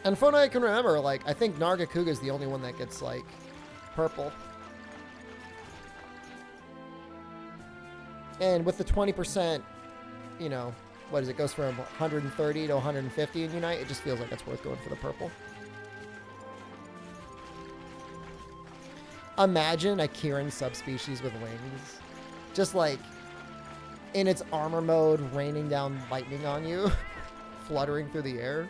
And from what I can remember, like, I think Nargacuga is the only one that gets, like, purple. And with the 20%, you know, what is it, goes from 130 to 150 in Unite, it just feels like it's worth going for the purple. Imagine a Kirin subspecies with wings. Just, like, in its armor mode, raining down lightning on you, fluttering through the air.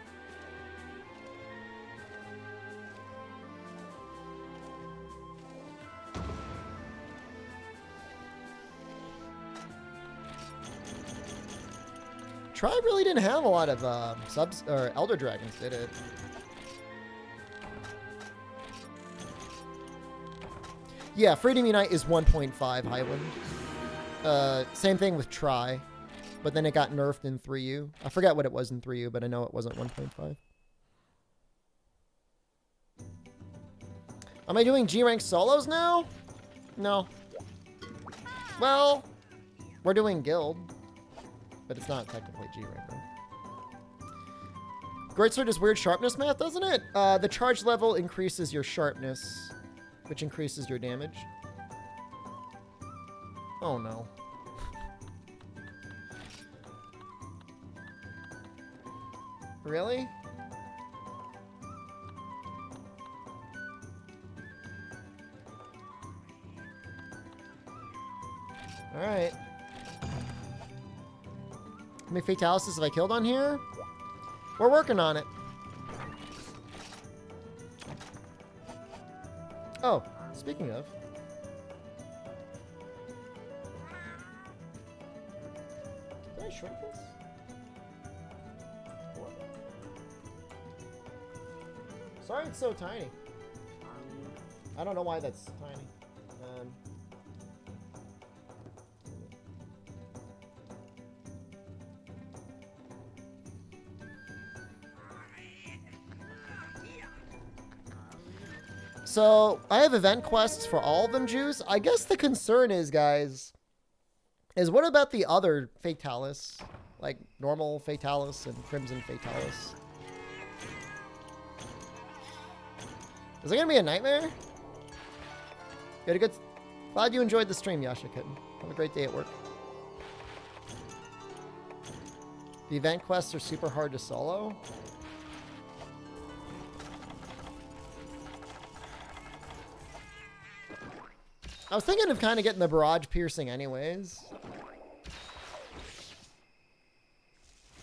Tribe really didn't have a lot of subs or Elder Dragons, did it? Yeah, Freedom Unite is 1.5 Highland. Same thing with Try, but then it got nerfed in 3U. I forget what it was in 3U, but I know it wasn't 1.5. Am I doing G-Rank solos now? No. Well, we're doing Guild, but it's not technically G-Rank, though. Greatsword is weird sharpness math, doesn't it? The charge level increases your sharpness, which increases your damage. Oh, no. Really? Alright. How many Fatalities have I killed on here? We're working on it. Oh, speaking of. Did I shrink this? What? Sorry it's so tiny. I don't know why that's tiny. So, I have event quests for all of them, Juice. I guess the concern is, guys, is what about the other Fatalis? Like, normal Fatalis and Crimson Fatalis. Is it going to be a nightmare? You had a good... Glad you enjoyed the stream, Yasha Kitten. Have a great day at work. The event quests are super hard to solo. I was thinking of kind of getting the barrage piercing anyways.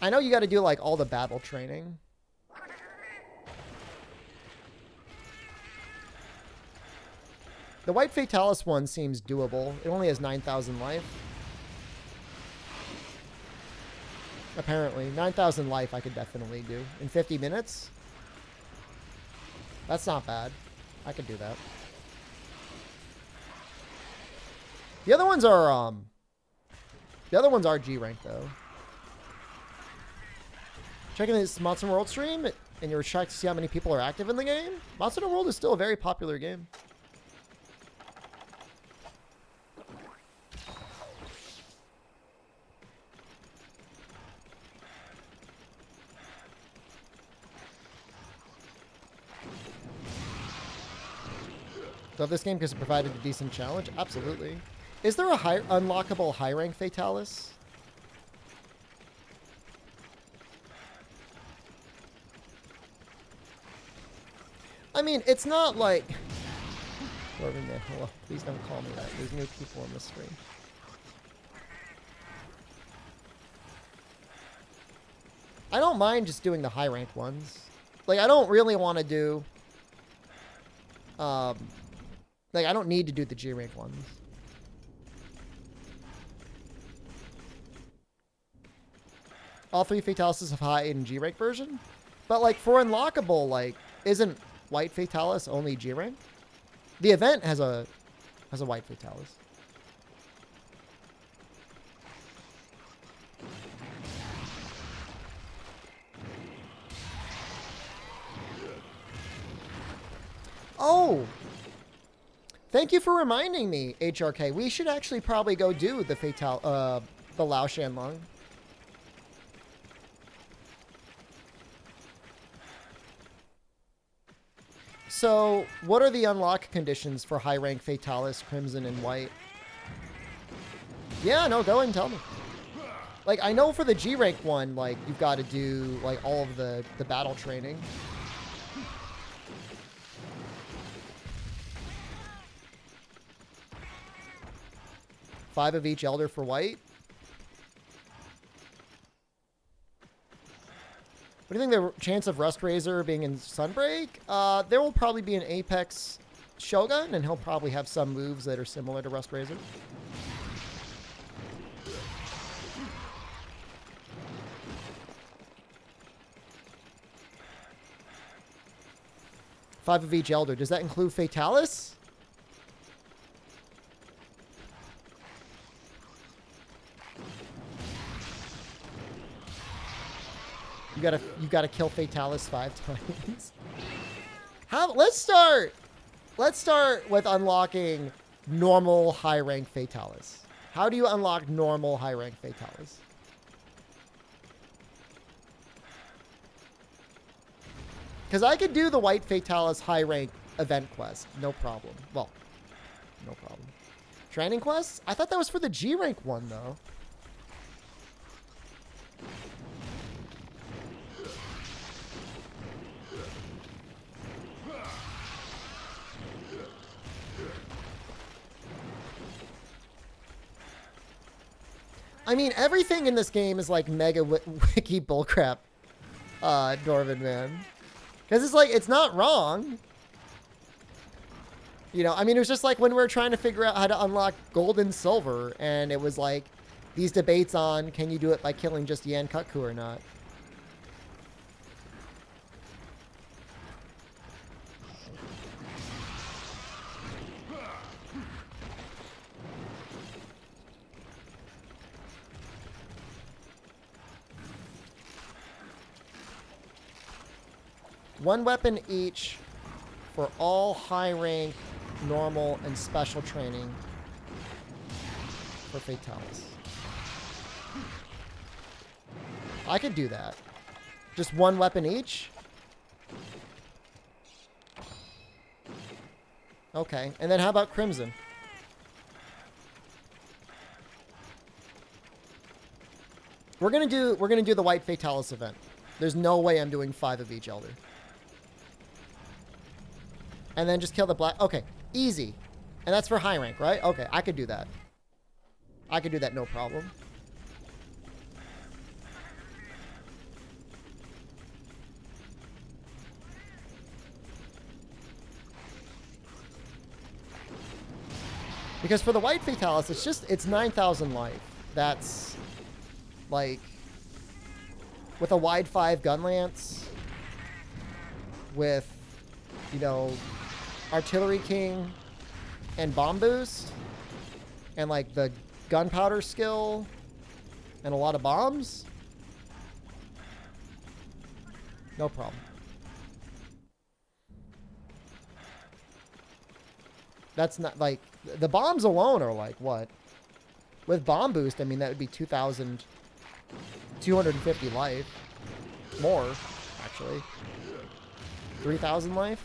I know you got to do like all the battle training. The White Fatalis one seems doable. It only has 9,000 life. Apparently. 9,000 life I could definitely do. In 50 minutes? That's not bad. I could do that. The other ones are G rank though. Checking this Monster World stream, and you're shocked to see how many people are active in the game. Monster World is still a very popular game. Love this game because it provided a decent challenge. Absolutely. Is there a unlockable high rank Fatalis? I mean, it's not like... Hello, please don't call me that. There's new people on the stream. I don't mind just doing the high rank ones. Like, I don't really want to do... like, I don't need to do the G rank ones. All three Fatalis have high and G rank version. But like for unlockable, like, isn't White Fatalis only G rank? The event has a White Fatalis. Oh! Thank you for reminding me, HRK. We should actually probably go do the the Lao Shan Lung. So, what are the unlock conditions for high rank Fatalis, Crimson, and White? Yeah, no, go ahead and tell me. Like, I know for the G rank one, like, you've got to do, like, all of the battle training. Five of each Elder for White. What do you think the chance of Rust Razor being in Sunbreak? There will probably be an Apex Shogun, and he'll probably have some moves that are similar to Rust Razor. 5 of each Elder. Does that include Fatalis? You gotta kill Fatalis 5 times. Let's start with unlocking normal high rank Fatalis. How do you unlock normal high rank Fatalis? Because I could do the White Fatalis high rank event quest. No problem. Well, no problem. Training quests? I thought that was for the G rank one, though. I mean, everything in this game is like mega wiki bullcrap, Norman, man. Because it's like, it's not wrong. You know, I mean, it was just like when we were trying to figure out how to unlock gold and silver, and it was like these debates on, can you do it by killing just Yan Kutku or not? One weapon each for all high rank, normal, and special training for Fatalis. I could do that. Just one weapon each? Okay. And then how about Crimson? We're gonna do the White Fatalis event. There's no way I'm doing 5 of each Elder. And then just kill the black. Okay, easy. And that's for high rank, right? Okay, I could do that. I could do that, no problem. Because for the White Fatalis, it's 9,000 life. That's like with a wide 5 gun lance, with, you know, Artillery King and bomb boost, and like the gunpowder skill and a lot of bombs. No problem. That's not like the bombs alone are like what? With bomb boost, I mean that would be 2,250 life. More, actually. 3,000 life.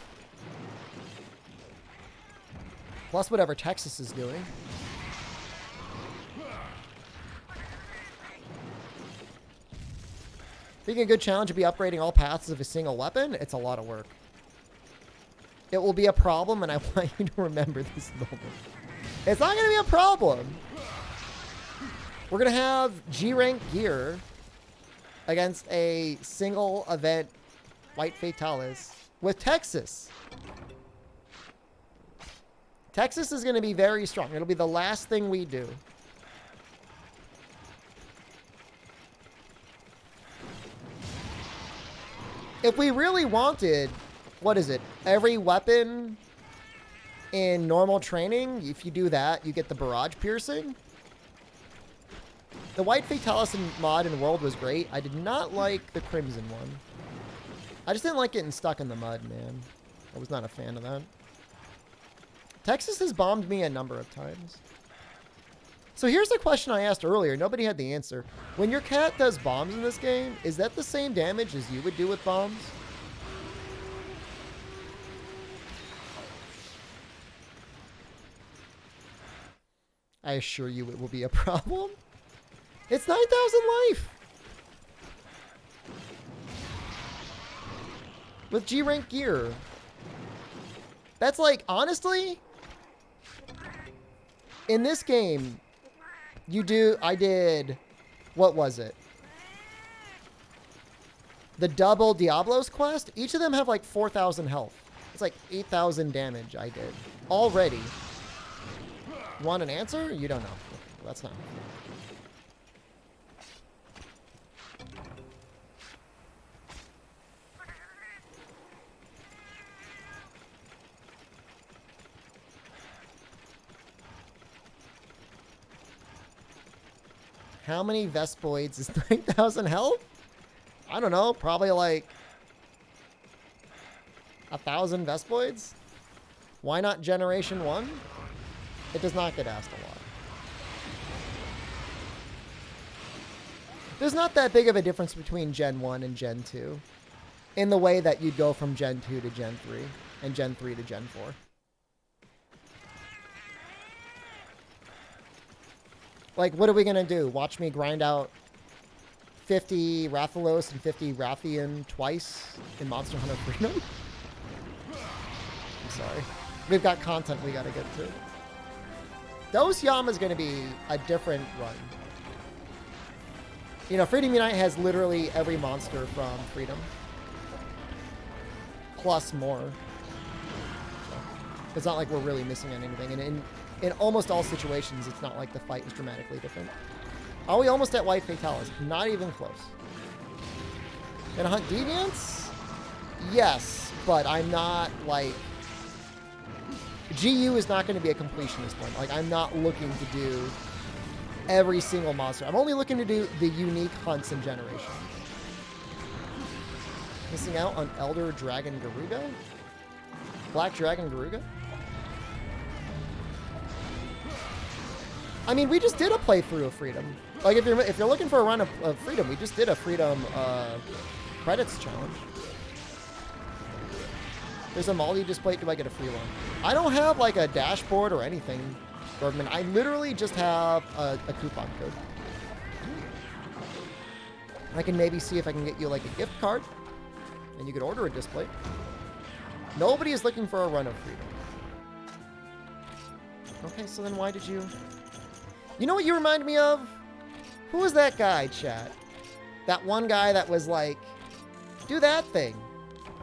Plus whatever Texas is doing. Being a good challenge would be upgrading all paths of a single weapon. It's a lot of work. It will be a problem, and I want you to remember this moment. It's not going to be a problem. We're going to have G-rank gear against a single event White Fatalis with Texas. Texas is going to be very strong. It'll be the last thing we do. If we really wanted, what is it? Every weapon in normal training, if you do that, you get the barrage piercing. The White Fatalis mod in World was great. I did not like the Crimson one. I just didn't like getting stuck in the mud, man. I was not a fan of that. Texas has bombed me a number of times. So here's the question I asked earlier. Nobody had the answer. When your cat does bombs in this game, is that the same damage as you would do with bombs? I assure you it will be a problem. It's 9,000 life. With G-rank gear. That's like, honestly, in this game, I did, what was it? The double Diablos quest, each of them have like 4,000 health. It's like 8,000 damage I did already. You want an answer? You don't know. Okay, that's not. How many Vespoids is 9,000 health? I don't know. Probably like 1,000 Vespoids? Why not Generation 1? It does not get asked a lot. There's not that big of a difference between Gen 1 and Gen 2 in the way that you'd go from Gen 2 to Gen 3 and Gen 3 to Gen 4. Like, what are we going to do? Watch me grind out 50 Rathalos and 50 Rathian twice in Monster Hunter Freedom? I'm sorry. We've got content we got to get to. Dose Yama's going to be a different run. You know, Freedom Unite has literally every monster from Freedom. Plus more. So, it's not like we're really missing on anything. And in almost all situations, it's not like the fight is dramatically different. Are we almost at White Fatalis? Not even close. Gonna hunt Deviants? Yes, but I'm not like... GU is not going to be a completionist one. Like, I'm not looking to do every single monster. I'm only looking to do the unique hunts in Generation. Missing out on Elder Dragon Garuga? Black Dragon Garuga? I mean, we just did a playthrough of Freedom. Like, if you're looking for a run of Freedom, we just did a Freedom credits challenge. There's a multi-display. Do I get a free one? I don't have, like, a dashboard or anything, Gordman. I literally just have a coupon code. I can maybe see if I can get you, like, a gift card, and you could order a display. Nobody is looking for a run of Freedom. Okay, so then why did you... You know what you remind me of? Who was that guy, chat? That one guy that was like, do that thing.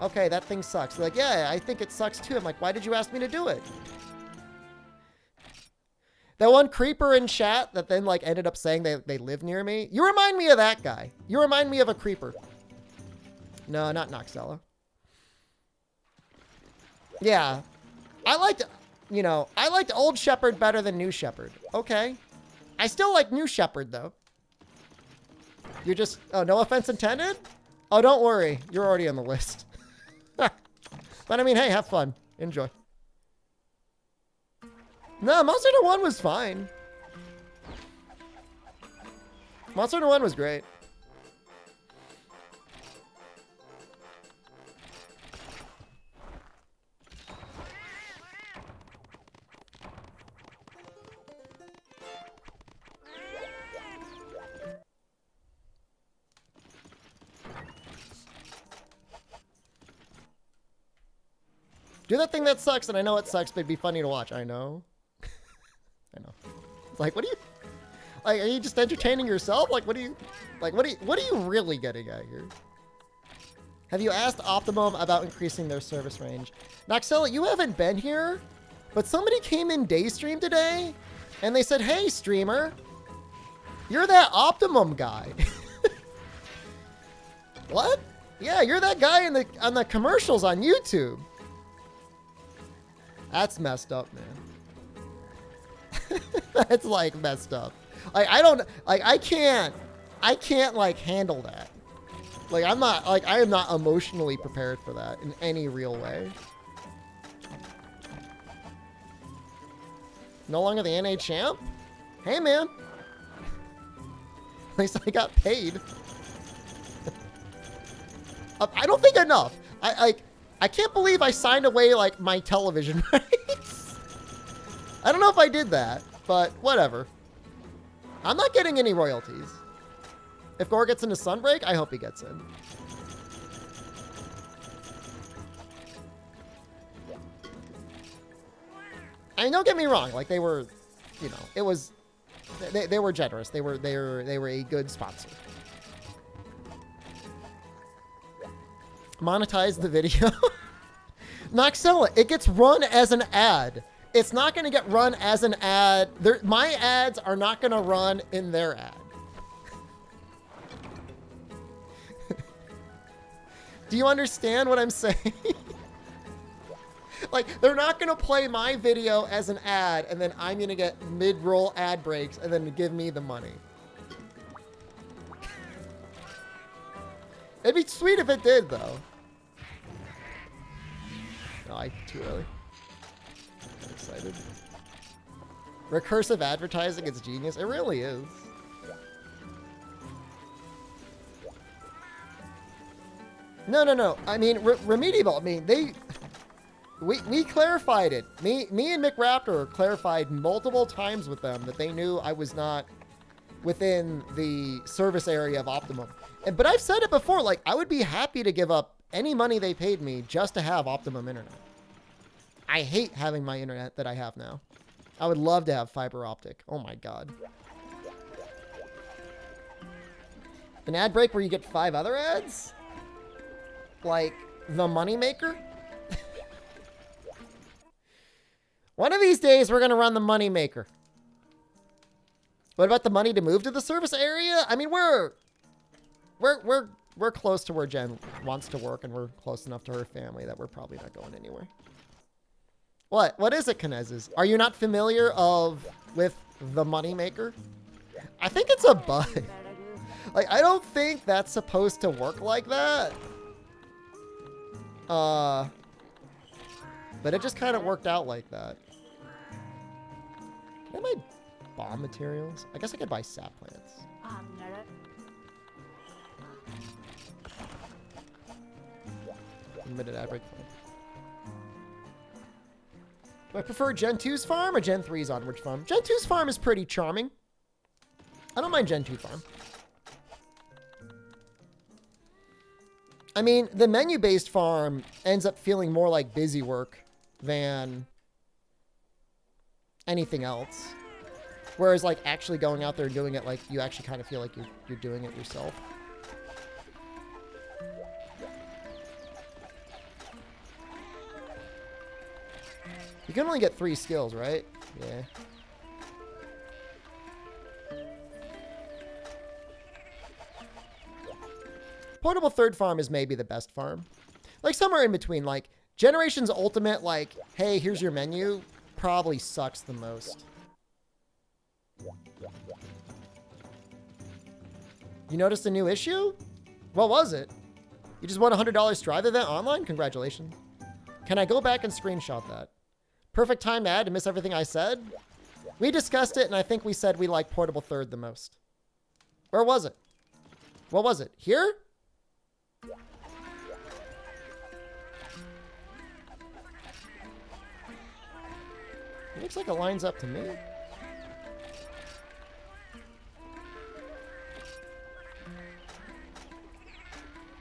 Okay, that thing sucks. They're like, yeah, I think it sucks too. I'm like, why did you ask me to do it? That one creeper in chat that then like ended up saying they live near me. You remind me of that guy. You remind me of a creeper. No, not Noxella. Yeah. I liked old Shepherd better than new Shepherd. Okay. I still like new Shepherd though. You're just, oh, no offense intended? Oh, don't worry. You're already on the list. But I mean, hey, have fun. Enjoy. No, Monster Hunter 1 was fine. Monster Hunter 1 was great. Do that thing that sucks, and I know it sucks, but it'd be funny to watch. I know. I know. It's like, what are you... Like, are you just entertaining yourself? Like, what are you really getting at here? Have you asked Optimum about increasing their service range? Noxella, you haven't been here, but somebody came in Daystream today, and they said, hey, streamer, you're that Optimum guy. What? Yeah, you're that guy on the commercials on YouTube. That's messed up, man. That's like messed up. Like, I can't like handle that. Like, I am not emotionally prepared for that in any real way. No longer the NA champ? Hey, man. At least I got paid. I don't think enough. I can't believe I signed away, like, my television rights. I don't know if I did that, but whatever. I'm not getting any royalties. If Gore gets into Sunbreak, I hope he gets in. I mean, don't get me wrong. Like, they were, you know, it was, they were generous. They were a good sponsor. Monetize the video. Noxella, it gets run as an ad. It's not going to get run as an ad. My ads are not going to run in their ad. Do you understand what I'm saying? Like, they're not going to play my video as an ad, and then I'm going to get mid-roll ad breaks, and then give me the money. It'd be sweet if it did, though. No, too early. I'm excited. Recursive advertising is genius. It really is. No. I mean, Remediable. I mean, we clarified it. Me and McRaptor clarified multiple times with them that they knew I was not within the service area of Optimum. But I've said it before, like, I would be happy to give up any money they paid me just to have Optimum internet. I hate having my internet that I have now. I would love to have fiber optic. Oh my God. An ad break where you get 5 other ads? Like the Moneymaker? One of these days we're gonna run the Moneymaker. What about the money to move to the service area? I mean, we're close to where Jen wants to work, and we're close enough to her family that we're probably not going anywhere. What is it, Kinezes? Are you not familiar with the Moneymaker? I think it's a bug. Like, I don't think that's supposed to work like that. But it just kind of worked out like that. Can I buy bomb materials? I guess I could buy sap plants. Limited ad break. Do I prefer Gen 2's farm or Gen 3's onward farm? Gen 2's farm is pretty charming. I don't mind Gen 2 farm. I mean, the menu-based farm ends up feeling more like busy work than anything else. Whereas, like, actually going out there and doing it, like, you actually kind of feel like you're doing it yourself. You can only get 3 skills, right? Yeah. Portable third farm is maybe the best farm. Like, somewhere in between. Like, Generations Ultimate, like, hey, here's your menu, probably sucks the most. You noticed a new issue? What was it? You just won a $100 Strive event online? Congratulations. Can I go back and screenshot that? Perfect time to add to miss everything I said? We discussed it, and I think we said we like Portable Third the most. Where was it? What was it? Here? It looks like it lines up to me.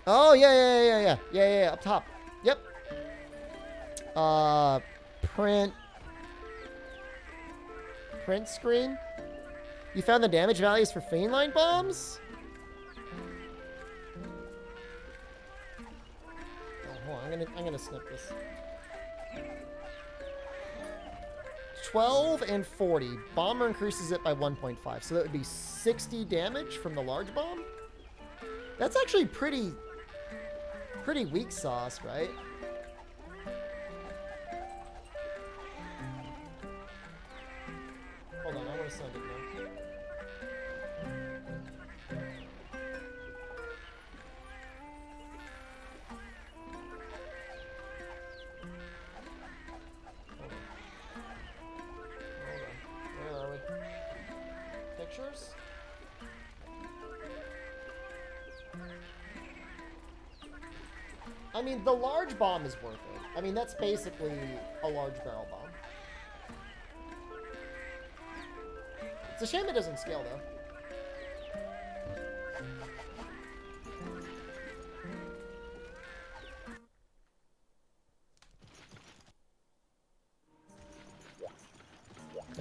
Oh, yeah, up top. Yep. Print screen. You found the damage values for Fiendline bombs? Oh, hold on. I'm gonna snip this. 12 and 40. Bomber increases it by 1.5. So that would be 60 damage from the large bomb. That's actually pretty weak sauce, right? Hold on, I want to send it now. Where are we? Pictures? I mean, the large bomb is worth it. I mean, that's basically a large barrel bomb. It's a shame it doesn't scale, though.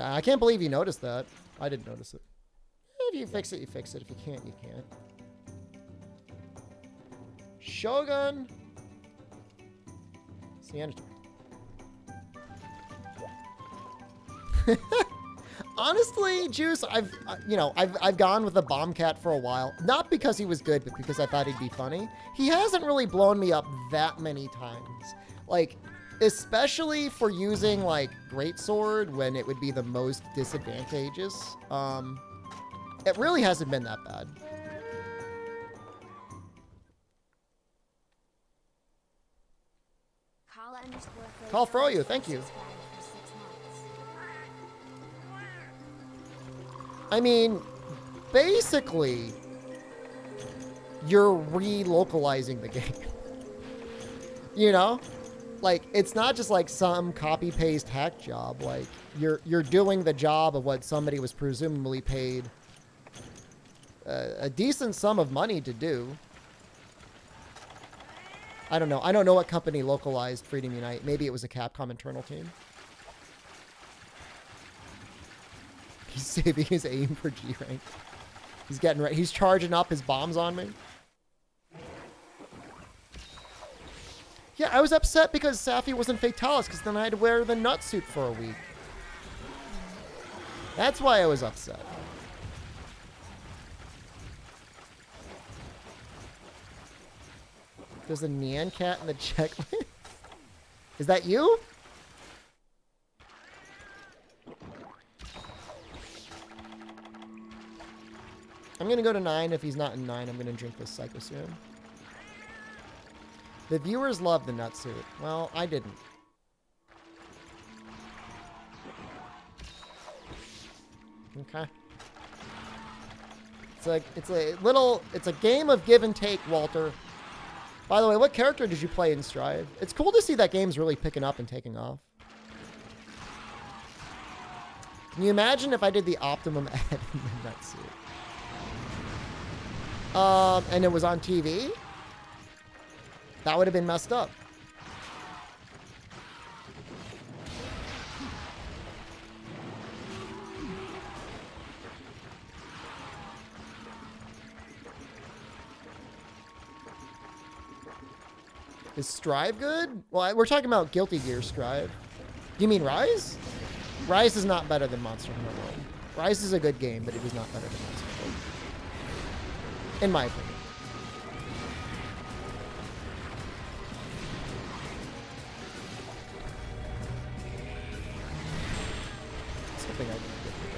I can't believe you noticed that. I didn't notice it. If you fix it, you fix it. If you can't, you can't. Shogun. Sanitary. Honestly, Juice, I've gone with the Bomb Cat for a while. Not because he was good, but because I thought he'd be funny. He hasn't really blown me up that many times. Like, especially for using, like, Greatsword when it would be the most disadvantageous. It really hasn't been that bad. Call for you. Thank you. I mean, basically, you're relocalizing the game. You know? Like, it's not just like some copy-paste hack job. Like, you're doing the job of what somebody was presumably paid a decent sum of money to do. I don't know. I don't know what company localized Freedom Unite. Maybe it was a Capcom internal team. He's saving his aim for G rank. He's getting right. He's charging up his bombs on me. Yeah, I was upset because Safi wasn't Fatalis, because then I had to wear the nut suit for a week. That's why I was upset. There's a Nyan cat in the checklist. Is that you? I'm going to go to 9. If he's not in 9, I'm going to drink this Psycho Serum. The viewers love the nut suit. Well, I didn't. Okay. It's a game of give and take, Walter. By the way, what character did you play in Strive? It's cool to see that game's really picking up and taking off. Can you imagine if I did the optimum ad in the nut suit? And it was on TV? That would have been messed up. Is Strive good? Well, we're talking about Guilty Gear Strive. Do you mean Rise? Rise is not better than Monster Hunter World. Rise is a good game, but it is not better than Monster Hunter World. In my opinion. Something I can get with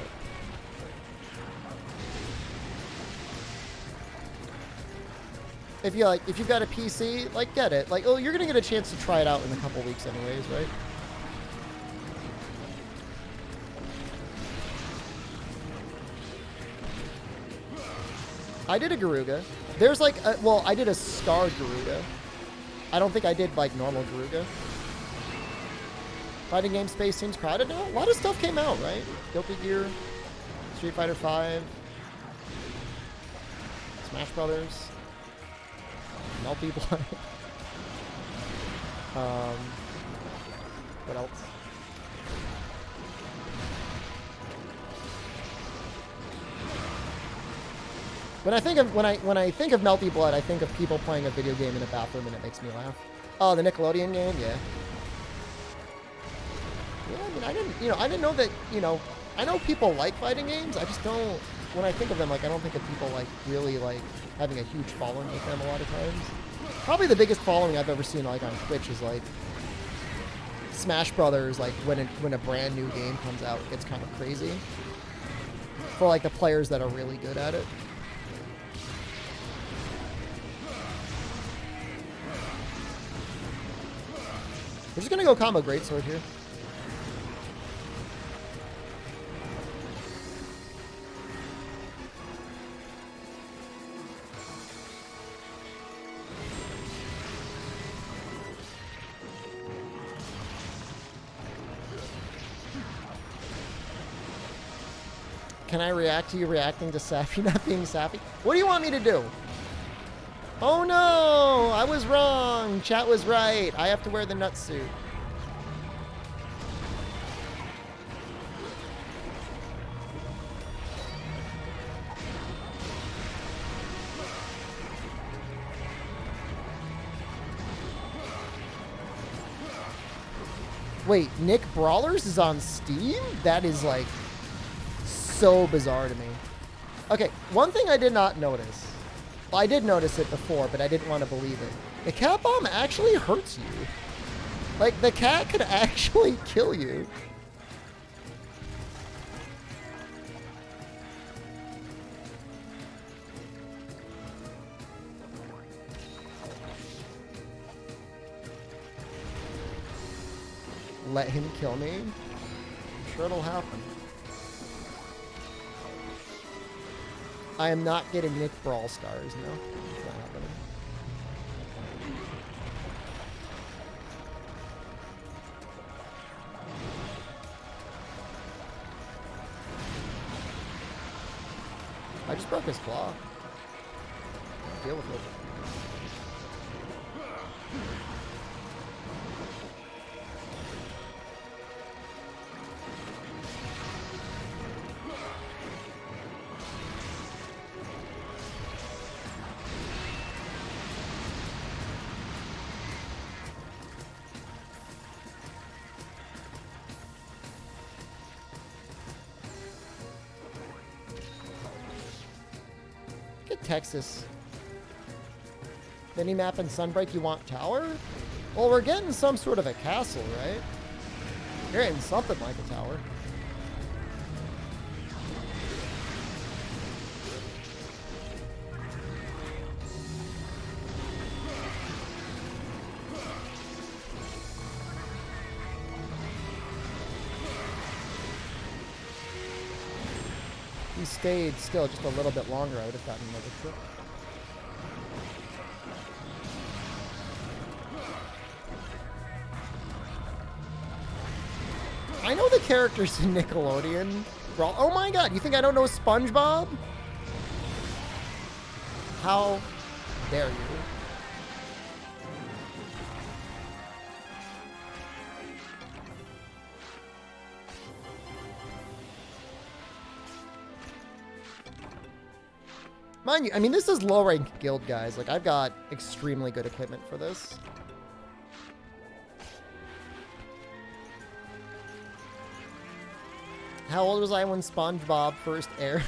it. If you've got a PC, like, get it. Like, oh, you're gonna get a chance to try it out in a couple weeks anyways, right? I did a Garuga. There's like, well, I did a Star Garuga. I don't think I did like normal Garuga. Fighting game space seems crowded now. A lot of stuff came out, right? Guilty Gear, Street Fighter 5, Smash Brothers, Melty Blood. What else? When I think of Melty Blood, I think of people playing a video game in a bathroom, and it makes me laugh. Oh, the Nickelodeon game, yeah. Yeah, I mean, I didn't know that. I know people like fighting games. I just don't. When I think of them, like, I don't think of people like really like having a huge following with them a lot of times. Probably the biggest following I've ever seen like on Twitch is like Smash Brothers. Like when a brand new game comes out, it gets kind of crazy for like the players that are really good at it. We're just gonna go combo greatsword here. Can I react to you reacting to Safi not being Safi? What do you want me to do? Oh no! I was wrong! Chat was right. I have to wear the nut suit. Wait, Nick Brawlers is on Steam? That is like so bizarre to me. Okay, one thing I did not notice. Well, I did notice it before, but I didn't want to believe it. The cat bomb actually hurts you. Like, the cat could actually kill you. let him kill me. I'm sure it'll happen. I am not getting Nick Brawl Stars, no. It's not happening. I just broke his claw. Deal with it. Texas. Minimap and Sunbreak, you want tower? Well, we're getting some sort of a castle, right? You're getting something like a tower. He stayed still just a little bit longer, I would have gotten another trip. I know the characters in Nickelodeon. Oh my god, you think I don't know SpongeBob? How dare you? Mind you, I mean, this is low-rank guild, guys. Like, I've got extremely good equipment for this. How old was I when SpongeBob first aired?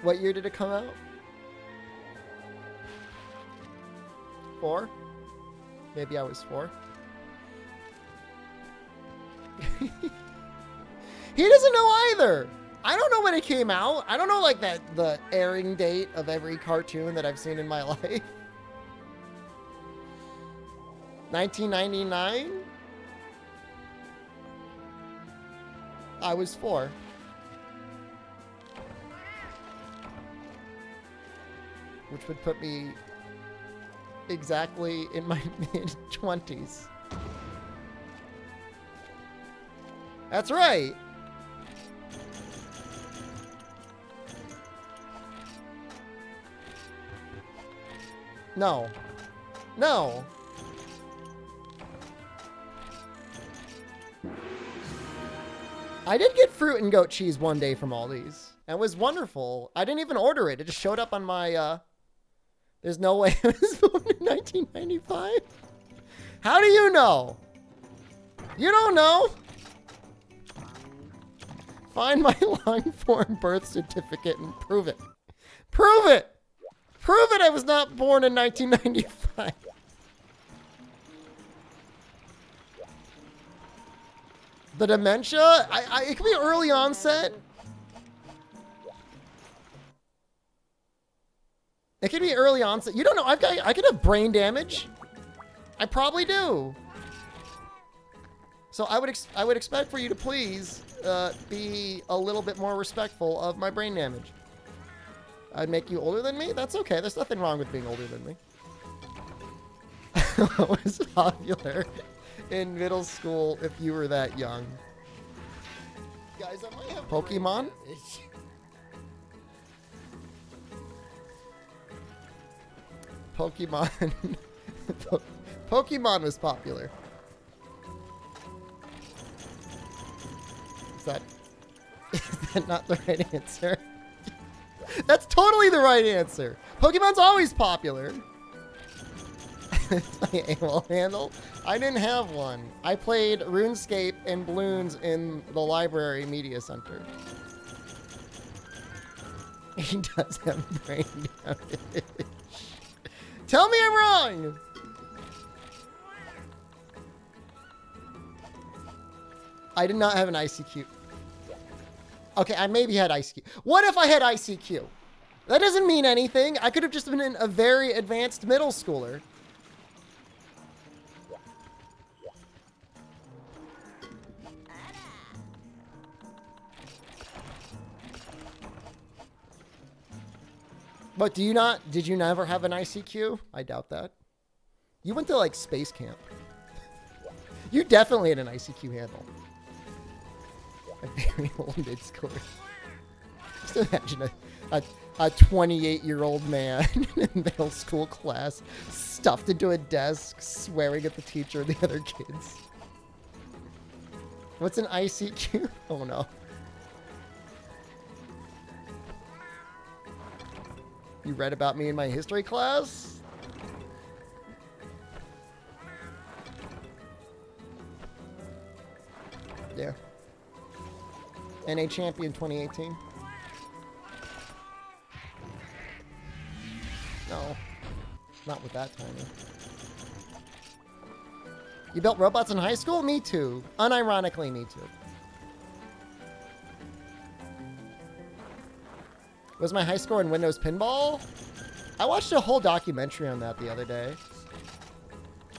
What year did it come out? 4? Maybe I was 4. He doesn't know either. I don't know when it came out. I don't know like the airing date of every cartoon that I've seen in my life. 1999? I was 4. Which would put me exactly in my mid-20s. That's right. No. No. I did get fruit and goat cheese one day from Aldi's. And it was wonderful. I didn't even order it. It just showed up on my, There's no way I was born in 1995. How do you know? You don't know? Find my long-form birth certificate and prove it. Prove it! Prove it I was not born in 1995. The dementia? It could be early onset. It could be early onset. You don't know. I could have brain damage. I probably do. So I would expect for you to please be a little bit more respectful of my brain damage. I'd make you older than me? That's okay. There's nothing wrong with being older than me. What was popular in middle school if you were that young? Guys, I might have Pokemon? Pokemon. Pokemon was popular. Is that not the right answer? That's totally the right answer. Pokemon's always popular. That's my AOL handle. I didn't have one. I played RuneScape and Bloons in the library media center. He does have brain damage. Tell me I'm wrong. I did not have an ICQ. Okay, I maybe had ICQ. What if I had ICQ? That doesn't mean anything. I could have just been a very advanced middle schooler. But did you never have an ICQ? I doubt that. You went to like space camp. You definitely had an ICQ handle. A very old mid-schooler. Just imagine a 28-year-old man in middle school class stuffed into a desk, swearing at the teacher and the other kids. What's an ICQ? Oh no. You read about me in my history class? Yeah. NA champion 2018. No. Not with that timing. You built robots in high school? Me too. Unironically, me too. Was my high score in Windows Pinball? I watched a whole documentary on that the other day.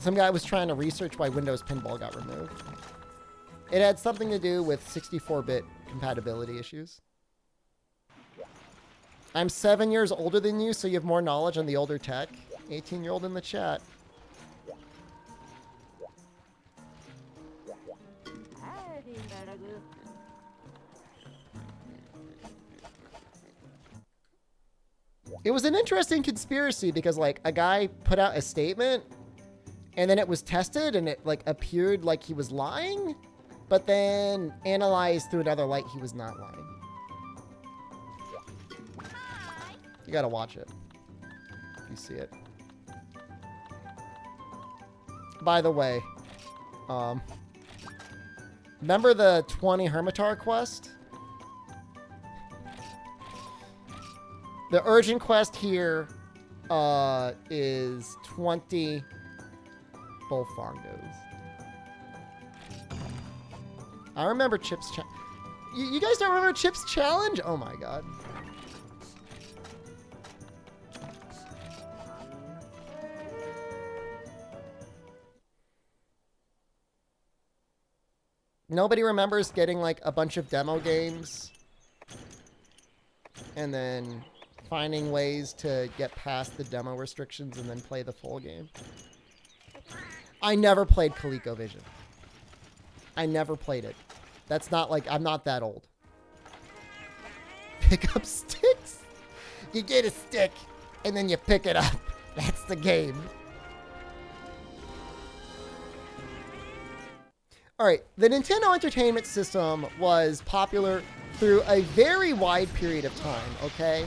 Some guy was trying to research why Windows Pinball got removed. It had something to do with 64-bit compatibility issues. I'm 7 years older than you, so you have more knowledge on the older tech. 18-year-old in the chat. It was an interesting conspiracy because, like, a guy put out a statement and then it was tested and it, like, appeared like he was lying, but then analyzed through another light, he was not lying. You gotta watch it if you see it. By the way, remember the 20 Hermitar quest? The urgent quest here is 20 Bullfongos. I remember Chip's challenge. You guys don't remember Chip's challenge? Oh my god. Nobody remembers getting like a bunch of demo games and then finding ways to get past the demo restrictions and then play the full game. I never played ColecoVision. I never played it. That's not like, I'm not that old. Pick up sticks? You get a stick and then you pick it up. That's the game. All right, the Nintendo Entertainment System was popular through a very wide period of time, okay?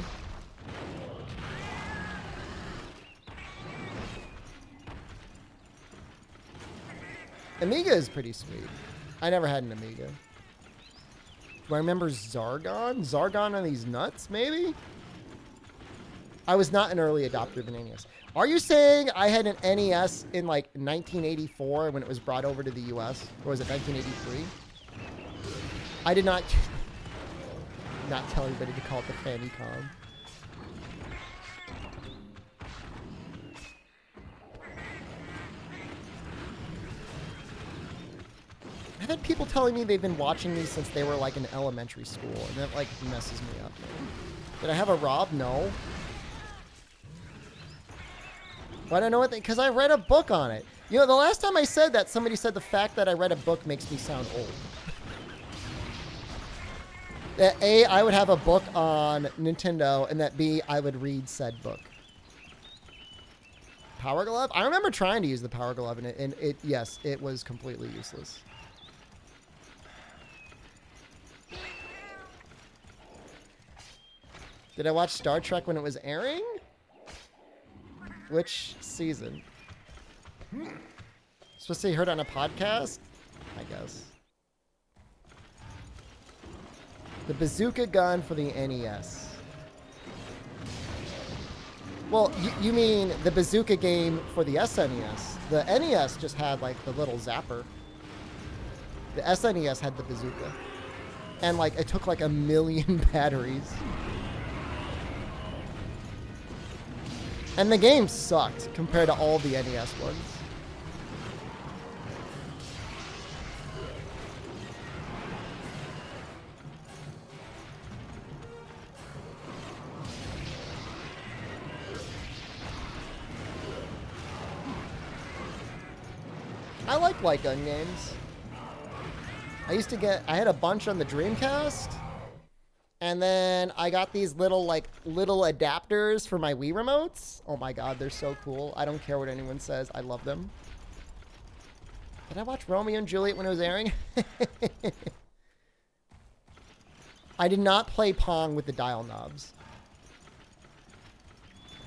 Amiga is pretty sweet. I never had an Amiga. Do I remember Zargon? Zargon on these nuts, maybe? I was not an early adopter of an NES. Are you saying I had an NES in like 1984 when it was brought over to the US? Or was it 1983? I did not tell anybody to call it the Famicom. I've had people telling me they've been watching me since they were like in elementary school, and that like messes me up. Did I have a Rob? No. But I don't know what because I read a book on it. You know, the last time I said that, somebody said the fact that I read a book makes me sound old. That A, I would have a book on Nintendo, and that B, I would read said book. Power Glove? I remember trying to use the Power Glove, and yes, it was completely useless. Did I watch Star Trek when it was airing? Which season? Supposed to be heard on a podcast? I guess. The bazooka gun for the NES. Well, you mean the bazooka game for the SNES. The NES just had like the little zapper. The SNES had the bazooka. And like it took like 1 million batteries. And the game sucked compared to all the NES ones. I like light gun games. I had a bunch on the Dreamcast, and then I got these little adapters for my Wii remotes. Oh my god, they're so cool. I don't care what anyone says. I love them. Did I watch Romeo and Juliet when it was airing? I did not play Pong with the dial knobs.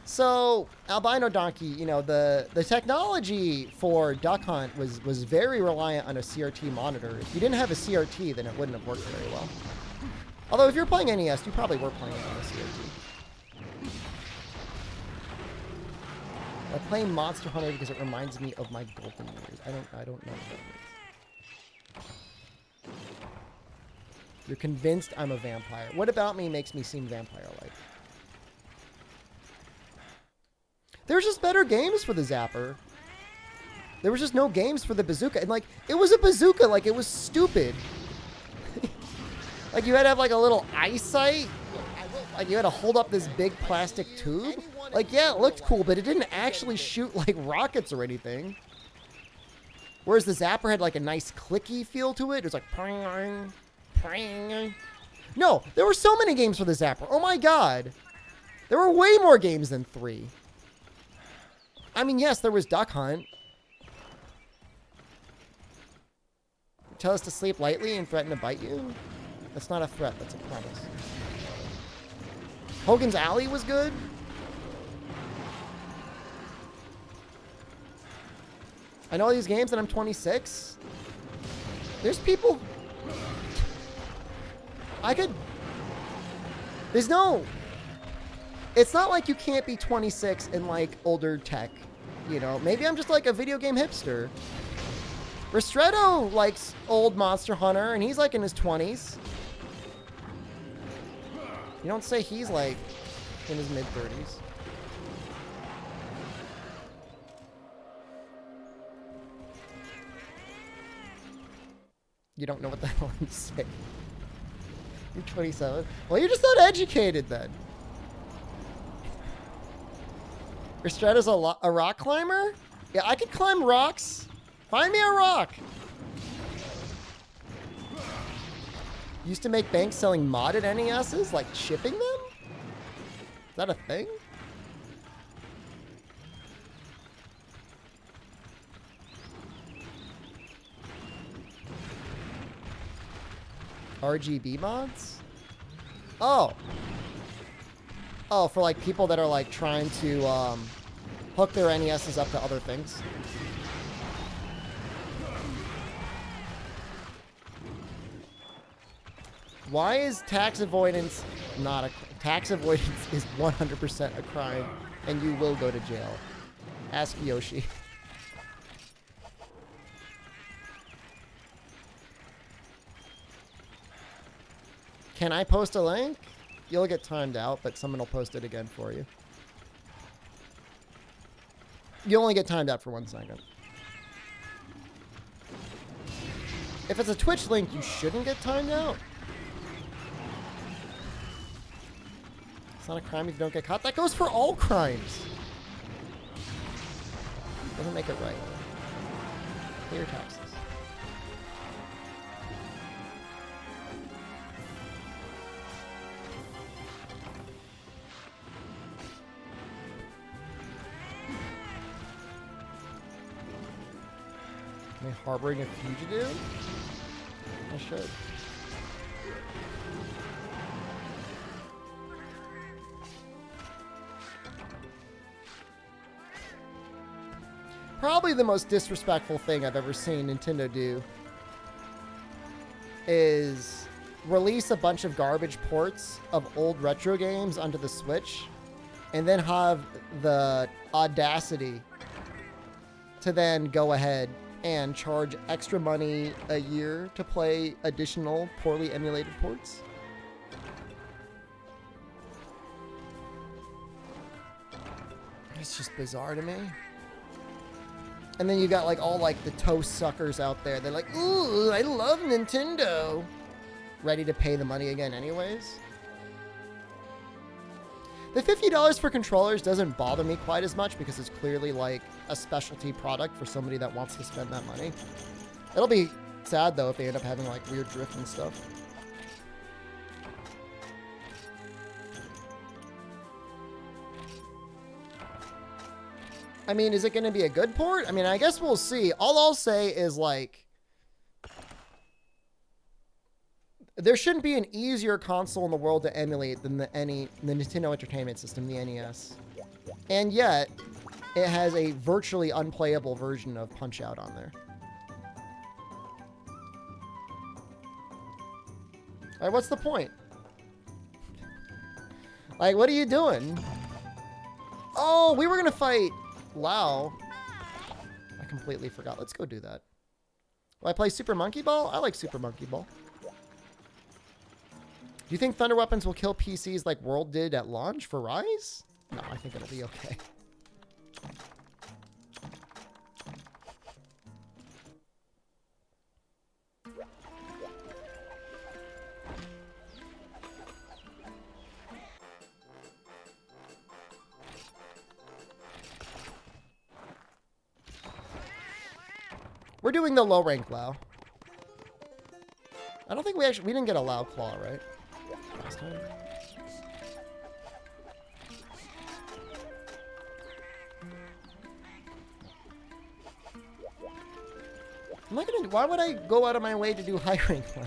So, Albino Donkey, you know, the technology for Duck Hunt was very reliant on a CRT monitor. If you didn't have a CRT, then it wouldn't have worked very well. Although, if you're playing NES, you probably were playing it on a CRT. I play Monster Hunter because it reminds me of my golden years. I don't know what that means. You're convinced I'm a vampire. What about me makes me seem vampire-like? There's just better games for the Zapper. There was just no games for the bazooka. And, like, it was a bazooka. Like, it was stupid. Like, you had to have, like, a little eyesight. Like, you had to hold up this big plastic tube. Like, yeah, it looked cool, but it didn't actually shoot, like, rockets or anything. Whereas the Zapper had, like, a nice clicky feel to it. It was like, pring, pring. No, there were so many games for the Zapper. Oh, my God. There were way more games than 3. I mean, yes, there was Duck Hunt. Tell us to sleep lightly and threaten to bite you? That's not a threat, that's a promise. Hogan's Alley was good. I know these games and I'm 26. There's people... There's no... It's not like you can't be 26 and like older tech. You know, maybe I'm just like a video game hipster. Ristretto likes old Monster Hunter, and he's like in his 20s. You don't say he's like in his mid-30s. You don't know what the hell I'm saying. You're 27. Well, you're just not educated then. Ristretto's a rock climber? Yeah, I could climb rocks. Find me a rock. Used to make banks selling modded NESs, like shipping them? Is that a thing? RGB mods? Oh. Oh, for like people that are like trying to hook their NESs up to other things. Why is tax avoidance not a... Tax avoidance is 100% a crime, and you will go to jail. Ask Yoshi. Can I post a link? You'll get timed out, but someone will post it again for you. You only get timed out for 1 second. If it's a Twitch link, you shouldn't get timed out. It's not a crime if you don't get caught. That goes for all crimes. Doesn't make it right. Pay your taxes. Am I harboring a fugitive? I should. Probably the most disrespectful thing I've ever seen Nintendo do is release a bunch of garbage ports of old retro games onto the Switch and then have the audacity to then go ahead and charge extra money a year to play additional poorly emulated ports. It's just bizarre to me. And then you got like all like the toast suckers out there. They're like, ooh, I love Nintendo. Ready to pay the money again anyways. The $50 for controllers doesn't bother me quite as much because it's clearly like a specialty product for somebody that wants to spend that money. It'll be sad though if they end up having like weird drift and stuff. I mean, is it going to be a good port? I mean, I guess we'll see. All I'll say is like, there shouldn't be an easier console in the world to emulate than the Nintendo Entertainment System, the NES. And yet, it has a virtually unplayable version of Punch-Out on there. Alright, what's the point? Like, what are you doing? Oh, we were going to fight Lao. I completely forgot. Let's go do that. Will I play Super Monkey Ball? I like Super Monkey Ball. Do you think Thunder Weapons will kill PCs like World did at launch for Rise? No, I think it'll be okay. We're doing the low rank Lao. I don't think we didn't get a Lao Claw, right? Last time. Why would I go out of my way to do high rank Lao?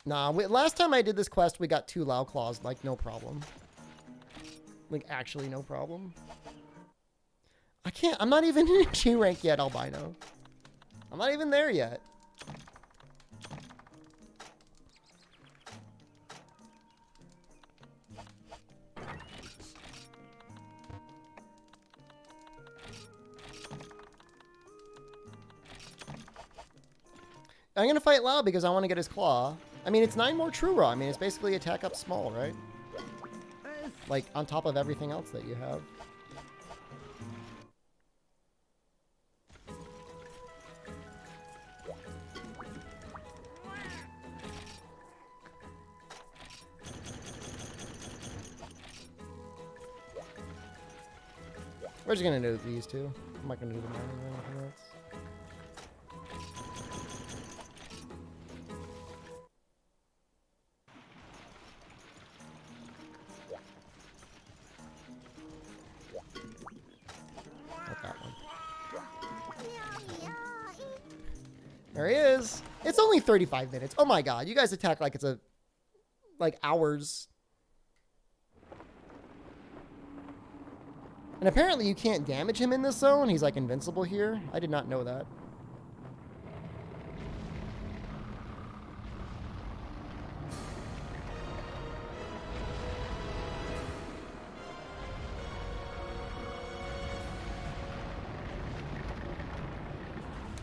Nah, last time I did this quest, we got 2 Lao Claws, like, no problem. Like, actually no problem. I'm not even in G rank yet, Albino. I'm not even there yet. I'm gonna fight Lao because I want to get his claw. I mean, it's 9 more True Raw. I mean, it's basically attack up small, right? Like, on top of everything else that you have. We're just gonna do these two. I'm not gonna do the mining or anything else. There he is. It's only 35 minutes. Oh my god, you guys attack like it's like hours. And apparently you can't damage him in this zone. He's like invincible here. I did not know that.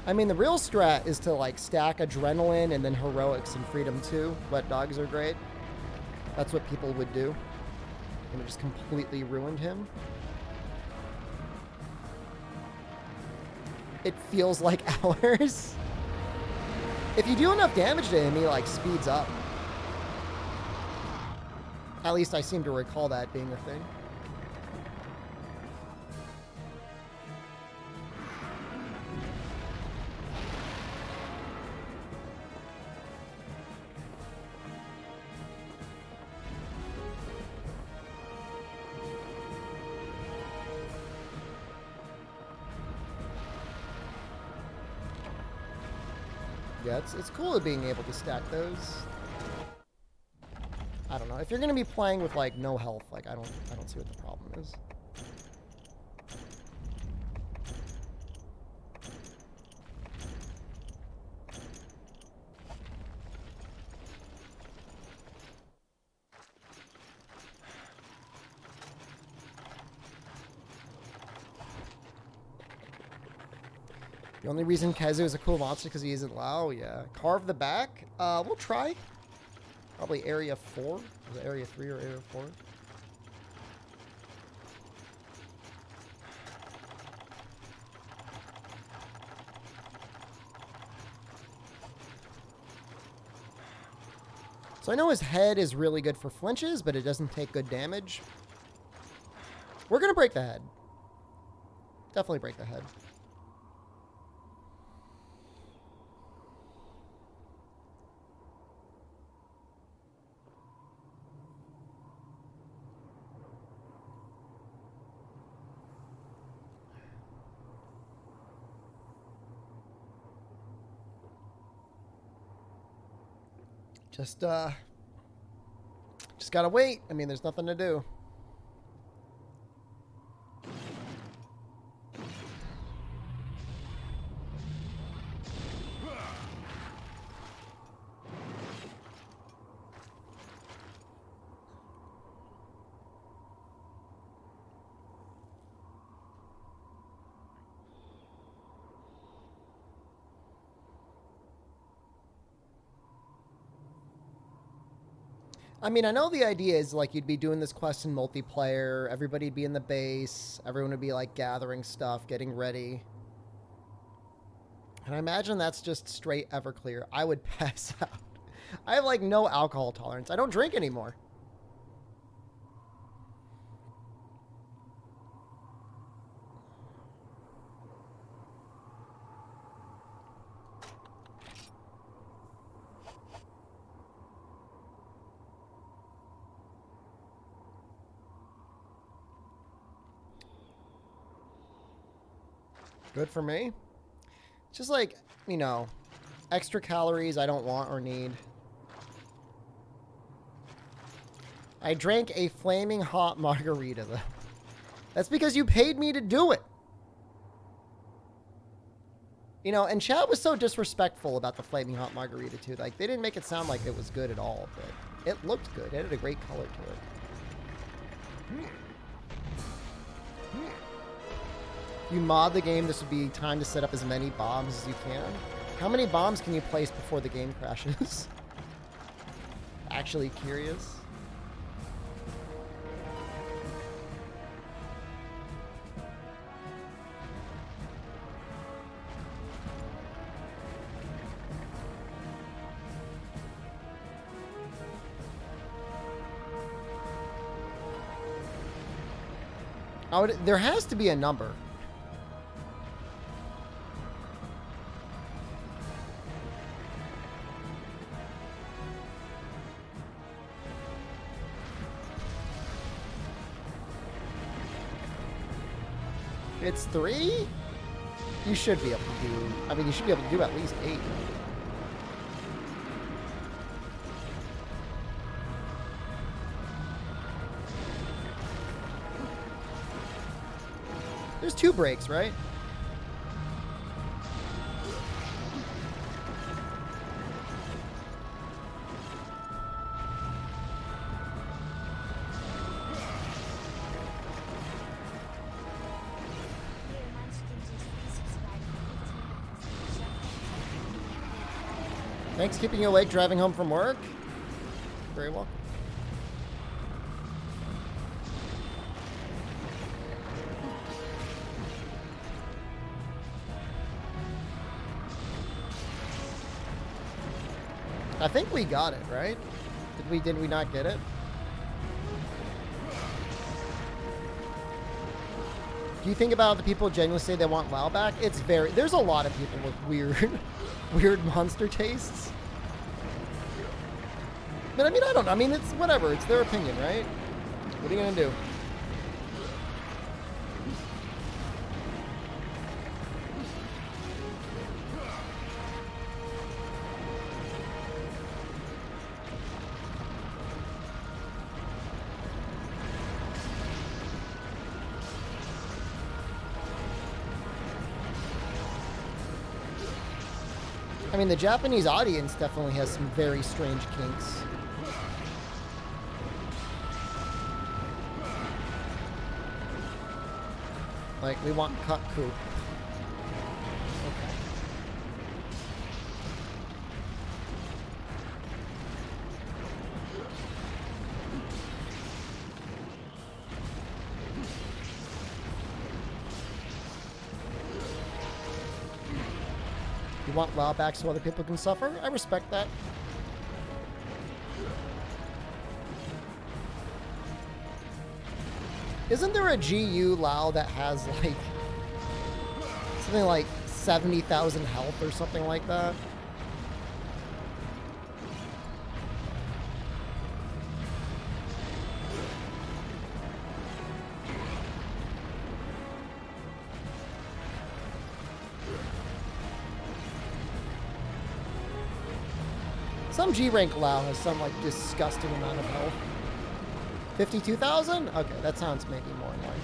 I mean, the real strat is to like stack adrenaline and then heroics and freedom too. Wet dogs are great. That's what people would do. And it just completely ruined him. It feels like hours. If you do enough damage to him, he like speeds up. At least I seem to recall that being a thing. Yeah, it's cool being able to stack those. I don't know. If you're gonna be playing with like no health, like I don't see what the problem is. The only reason Kazu is a cool monster because he isn't Lao, yeah. Carve the back? We'll try. Probably area 4. Is it area 3 or area 4? So I know his head is really good for flinches, but it doesn't take good damage. We're going to break the head. Definitely break the head. Just gotta wait. I mean, there's nothing to do. I mean, I know the idea is like you'd be doing this quest in multiplayer, everybody'd be in the base, everyone would be like gathering stuff, getting ready. And I imagine that's just straight Everclear. I would pass out. I have like no alcohol tolerance. I don't drink anymore. Good for me. It's just like, you know, extra calories I don't want or need. I drank a flaming hot margarita, though. That's because you paid me to do it. You know, and chat was so disrespectful about the flaming hot margarita, too. Like, they didn't make it sound like it was good at all, but it looked good. It had a great color to it. You mod the game, this would be time to set up as many bombs as you can. How many bombs can you place before the game crashes? Actually curious. There has to be a number. It's 3? You should be able to do... I mean, you should be able to do at least 8. There's 2 breaks, right? Thanks for keeping you awake driving home from work. Very well. I think we got it, right? Did we not get it? Do you think about the people genuinely say they want WoW back? There's a lot of people with weird monster tastes. But I mean, I don't know. I mean, it's whatever. It's their opinion, right? What are you gonna do? I mean, the Japanese audience definitely has some very strange kinks. Like, we want cut coup. Okay. want WoW back so other people can suffer. I respect that. Isn't there a GU Lao that has like something like 70,000 health or something like that? Some G-rank Lao has some like disgusting amount of health. 52,000? Okay, that sounds maybe more in line.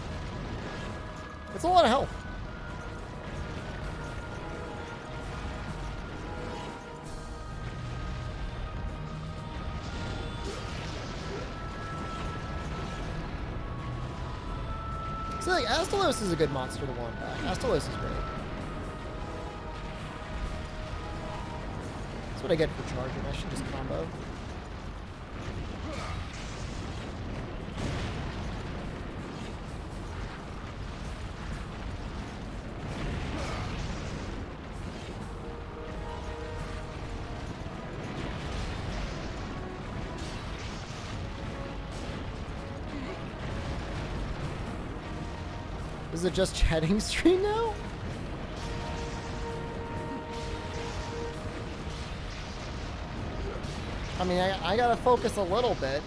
It's a lot of health. So like, Astalos is a good monster to want back. Astalos is great. That's what I get for charging. I should just combo. Is it just chatting stream now? I mean, I gotta focus a little bit.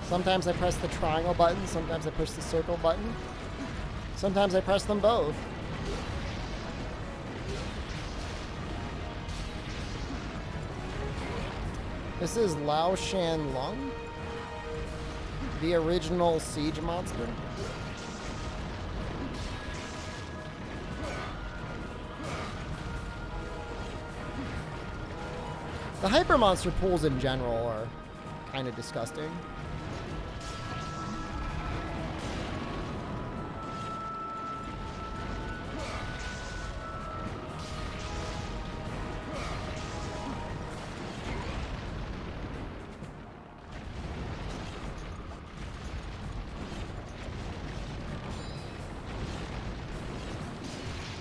Sometimes I press the triangle button, sometimes I push the circle button. Sometimes I press them both. This is Lao Shan Lung, the original siege monster. The hyper monster pools in general are kind of disgusting.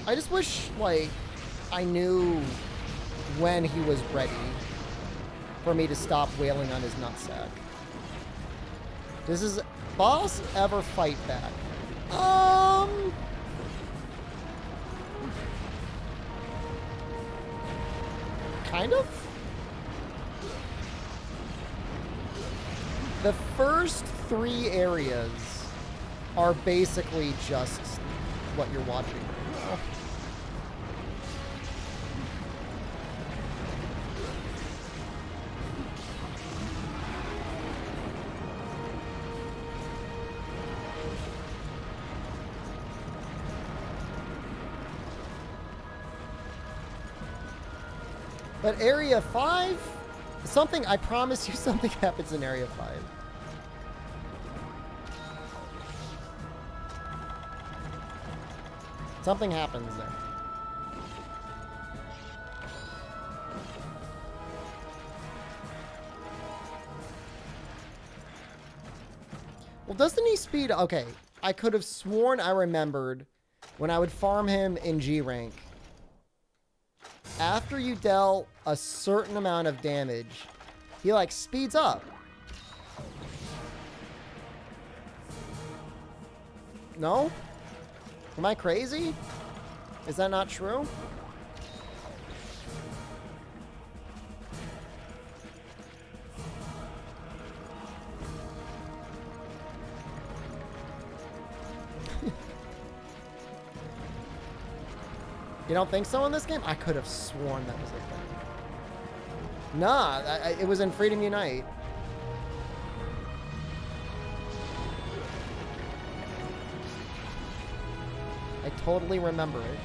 I just wish, like, I knew when he was ready for me to stop wailing on his nutsack. Does his boss ever fight back? Kind of? The first 3 areas are basically just what you're watching right now. But Area 5, something, I promise you something happens in Area 5. Something happens there. Well, doesn't he speed? Okay, I could have sworn I remembered when I would farm him in G rank. After you dealt a certain amount of damage, he like speeds up. No? Am I crazy? Is that not true? You don't think so in this game? I could have sworn that was a thing. Nah, it was in Freedom Unite. I totally remember it.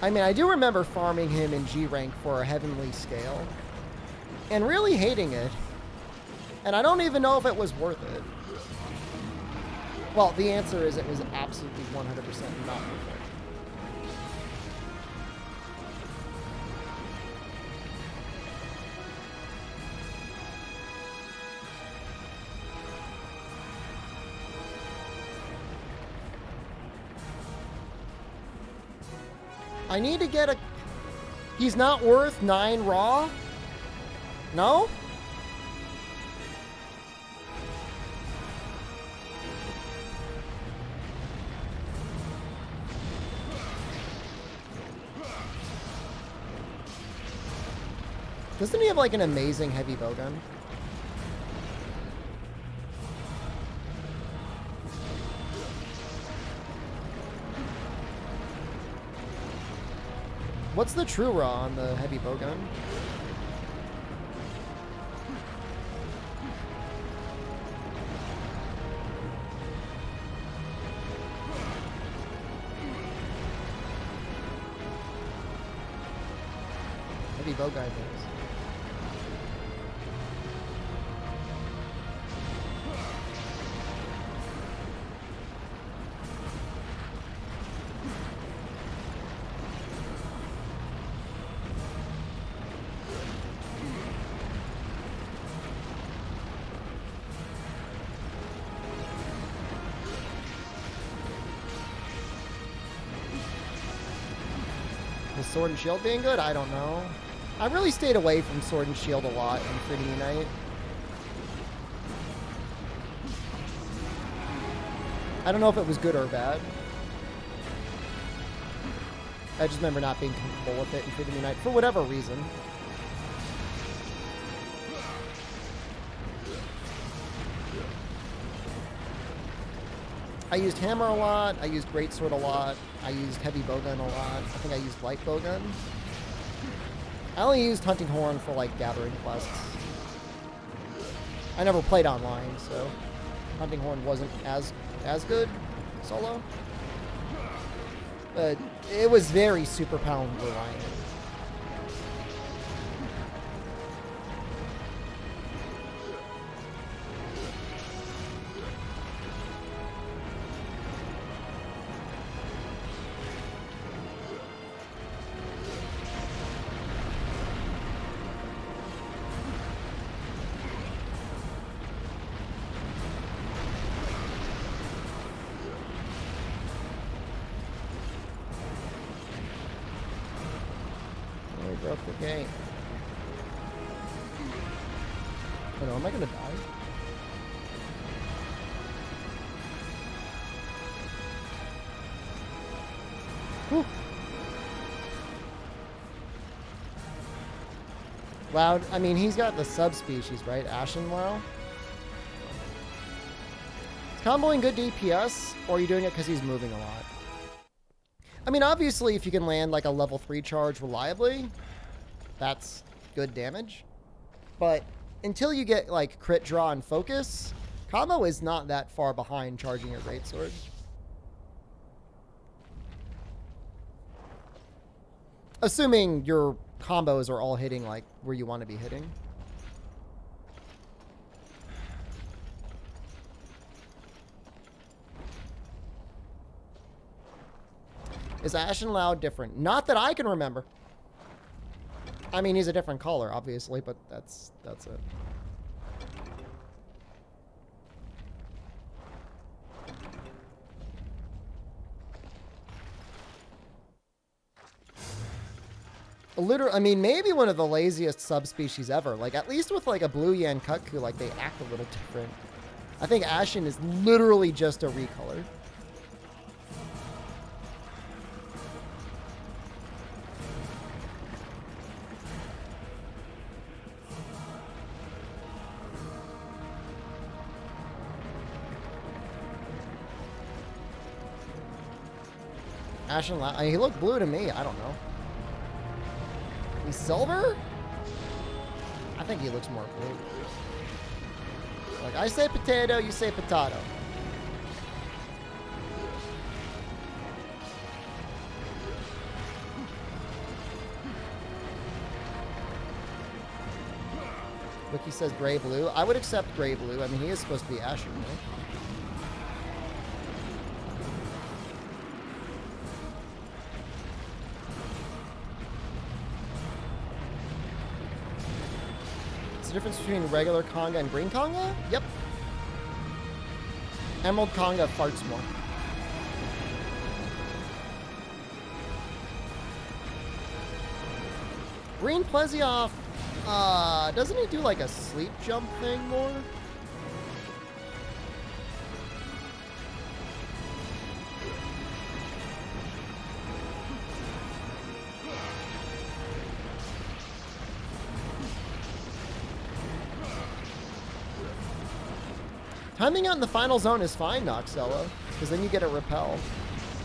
I mean, I do remember farming him in G rank for a heavenly scale and really hating it. And I don't even know if it was worth it. Well, the answer is it was absolutely 100% not worth it. I need to get a... He's not worth 9 raw? No? Doesn't he have like an amazing heavy bowgun? What's the true raw on the heavy bowgun? Heavy bowgun is. Is Sword and Shield being good? I don't know. I really stayed away from Sword and Shield a lot in Freedom Unite. I don't know if it was good or bad. I just remember not being comfortable with it in Freedom Unite for whatever reason. I used Hammer a lot, I used Greatsword a lot, I used Heavy Bowgun a lot, I think I used Light Bowgun. I only used Hunting Horn for like gathering quests. I never played online, so Hunting Horn wasn't as good solo. But it was very Super Pound reliant. Broke the game. Oh no, am I gonna die? Whew. Loud. I mean, he's got the subspecies, right? Ashen Wow. Is comboing good DPS, or are you doing it because he's moving a lot? I mean, obviously, if you can land like a level 3 charge reliably, that's good damage. But until you get like crit draw and focus, combo is not that far behind charging your greatsword. Assuming your combos are all hitting like where you want to be hitting. Is Ashen Loud different? Not that I can remember. I mean, he's a different color, obviously, but that's it. Literally, I mean, maybe one of the laziest subspecies ever. Like, at least with, like, a blue Yankutku, like, they act a little different. I think Ashen is literally just a recolor. Ashen, he looked blue to me. I don't know. He's silver? I think he looks more blue. Like, I say potato, you say potato. Wiki says gray blue. I would accept gray blue. I mean, he is supposed to be ashen, right? Difference between regular Conga and green Conga? Yep. Emerald Conga farts more. Green Plesioth, doesn't he do like a sleep jump thing more? Timing out in the final zone is fine, Noxella, because then you get a repel.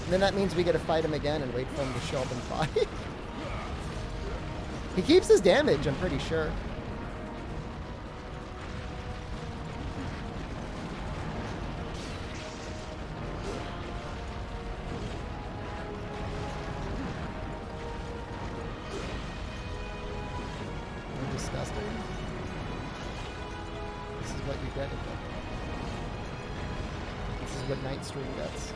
And then that means we get to fight him again and wait for him to show up and fight. He keeps his damage, I'm pretty sure. You're disgusting. This is what you get. This is what Night Stream gets.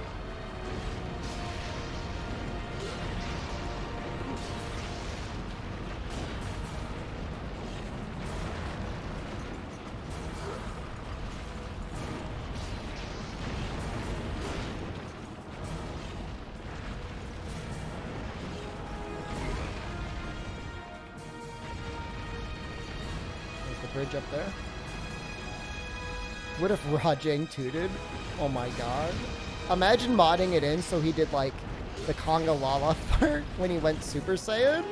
Bridge up there. What if Rajang tooted? Oh my god. Imagine modding it in so he did like the Conga Lala fart when he went Super Saiyan.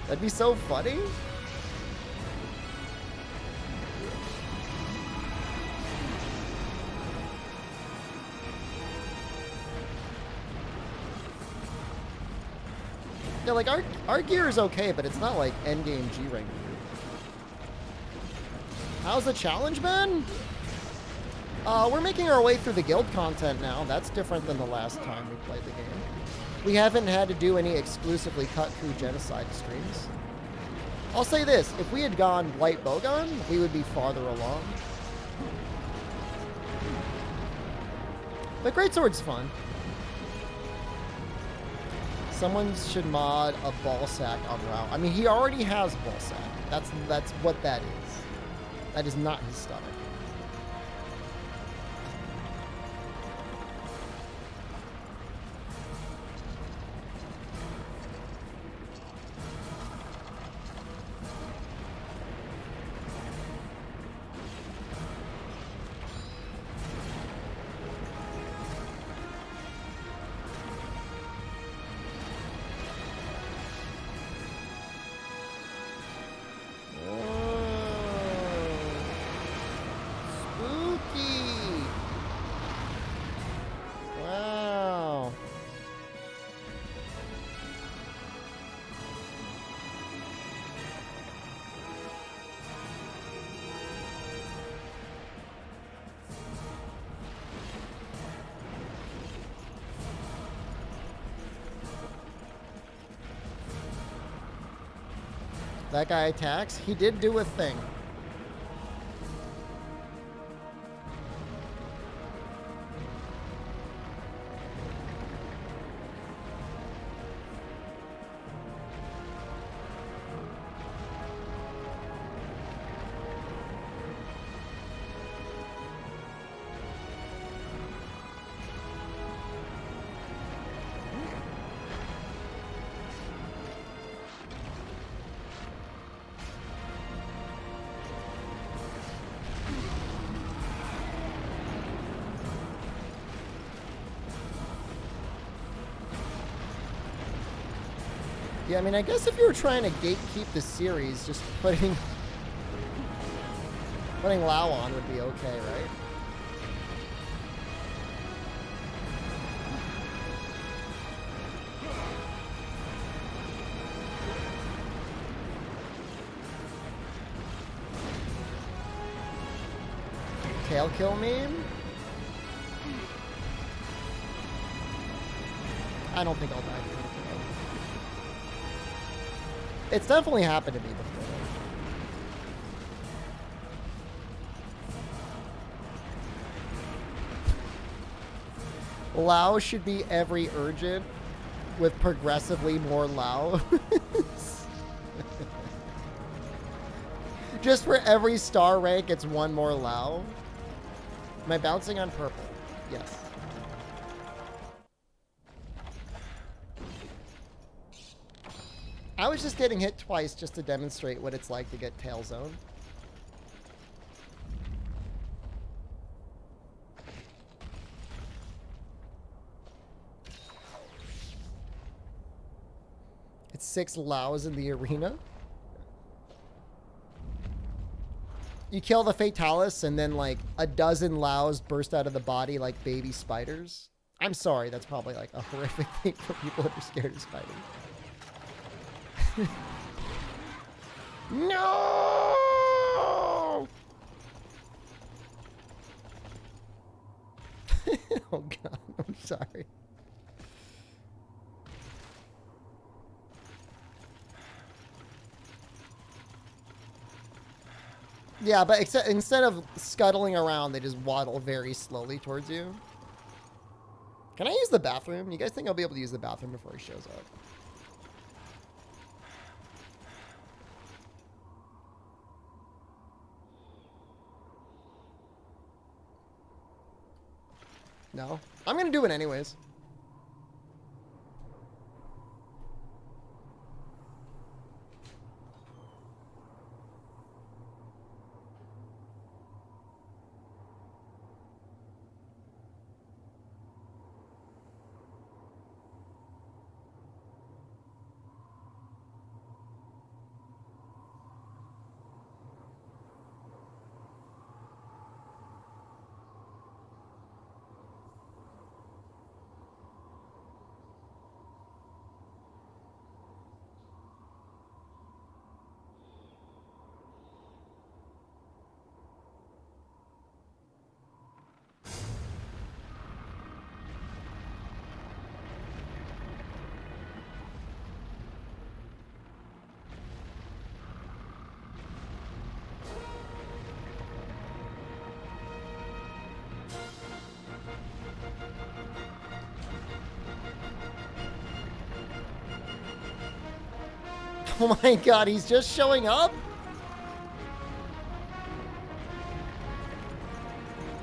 That'd be so funny. Yeah, like our gear is okay, but it's not like endgame G rank. How's the challenge been? We're making our way through the guild content now. That's different than the last time we played the game. We haven't had to do any exclusively cut through genocide streams. I'll say this, if we had gone light bowgun, we would be farther along. But Greatsword's fun. Someone should mod a ball sack on Rao. I mean, he already has ball sack. That's what that is. That is not his stomach. That guy attacks. He did do a thing. Yeah, I mean, I guess if you were trying to gatekeep the series, just putting Lao on would be okay, right? Tail kill meme? I don't think I'll die. It's definitely happened to me before. Lao should be every urgent with progressively more Lao. Just for every star rank, it's one more Lao. Am I bouncing on purple? Yes. I was just getting hit twice just to demonstrate what it's like to get tail zone. It's 6 Laos in the arena. You kill the Fatalis and then like a dozen Laos burst out of the body like baby spiders. I'm sorry, that's probably like a horrific thing for people that are scared of spiders. No! Oh god, I'm sorry. Yeah, but except instead of scuttling around, they just waddle very slowly towards you. Can I use the bathroom? You guys think I'll be able to use the bathroom before he shows up? No? I'm gonna do it anyways. Oh my god, he's just showing up?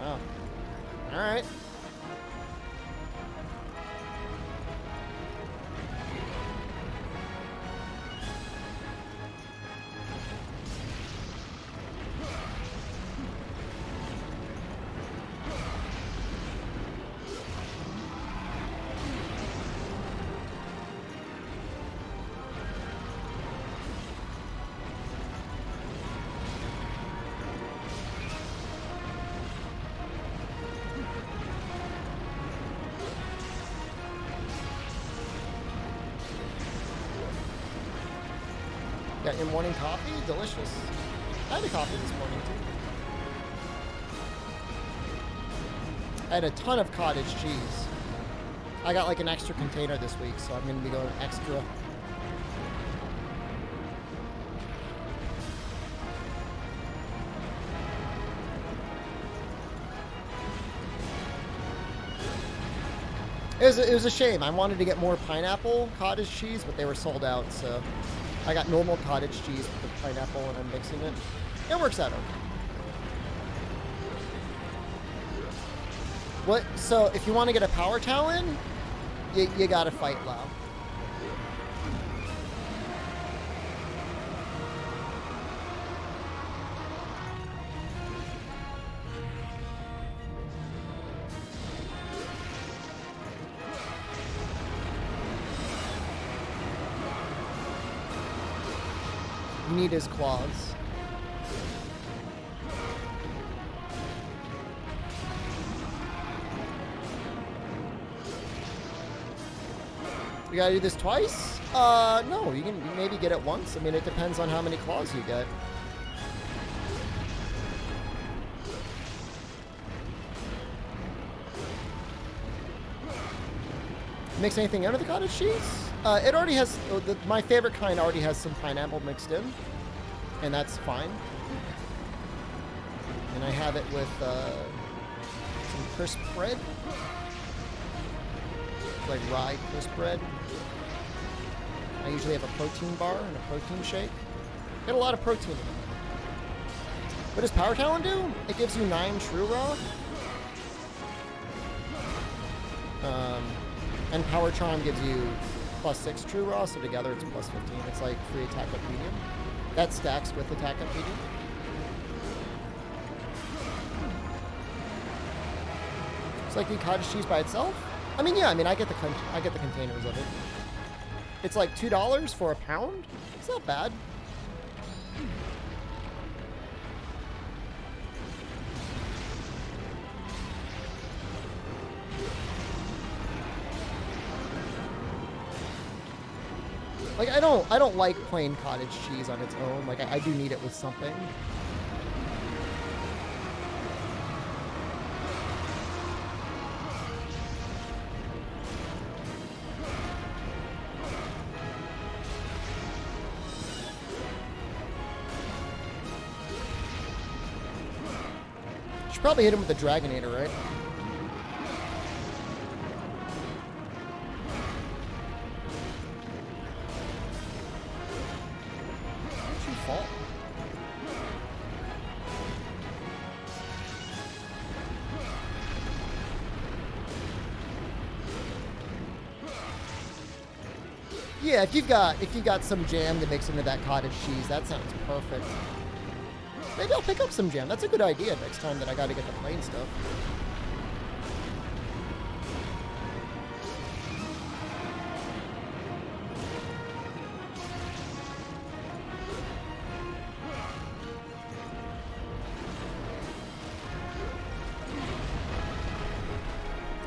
Oh. Alright. Got your morning coffee? Delicious. I had a coffee this morning too. I had a ton of cottage cheese. I got like an extra container this week, so I'm going to be going extra. It was a shame. I wanted to get more pineapple cottage cheese, but they were sold out, so I got normal cottage cheese with the pineapple and I'm mixing it. It works out okay. What? So if you want to get a power talon, you gotta fight Lao. You need his claws. You gotta do this twice? No, you can maybe get it once. I mean, it depends on how many claws you get. Mix anything out of the cottage cheese? It already has, my favorite kind already has some pineapple mixed in, and that's fine. And I have it with some crisp bread, like rye crisp bread. I usually have a protein bar and a protein shake. Get a lot of protein in it. What does Power Talon do? It gives you 9 True Raw. And Power Charm gives you plus 6 true raw, so together it's plus 15. It's like free attack up medium. That stacks with attack up medium. It's like the cottage cheese by itself. I mean, yeah. I mean, I get the containers of it. It's like $2 for a pound. It's not bad. Like, I don't like plain cottage cheese on its own. Like, I do need it with something. Should probably hit him with the Dragonator, right? Yeah, if you've got some jam to mix into that cottage cheese, that sounds perfect. Maybe I'll pick up some jam. That's a good idea next time that I gotta get the plain stuff.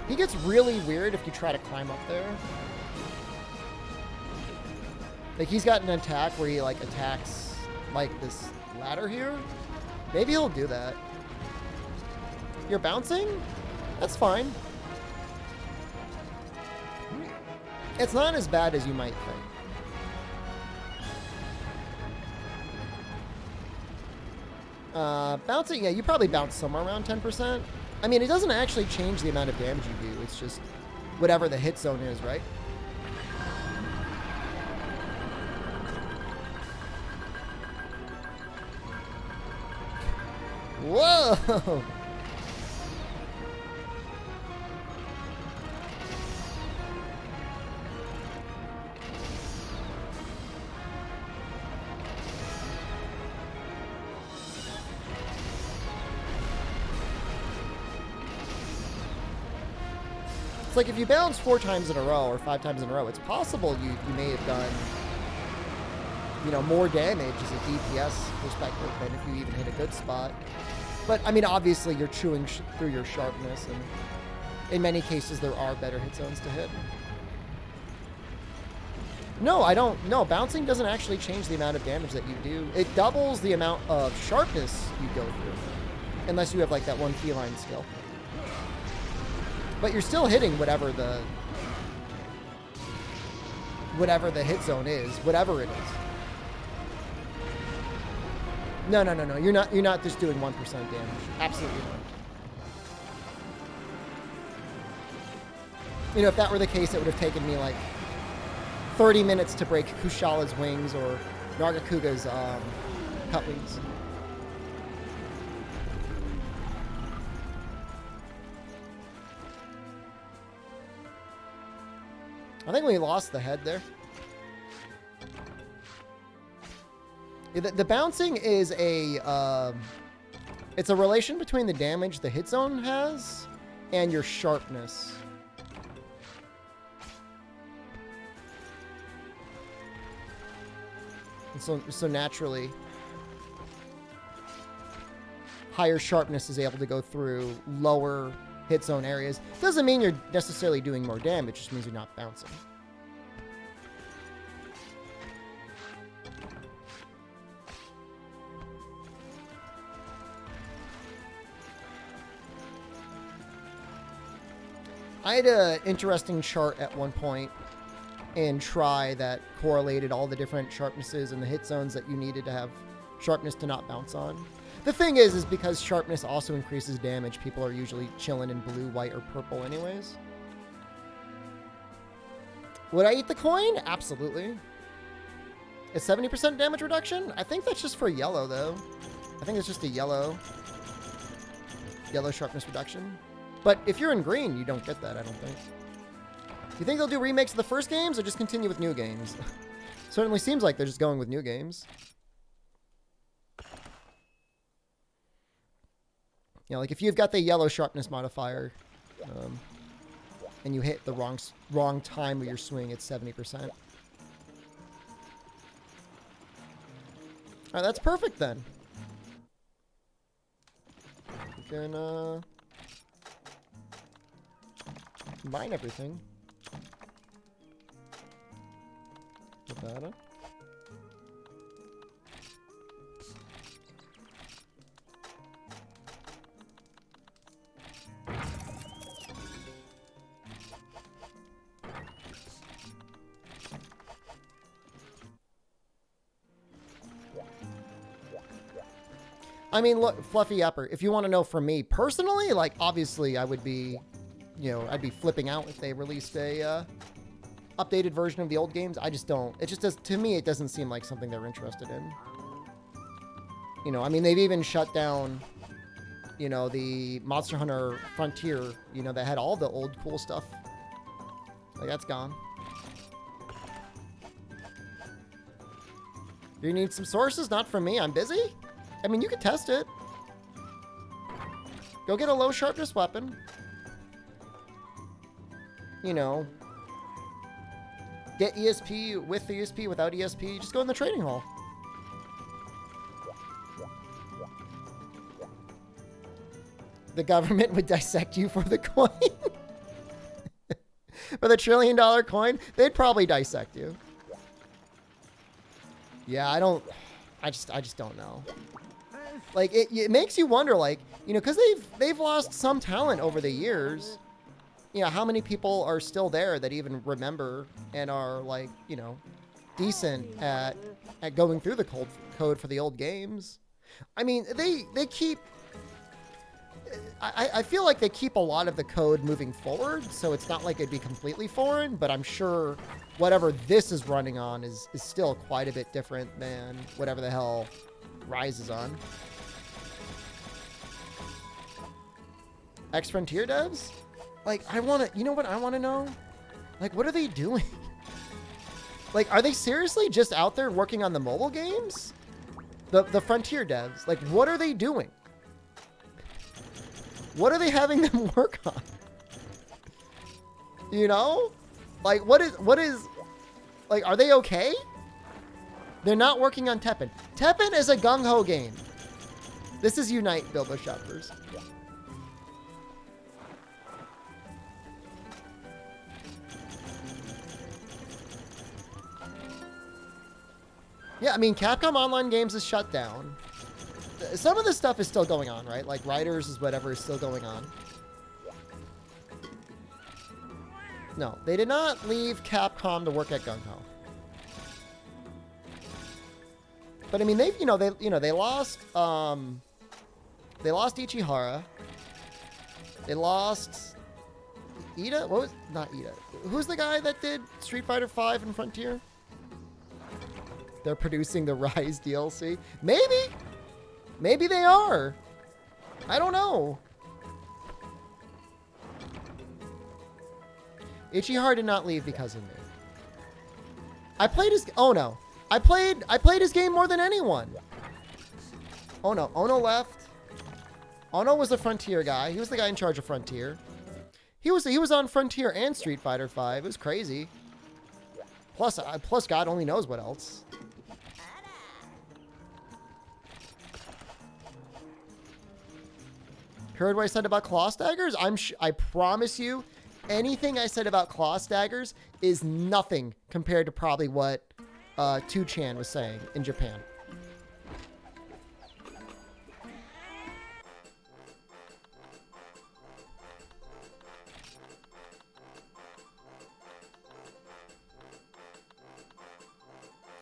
He gets really weird if you try to climb up there. Like, he's got an attack where he, like, attacks, like, this ladder here. Maybe he'll do that. You're bouncing? That's fine. It's not as bad as you might think. Bouncing, yeah, you probably bounce somewhere around 10%. I mean, it doesn't actually change the amount of damage you do. It's just whatever the hit zone is, right? Whoa! It's like if you bounce 4 times in a row or 5 times in a row, it's possible you may have done, you know, more damage as a DPS perspective than if you even hit a good spot. But, I mean, obviously you're chewing through your sharpness, and in many cases there are better hit zones to hit. No, I don't. No, bouncing doesn't actually change the amount of damage that you do. It doubles the amount of sharpness you go through, unless you have, like, that one feline skill. But you're still hitting whatever the hit zone is, whatever it is. No. You're not just doing 1% damage. Absolutely not. You know, if that were the case, it would have taken me like 30 minutes to break Kushala's wings or Nargacuga's cut wings. I think we lost the head there. The bouncing is it's a relation between the damage the hit zone has and your sharpness. And so naturally, higher sharpness is able to go through lower hit zone areas. Doesn't mean you're necessarily doing more damage, just means you're not bouncing. I had an interesting chart at one point in Try that correlated all the different sharpnesses and the hit zones that you needed to have sharpness to not bounce on. The thing is because sharpness also increases damage, people are usually chilling in blue, white, or purple anyways. Would I eat the coin? Absolutely. It's 70% damage reduction? I think that's just for yellow, though. I think it's just a yellow sharpness reduction. But if you're in green, you don't get that, I don't think. You think they'll do remakes of the first games or just continue with new games? Certainly seems like they're just going with new games. You know, like if you've got the yellow sharpness modifier, and you hit the wrong time with your swing, it's 70%. All right, that's perfect then. We can combine everything. Put that in. I mean, look, Fluffy Yapper, if you want to know from me personally, like, obviously I would be, you know, I'd be flipping out if they released a updated version of the old games. I just don't. It just does, to me, it doesn't seem like something they're interested in. You know, I mean, they've even shut down, you know, the Monster Hunter Frontier, you know, that had all the old cool stuff. Like, that's gone. You need some sources? Not from me. I'm busy. I mean, you could test it. Go get a low sharpness weapon. You know. Get ESP with the ESP, without ESP. Just go in the trading hall. The government would dissect you for the coin. For the $1 trillion coin, they'd probably dissect you. Yeah, I just don't know. Like, it makes you wonder, like, you know, because they've lost some talent over the years. You know, how many people are still there that even remember and are, like, you know, decent at going through the code for the old games. I mean, they keep... I feel like they keep a lot of the code moving forward, so it's not like it'd be completely foreign, but I'm sure whatever this is running on is still quite a bit different than whatever the hell Rise is on. X-Frontier devs? Like, I want to... You know what I want to know? Like, what are they doing? Like, are they seriously just out there working on the mobile games? The Frontier devs. Like, what are they doing? What are they having them work on? You know? Like, what is... Like, are they okay? They're not working on Teppen. Teppen is a gung-ho game. This is Unite, Bilbo Shoppers. Yeah, I mean, Capcom Online Games is shut down. Some of this stuff is still going on, right? Like, Riders is whatever is still going on. No, they did not leave Capcom to work at Gung-Ho. But I mean, they lost Ichihara. They lost Ida. What was not Ida? Who's the guy that did Street Fighter V and Frontier? They're producing the Rise DLC. Maybe they are. I don't know. Ichihara did not leave because of me. I played his... Oh, no. I played his game more than anyone. Oh, no. Ono left. Ono was the Frontier guy. He was the guy in charge of Frontier. He was on Frontier and Street Fighter V. It was crazy. Plus God only knows what else. Heard what I said about claw staggers? I promise you, anything I said about claw staggers is nothing compared to probably what 2chan was saying in Japan.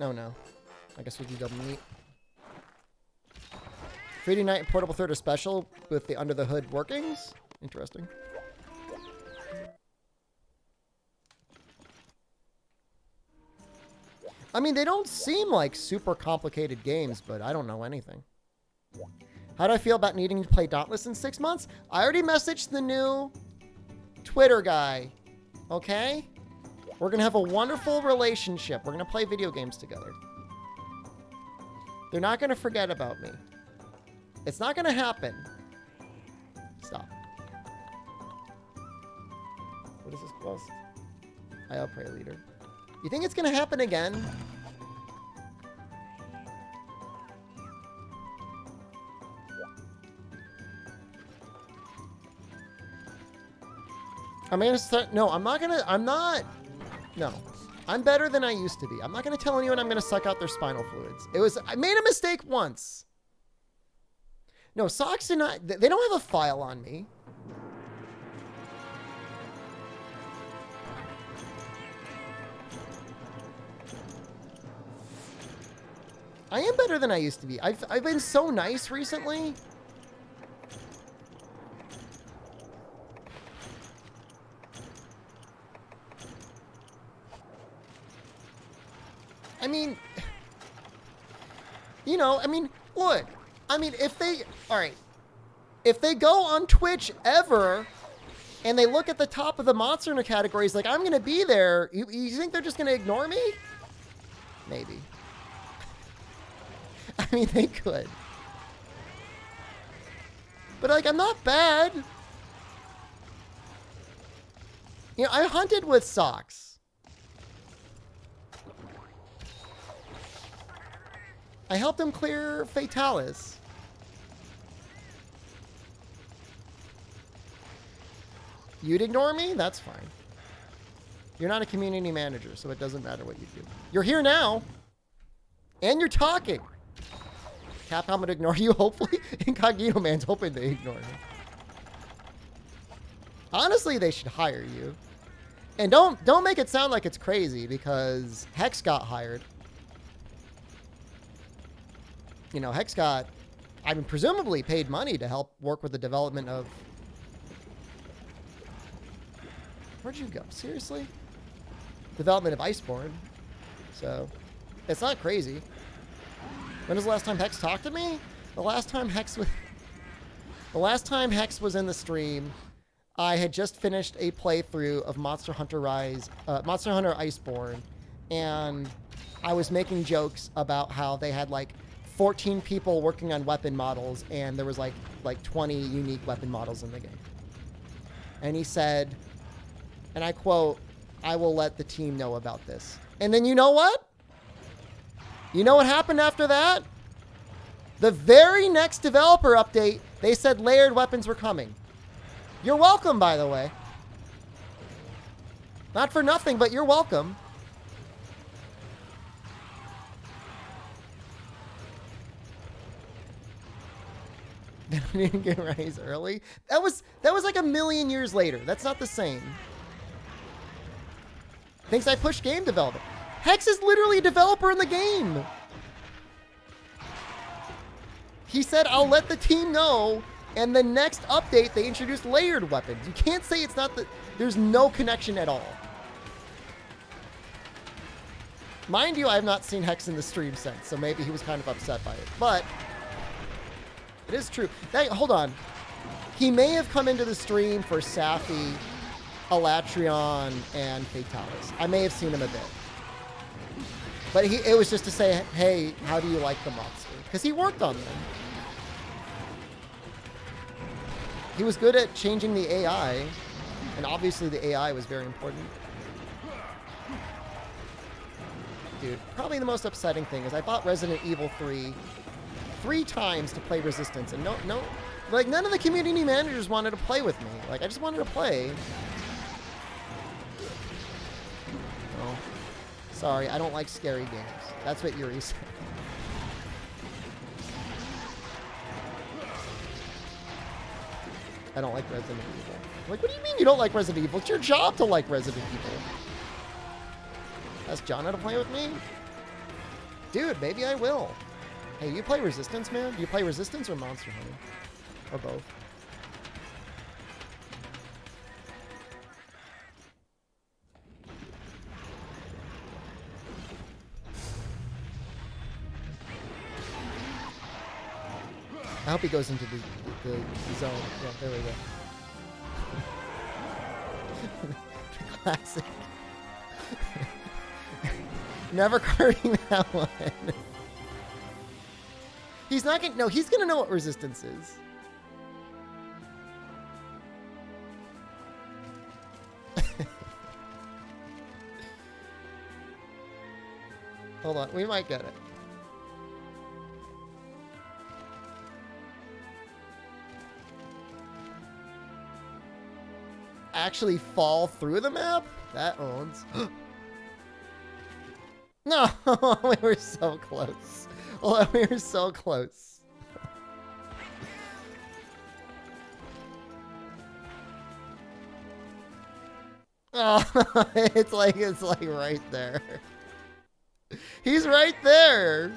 Oh no. I guess we'll do double meat. 3D Night and Portable Third are special with the under the hood workings. Interesting. I mean, they don't seem like super complicated games, but I don't know anything. How do I feel about needing to play Dauntless in 6 months? I already messaged the new Twitter guy. Okay? We're going to have a wonderful relationship. We're going to play video games together. They're not going to forget about me. It's not going to happen. Stop. What is this quest? I'll pray, leader. You think it's going to happen again? I'm going to start. No, I'm not going to. I'm not. No. I'm better than I used to be. I'm not going to tell anyone I'm going to suck out their spinal fluids. I made a mistake once. No, Socks did not. They don't have a file on me. I am better than I used to be. I've been so nice recently. I mean, you know, I mean, look, I mean, if they go on Twitch ever and they look at the top of the Monster Hunter categories like, I'm going to be there, you think they're just going to ignore me? Maybe. I mean, they could. But, like, I'm not bad. You know, I hunted with Socks. I helped him clear Fatalis. You'd ignore me? That's fine. You're not a community manager, so it doesn't matter what you do. You're here now. And you're talking. Capcom would ignore you, hopefully. Incognito Man's hoping they ignore him. Honestly, they should hire you. And don't make it sound like it's crazy, because Hex got hired. You know, Hex got, I mean, presumably paid money to help work with the development of... Where'd you go? Seriously? Development of Iceborne. So, it's not crazy. When was the last time Hex talked to me? The last time Hex was in the stream, I had just finished a playthrough of Monster Hunter Iceborne, and I was making jokes about how they had like 14 people working on weapon models, and there was like 20 unique weapon models in the game. And he said, and I quote, "I will let the team know about this." And then you know what? You know what happened after that? The very next developer update, they said layered weapons were coming. You're welcome, by the way. Not for nothing, but you're welcome. They didn't get raised early. That was like a million years later. That's not the same. Thinks I pushed game development. Hex is literally a developer in the game. He said, I'll let the team know, and the next update, they introduced layered weapons. You can't say it's not there's no connection at all. Mind you, I have not seen Hex in the stream since, so maybe he was kind of upset by it. But it is true. Hold on. He may have come into the stream for Safi, Alatrion, and Fatalis. I may have seen him a bit. But it was just to say, hey, how do you like the monster? Because he worked on them. He was good at changing the AI, and obviously the AI was very important. Dude, probably the most upsetting thing is I bought Resident Evil 3 times to play Resistance, and like none of the community managers wanted to play with me. Like, I just wanted to play. Oh, sorry, I don't like scary games. That's what Yuri said. I don't like Resident Evil. Like, what do you mean you don't like Resident Evil? It's your job to like Resident Evil. Ask John how to play with me? Dude, maybe I will. Hey, you play Resistance, man? Do you play Resistance or Monster Hunter? Or both? I hope he goes into the zone. Yeah, there we go. The classic. Never carding that one. He's not gonna... No, he's gonna know what resistance is. Hold on, we might get it. Actually fall through the map? That owns. No, we were so close. Oh, we were so close. Oh, it's like right there. He's right there.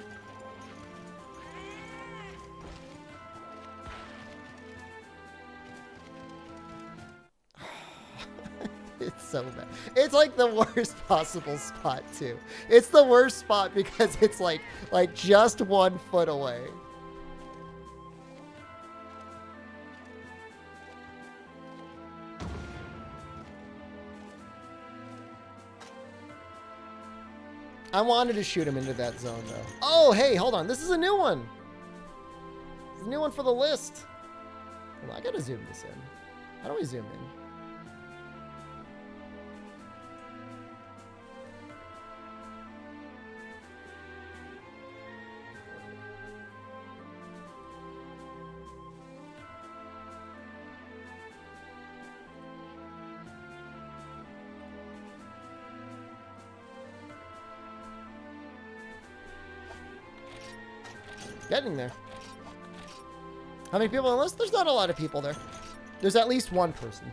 It's so bad. It's like the worst possible spot too. It's the worst spot because it's like just 1 foot away. I wanted to shoot him into that zone though. Oh, hey, hold on. This is a new one. It's a new one for the list. Hold on, I gotta zoom this in. How do we zoom in? Getting there. How many people on the list? There's not a lot of people there. There's at least one person.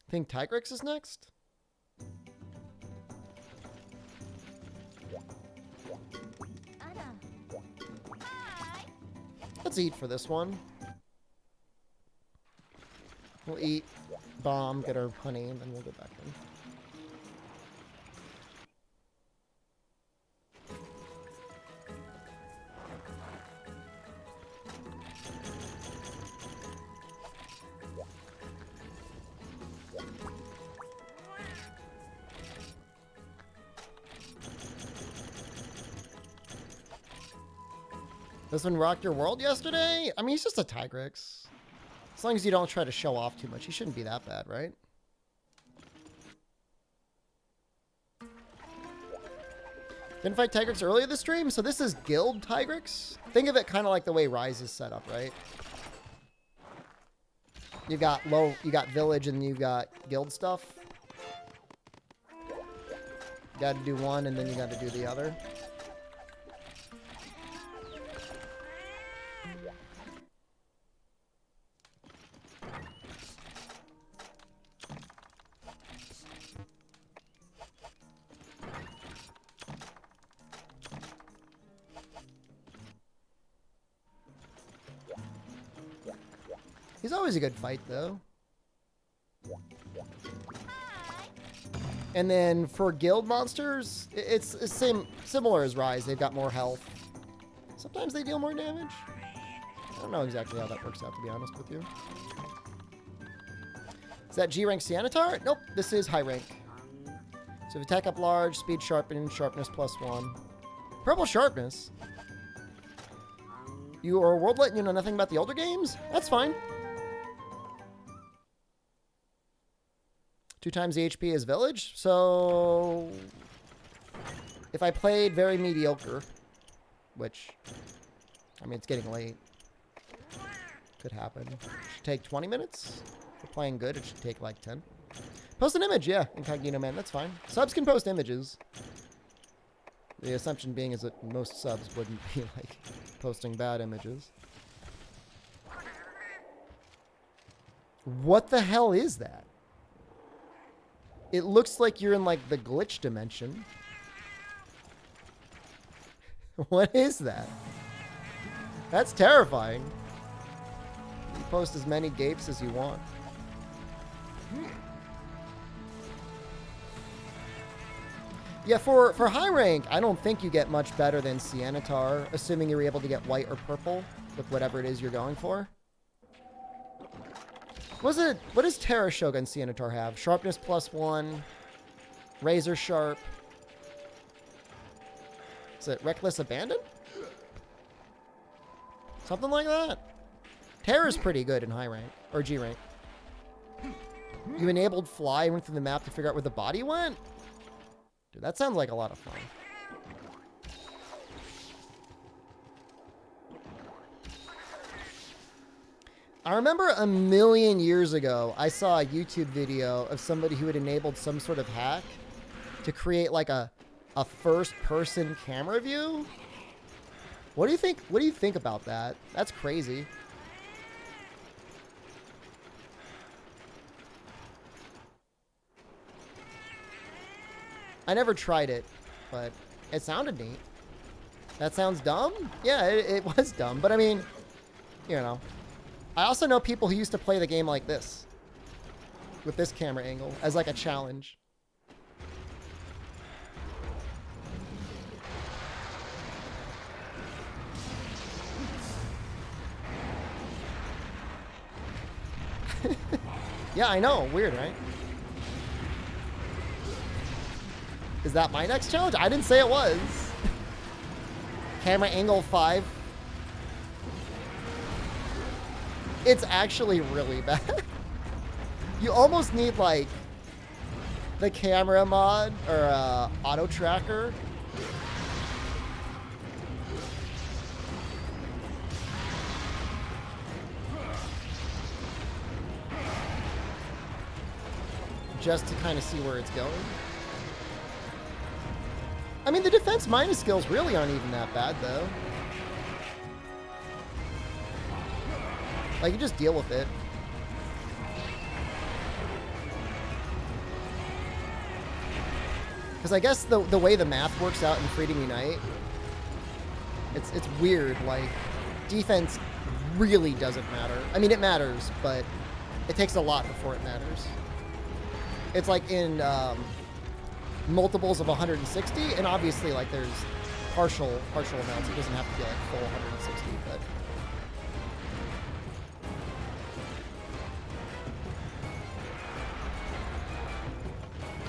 I think Tigrex is next. Let's eat for this one. We'll eat, bomb, get our honey, and then we'll go back in. This one rocked your world yesterday? I mean, he's just a Tigrex. As long as you don't try to show off too much, he shouldn't be that bad, right? Didn't fight Tigrex earlier this stream, so this is Guild Tigrex. Think of it kind of like the way Rise is set up, right? You got Village, and you got Guild stuff. You got to do one, and then you got to do the other. He's always a good fight, though. And then for guild monsters, it's similar as Rise. They've got more health. Sometimes they deal more damage. I don't know exactly how that works out, to be honest with you. Is that G-rank Sianitar? Nope, this is high rank. So if attack up large, speed sharpen, sharpness +1. Purple sharpness? You are a world letting you know nothing about the older games? That's fine. 2 times the HP as Village. So if I played very mediocre, which, I mean, it's getting late. Could happen. It should take 20 minutes. If we're playing good, it should take like 10. Post an image, yeah, Incognito Man, that's fine. Subs can post images. The assumption being is that most subs wouldn't be like posting bad images. What the hell is that? It looks like you're in like the glitch dimension. What is that? That's terrifying. You post as many gapes as you want. Yeah, for high rank, I don't think you get much better than Sianitar, assuming you're able to get white or purple. with whatever it is you're going for. What does Terra Shogun Ceanataur have? Sharpness +1, razor sharp. Is it Reckless Abandon? Something like that. Terra's pretty good in high rank, or G rank. You enabled fly and went through the map to figure out where the body went? Dude, that sounds like a lot of fun. I remember a million years ago, I saw a YouTube video of somebody who had enabled some sort of hack to create like a first-person camera view. What do you think? What do you think about that? That's crazy. I never tried it, but it sounded neat. That sounds dumb? Yeah, it was dumb. But I mean, you know. I also know people who used to play the game like this. With this camera angle as like a challenge. Yeah, I know. Weird, right? Is that my next challenge? I didn't say it was. Camera angle 5. It's actually really bad. You almost need like the camera mod or auto tracker. Just to kind of see where it's going. I mean, the defense minus skills really aren't even that bad, though. Like, you just deal with it. Because I guess the way the math works out in Freedom Unite, it's weird. Like, defense really doesn't matter. I mean, it matters, but it takes a lot before it matters. It's like in multiples of 160, and obviously, like, there's partial amounts. It doesn't have to be like full 160, but.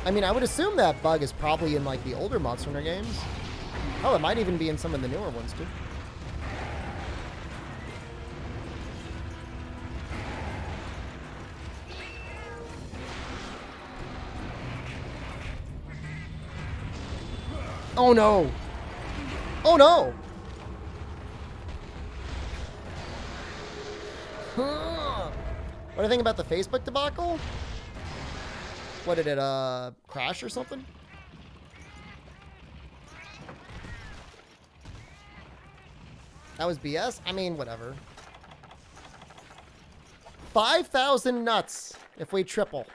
I mean, I would assume that bug is probably in like the older Monster Hunter games. Oh, it might even be in some of the newer ones too. Oh no! Oh no! What do you think about the Facebook debacle? What did it, crash or something? That was BS? I mean, whatever. 5,000 nuts if we triple.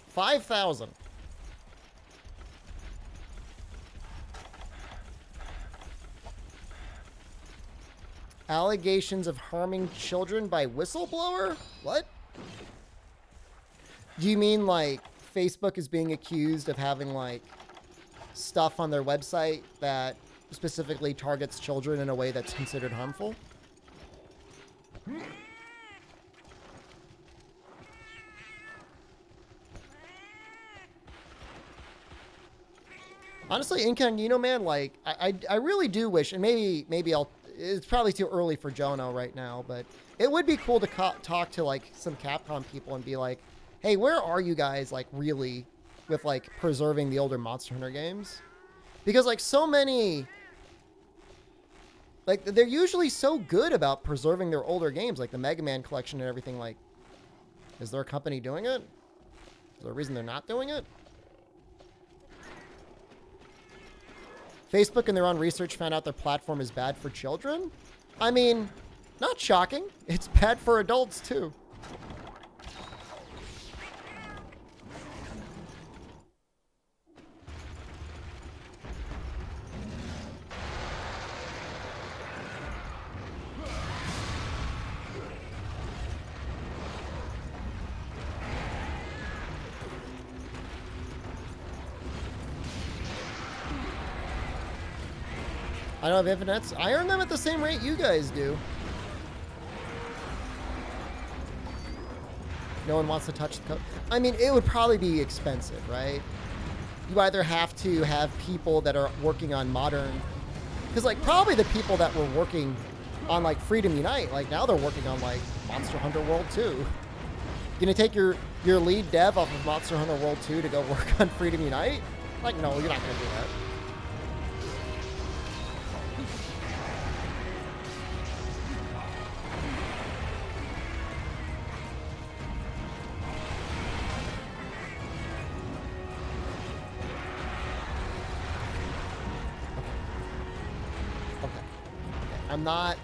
5,000. Allegations of harming children by whistleblower? What? Do you mean like Facebook is being accused of having like stuff on their website that specifically targets children in a way that's considered harmful? Honestly, Incognito Man, like I really do wish, and maybe I'll. It's probably too early for Jono right now, but it would be cool to talk to like some Capcom people and be like, hey, where are you guys like really with like preserving the older Monster Hunter games? Because like so many, like they're usually so good about preserving their older games, like the Mega Man collection and everything. Like, is there a company doing it? Is there a reason they're not doing it? Facebook in their own research found out their platform is bad for children? I mean, not shocking. It's bad for adults, too. I don't have internets. I earn them at the same rate you guys do. No one wants to touch the code. I mean, it would probably be expensive, right? You either have to have people that are working on modern, because like probably the people that were working on like Freedom Unite, like now they're working on like Monster Hunter World 2. You gonna take your lead dev off of Monster Hunter World 2 to go work on Freedom Unite? Like, no, you're not gonna do that. I'm not.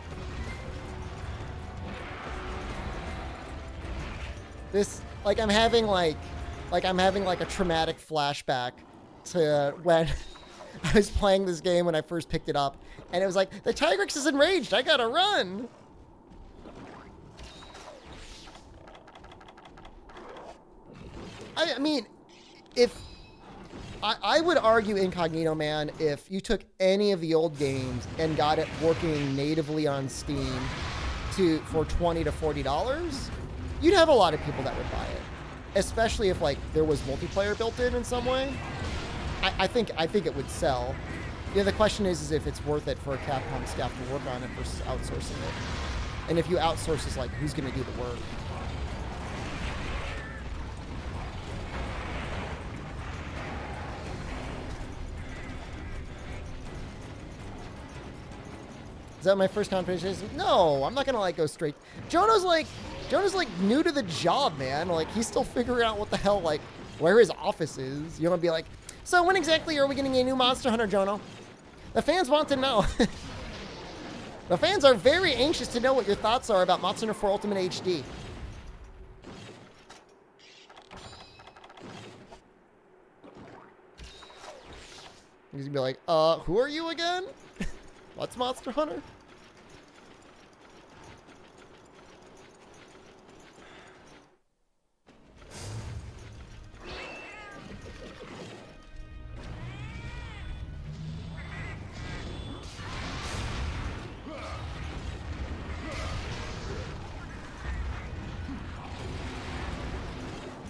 This, like, I'm having like a traumatic flashback to when I was playing this game when I first picked it up, and it was like, the Tigrex is enraged, I gotta run. I mean, if I would argue Incognito Man, if you took any of the old games and got it working natively on Steam for $20 to $40, you'd have a lot of people that would buy it. Especially if like there was multiplayer built in some way. I think it would sell. You know, the question is if it's worth it for a Capcom staff to work on it versus outsourcing it. And if you outsource, it's like, who's going to do the work? Is that my first conversation? No, I'm not gonna like go straight. Jono's like new to the job, man. Like he's still figuring out what the hell, like where his office is. You want to be like, so when exactly are we getting a new Monster Hunter, Jono? The fans want to know. The fans are very anxious to know what your thoughts are about Monster Hunter 4 Ultimate HD. He's gonna be like, who are you again? What's Monster Hunter?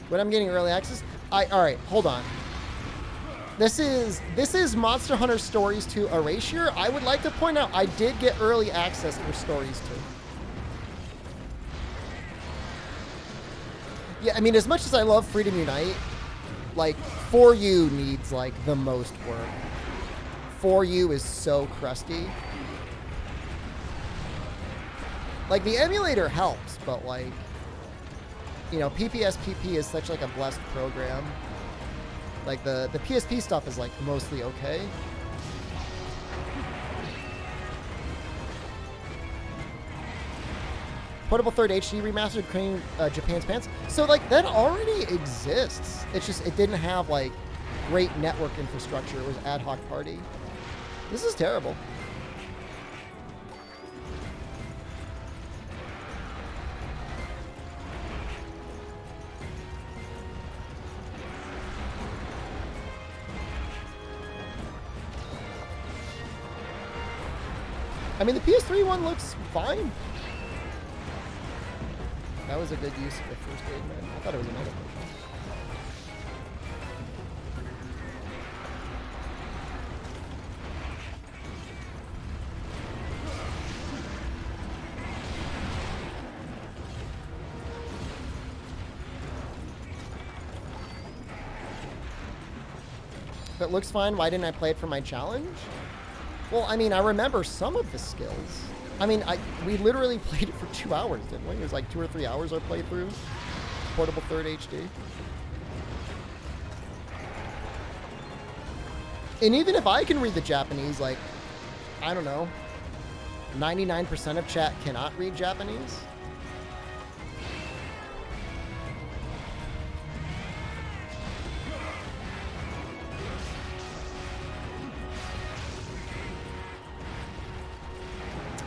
When I'm getting early access, all right, hold on. This is Monster Hunter Stories 2 Erasure. I would like to point out I did get early access for Stories 2. Yeah, I mean, as much as I love Freedom Unite, like 4U needs like the most work. 4U is so crusty. Like the emulator helps, but like, you know, PPSPP is such like a blessed program. Like the PSP stuff is like mostly okay. Portable Third HD remastered creating Japan's Pants. So like that already exists. It's just it didn't have like great network infrastructure. It was ad hoc party. This is terrible. I mean, the PS3 one looks fine. That was a good use of the first aid, man. I thought it was another version. If it looks fine, why didn't I play it for my challenge? Well, I mean, I remember some of the skills. I mean, we literally played it for 2 hours, didn't we? It was like 2 or 3 hours I played through Portable Third HD. And even if I can read the Japanese, like, I don't know, 99% of chat cannot read Japanese.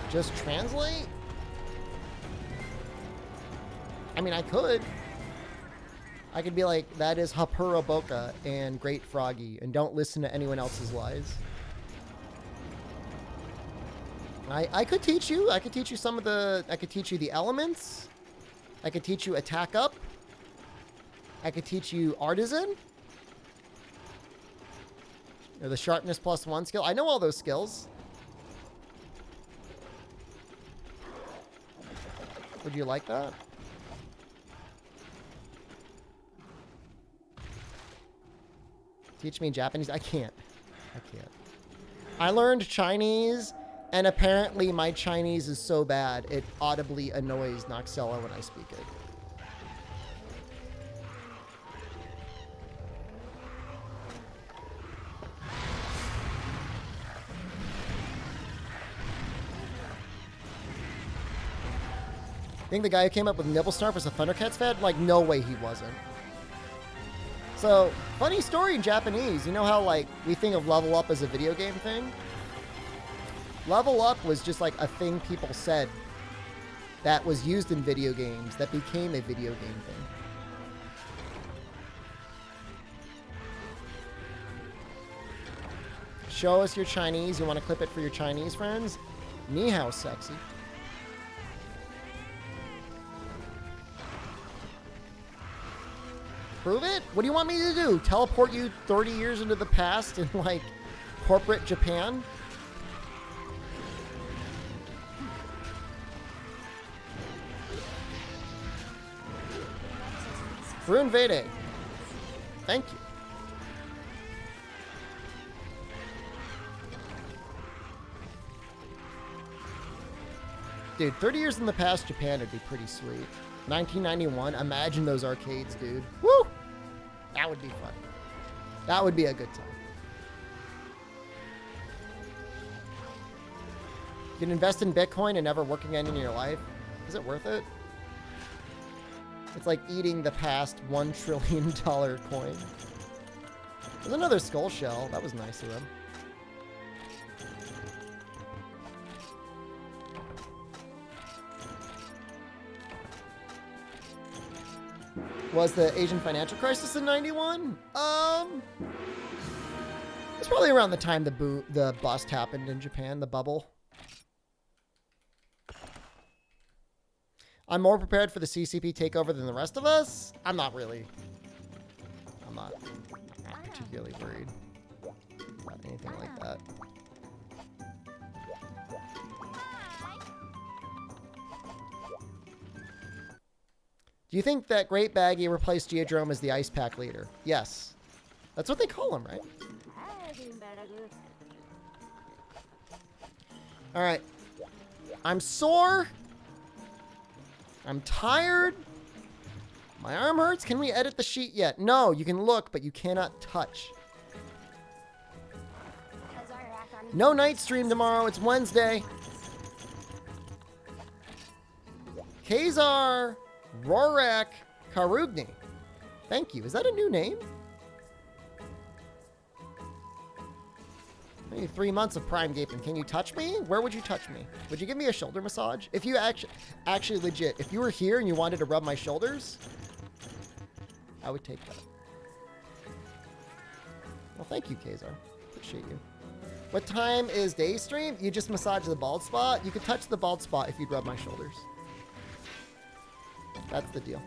Just translate? I mean, I could. I could be like, that is Hapura Boca and Great Froggy, and don't listen to anyone else's lies. I could teach you. I could teach you some of the... I could teach you the elements. I could teach you attack up. I could teach you artisan. Or the sharpness +1 skill. I know all those skills. Would you like that? Teach me Japanese? I can't. I can't. I learned Chinese, and apparently my Chinese is so bad, it audibly annoys Noxella when I speak it. Think the guy who came up with Nibble Snarf was a Thundercats fan? Like, no way he wasn't. So, funny story in Japanese. You know how, like, we think of level up as a video game thing? Level up was just, like, a thing people said that was used in video games that became a video game thing. Show us your Chinese. You want to clip it for your Chinese friends? Ni hao, sexy. Prove it? What do you want me to do? Teleport you 30 years into the past in, like, corporate Japan? Rune Vede. Thank you. Dude, 30 years in the past, Japan would be pretty sweet. 1991, imagine those arcades, dude. Woo! That would be fun. That would be a good time. You can invest in Bitcoin and never work again in your life. Is it worth it? It's like eating the past $1 trillion coin. There's another skull shell. That was nice of them. Was the Asian financial crisis in 91? It's probably around the time the bust happened in Japan, the bubble. I'm more prepared for the CCP takeover than the rest of us? I'm not really. I'm not particularly worried about anything like that. Do you think that Great Baggy replaced Geodrome as the Ice Pack leader? Yes. That's what they call him, right? Alright. I'm sore. I'm tired. My arm hurts. Can we edit the sheet yet? No, you can look, but you cannot touch. No night stream tomorrow. It's Wednesday. Kazar Rorak Karugni. Thank you. Is that a new name? Maybe 3 months of Prime Gaping. Can you touch me? Where would you touch me? Would you give me a shoulder massage? If you actually legit, if you were here and you wanted to rub my shoulders, I would take that. Well, thank you, Kazar. Appreciate you. What time is day stream? You just massage the bald spot. You could touch the bald spot if you'd rub my shoulders. That's the deal.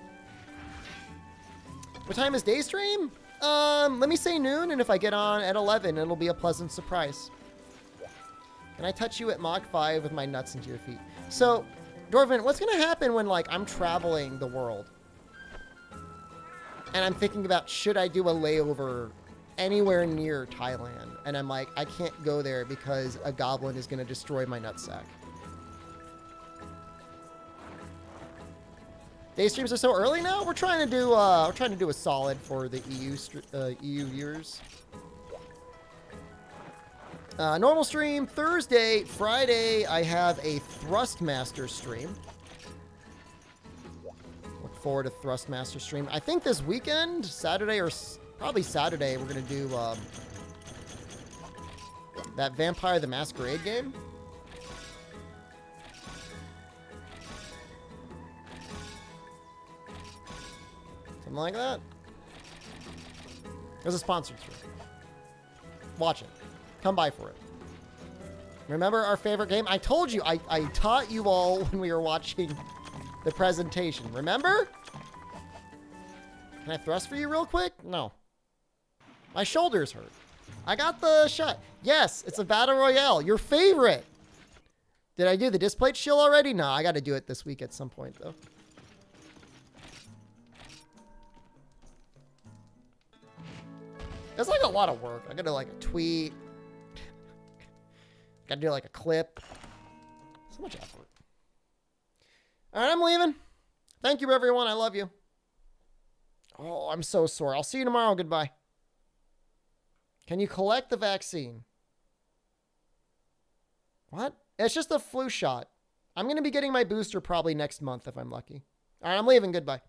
What time is day stream? Let me say noon, and if I get on at 11, it'll be a pleasant surprise. Can I touch you at Mach 5 with my nuts into your feet? So, Dorvin, what's going to happen when, like, I'm traveling the world? And I'm thinking about, should I do a layover anywhere near Thailand? And I'm like, I can't go there because a goblin is going to destroy my nutsack. Day streams are so early now. We're trying to do a solid for the EU viewers. Normal stream Thursday, Friday. I have a Thrustmaster stream. Look forward to Thrustmaster stream. I think this weekend, Saturday or probably Saturday, we're gonna do that Vampire the Masquerade game. Something like that. There's a sponsored stream. Watch it. Come by for it. Remember our favorite game? I told you, I taught you all when we were watching the presentation. Remember? Can I thrust for you real quick? No. My shoulders hurt. I got the shot. Yes, it's a battle royale. Your favorite. Did I do the displate shield already? No, I got to do it this week at some point, though. It's like a lot of work. I got to do like a tweet. Got to do like a clip. So much effort. All right, I'm leaving. Thank you, everyone. I love you. Oh, I'm so sore. I'll see you tomorrow. Goodbye. Can you collect the vaccine? What? It's just a flu shot. I'm going to be getting my booster probably next month if I'm lucky. All right, I'm leaving. Goodbye.